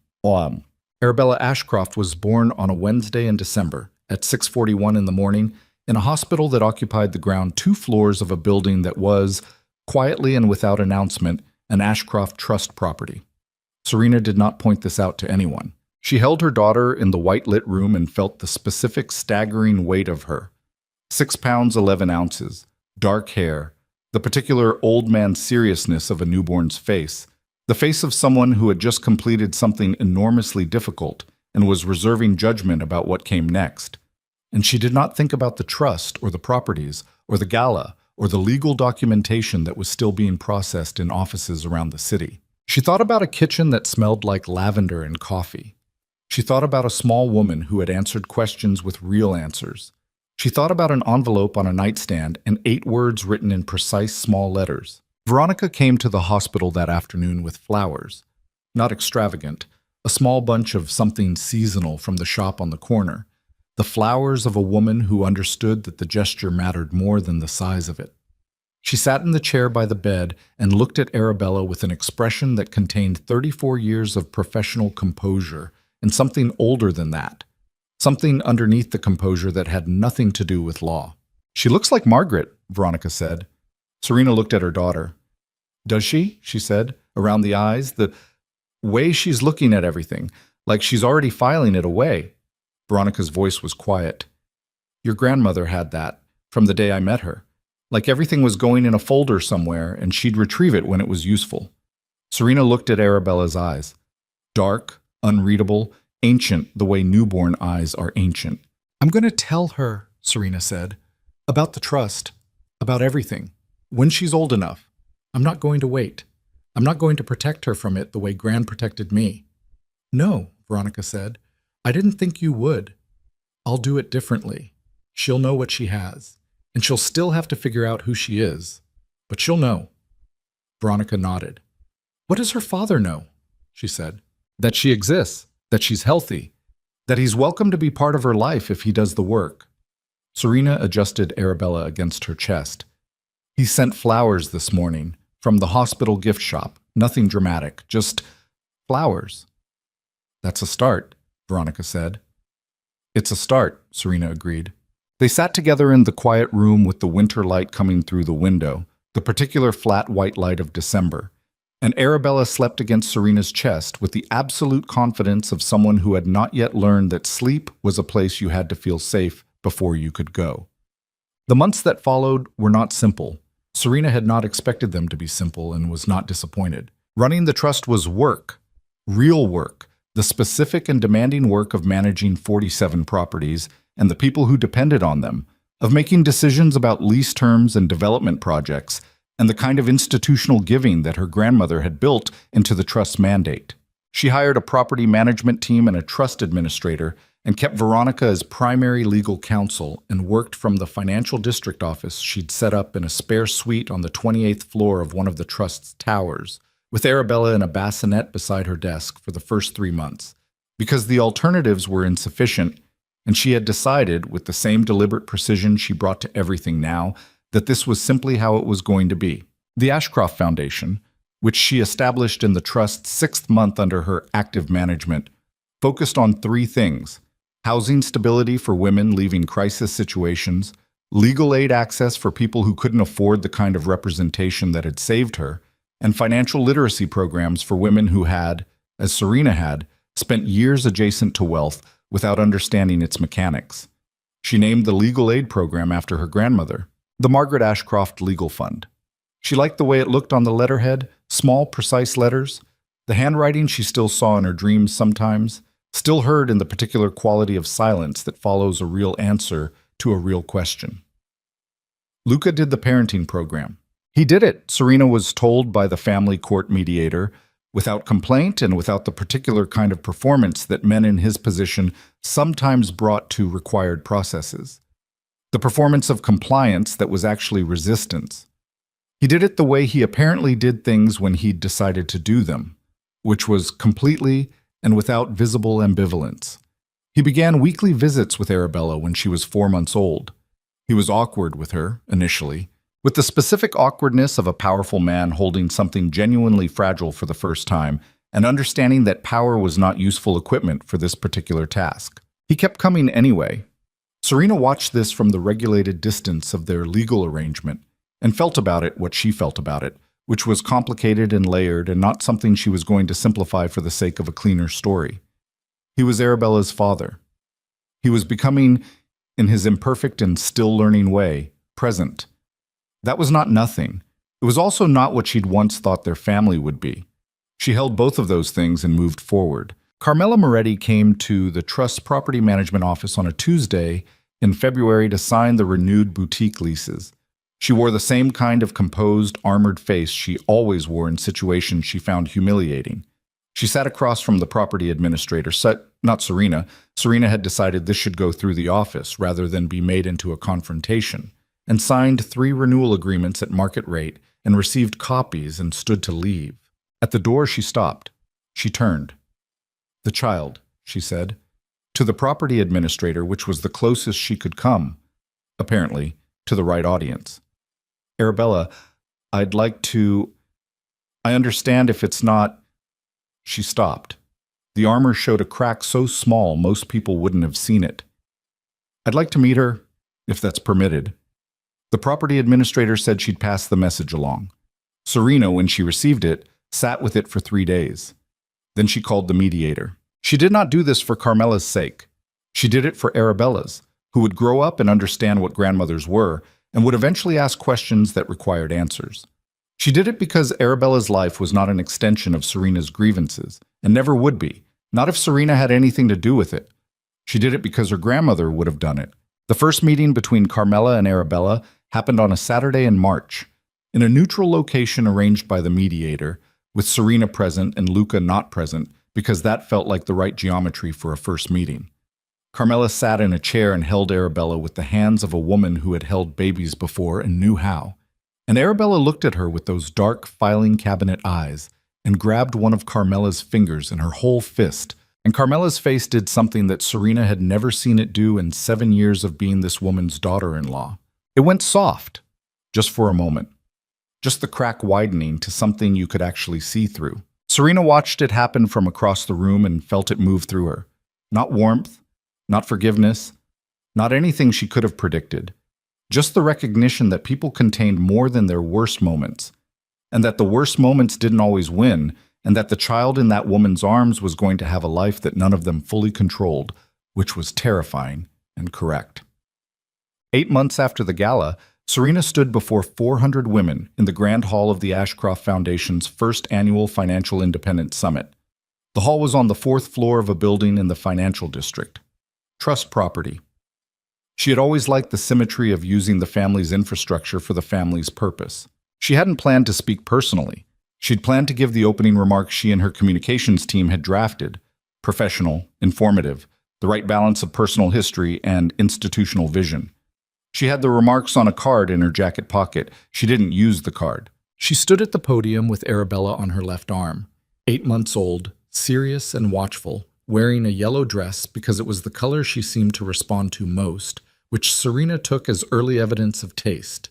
Arabella Ashcroft was born on a Wednesday in December at 6:41 in the morning in a hospital that occupied the ground 2 floors of a building that was, quietly and without announcement, an Ashcroft Trust property. Serena did not point this out to anyone. She held her daughter in the white-lit room and felt the specific staggering weight of her. 6 pounds 11 ounces, dark hair, the particular old man seriousness of a newborn's face, the face of someone who had just completed something enormously difficult and was reserving judgment about what came next. And she did not think about the trust or the properties or the gala or the legal documentation that was still being processed in offices around the city. She thought about a kitchen that smelled like lavender and coffee. She thought about a small woman who had answered questions with real answers. She thought about an envelope on a nightstand and 8 words written in precise small letters. Veronica came to the hospital that afternoon with flowers. Not extravagant, a small bunch of something seasonal from the shop on the corner. The flowers of a woman who understood that the gesture mattered more than the size of it. She sat in the chair by the bed and looked at Arabella with an expression that contained 34 years of professional composure and something older than that. Something underneath the composure that had nothing to do with law. She looks like Margaret, Veronica said. Serena looked at her daughter. Does she? She said, around the eyes. The way she's looking at everything, like she's already filing it away. Veronica's voice was quiet. Your grandmother had that, from the day I met her. Like everything was going in a folder somewhere and she'd retrieve it when it was useful. Serena looked at Arabella's eyes. Dark, unreadable, ancient the way newborn eyes are ancient. I'm going to tell her, Serena said, about the trust, about everything, when she's old enough. I'm not going to wait. I'm not going to protect her from it the way Gran protected me. No, Veronica said. I didn't think you would. I'll do it differently. She'll know what she has, and she'll still have to figure out who she is, but she'll know. Veronica nodded. What does her father know? She said. That she exists, that she's healthy, that he's welcome to be part of her life if he does the work. Serena adjusted Arabella against her chest. He sent flowers this morning from the hospital gift shop. Nothing dramatic, just flowers. That's a start, Veronica said. It's a start, Serena agreed. They sat together in the quiet room with the winter light coming through the window, the particular flat white light of December, and Arabella slept against Serena's chest with the absolute confidence of someone who had not yet learned that sleep was a place you had to feel safe before you could go. The months that followed were not simple. Serena had not expected them to be simple and was not disappointed. Running the trust was work, real work, the specific and demanding work of managing 47 properties and the people who depended on them, of making decisions about lease terms and development projects, and the kind of institutional giving that her grandmother had built into the trust's mandate. She hired a property management team and a trust administrator and kept Veronica as primary legal counsel and worked from the financial district office she'd set up in a spare suite on the 28th floor of one of the trust's towers, with Arabella in a bassinet beside her desk for the first 3 months, because the alternatives were insufficient, and she had decided, with the same deliberate precision she brought to everything now, that this was simply how it was going to be. The Ashcroft Foundation, which she established in the trust's 6th month under her active management, focused on 3 things: housing stability for women leaving crisis situations, legal aid access for people who couldn't afford the kind of representation that had saved her, and financial literacy programs for women who had, as Serena had, spent years adjacent to wealth without understanding its mechanics. She named the legal aid program after her grandmother, the Margaret Ashcroft Legal Fund. She liked the way it looked on the letterhead, small, precise letters, the handwriting she still saw in her dreams sometimes, still heard in the particular quality of silence that follows a real answer to a real question. Luca did the parenting program. He did it, Serena was told by the family court mediator, without complaint and without the particular kind of performance that men in his position sometimes brought to required processes. The performance of compliance that was actually resistance. He did it the way he apparently did things when he'd decided to do them, which was completely and without visible ambivalence. He began weekly visits with Arabella when she was 4 months old. He was awkward with her, initially, with the specific awkwardness of a powerful man holding something genuinely fragile for the first time and understanding that power was not useful equipment for this particular task. He kept coming anyway. Serena watched this from the regulated distance of their legal arrangement and felt about it what she felt about it, which was complicated and layered and not something she was going to simplify for the sake of a cleaner story. He was Arabella's father. He was becoming, in his imperfect and still learning way, present. That was not nothing. It was also not what she'd once thought their family would be. She held both of those things and moved forward. Carmela Moretti came to the Trust's property management office on a Tuesday in February to sign the renewed boutique leases. She wore the same kind of composed, armored face she always wore in situations she found humiliating. She sat across from the property administrator, not Serena. Serena had decided this should go through the office rather than be made into a confrontation, and signed 3 renewal agreements at market rate and received copies and stood to leave. At the door she stopped. She turned. "The child," she said, to the property administrator, which was the closest she could come, apparently, to the right audience. "Arabella, I'd like to... I understand if it's not..." She stopped. The armor showed a crack so small most people wouldn't have seen it. "I'd like to meet her, if that's permitted." The property administrator said she'd pass the message along. Serena, when she received it, sat with it for 3 days. Then she called the mediator. She did not do this for Carmela's sake. She did it for Arabella's, who would grow up and understand what grandmothers were, and would eventually ask questions that required answers. She did it because Arabella's life was not an extension of Serena's grievances, and never would be, not if Serena had anything to do with it. She did it because her grandmother would have done it. The first meeting between Carmela and Arabella happened on a Saturday in March, in a neutral location arranged by the mediator, with Serena present and Luca not present, because that felt like the right geometry for a first meeting. Carmela sat in a chair and held Arabella with the hands of a woman who had held babies before and knew how. And Arabella looked at her with those dark filing cabinet eyes and grabbed one of Carmela's fingers in her whole fist. And Carmela's face did something that Serena had never seen it do in 7 years of being this woman's daughter-in-law. It went soft, just for a moment. Just the crack widening to something you could actually see through. Serena watched it happen from across the room and felt it move through her. Not warmth, not forgiveness, not anything she could have predicted. Just the recognition that people contained more than their worst moments, and that the worst moments didn't always win, and that the child in that woman's arms was going to have a life that none of them fully controlled, which was terrifying and correct. 8 months after the gala, Serena stood before 400 women in the Grand Hall of the Ashcroft Foundation's first annual Financial Independence Summit. The hall was on the 4th floor of a building in the financial district. Trust property. She had always liked the symmetry of using the family's infrastructure for the family's purpose. She hadn't planned to speak personally. She'd planned to give the opening remarks she and her communications team had drafted. Professional, informative, the right balance of personal history and institutional vision. She had the remarks on a card in her jacket pocket. She didn't use the card. She stood at the podium with Arabella on her left arm, 8 months old, serious and watchful, wearing a yellow dress because it was the color she seemed to respond to most, which Serena took as early evidence of taste.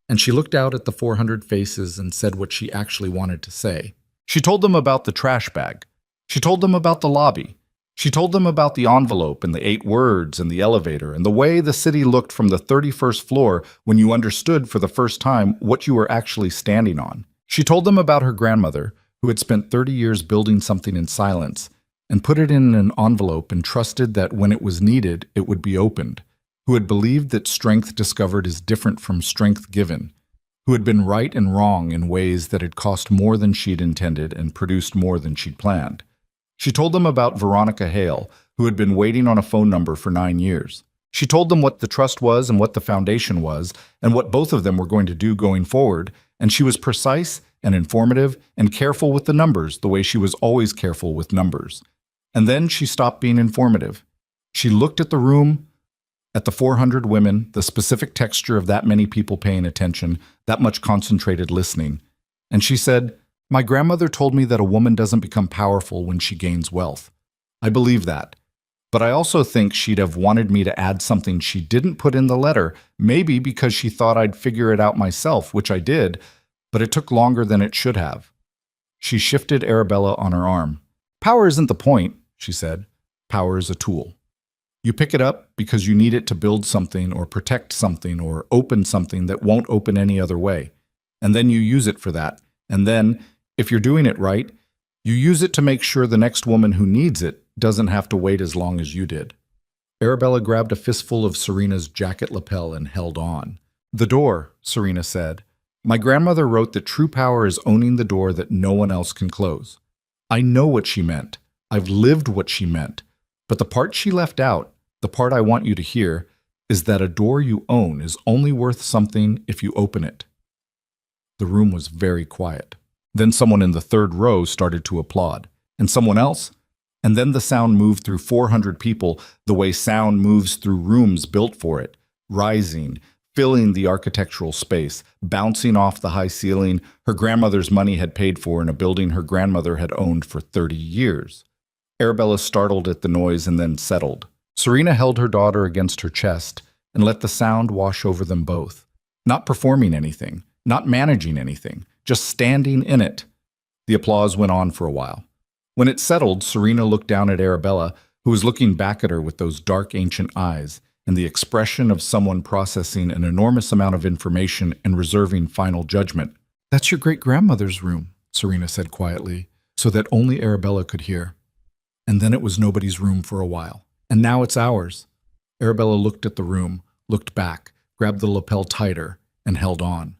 And she looked out at the 400 faces and said what she actually wanted to say. She told them about the trash bag. She told them about the lobby. She told them about the envelope and the 8 words and the elevator and the way the city looked from the 31st floor when you understood for the first time what you were actually standing on. She told them about her grandmother, who had spent 30 years building something in silence and put it in an envelope and trusted that when it was needed, it would be opened, who had believed that strength discovered is different from strength given, who had been right and wrong in ways that had cost more than she'd intended and produced more than she'd planned. She told them about Veronica Hale, who had been waiting on a phone number for 9 years. She told them what the trust was and what the foundation was, and what both of them were going to do going forward, and she was precise and informative and careful with the numbers the way she was always careful with numbers. And then she stopped being informative. She looked at the room, at the 400 women, the specific texture of that many people paying attention, that much concentrated listening, and she said, "My grandmother told me that a woman doesn't become powerful when she gains wealth. I believe that. But I also think she'd have wanted me to add something she didn't put in the letter, maybe because she thought I'd figure it out myself, which I did, but it took longer than it should have." She shifted Arabella on her arm. "Power isn't the point," she said. "Power is a tool. You pick it up because you need it to build something or protect something or open something that won't open any other way. And then you use it for that. And then, if you're doing it right, you use it to make sure the next woman who needs it doesn't have to wait as long as you did." Arabella grabbed a fistful of Serena's jacket lapel and held on. "The door," Serena said. "My grandmother wrote that true power is owning the door that no one else can close. I know what she meant. I've lived what she meant. But the part she left out, the part I want you to hear, is that a door you own is only worth something if you open it." The room was very quiet. Then someone in the 3rd row started to applaud, and someone else, and then the sound moved through 400 people the way sound moves through rooms built for it, rising, filling the architectural space, bouncing off the high ceiling her grandmother's money had paid for in a building her grandmother had owned for 30 years. Arabella startled at the noise and then settled. Serena held her daughter against her chest and let the sound wash over them both, not performing anything, not managing anything, just standing in it. The applause went on for a while. When it settled, Serena looked down at Arabella, who was looking back at her with those dark ancient eyes and the expression of someone processing an enormous amount of information and reserving final judgment. "That's your great-grandmother's room," Serena said quietly, so that only Arabella could hear. "And then it was nobody's room for a while. And now it's ours." Arabella looked at the room, looked back, grabbed the lapel tighter, and held on.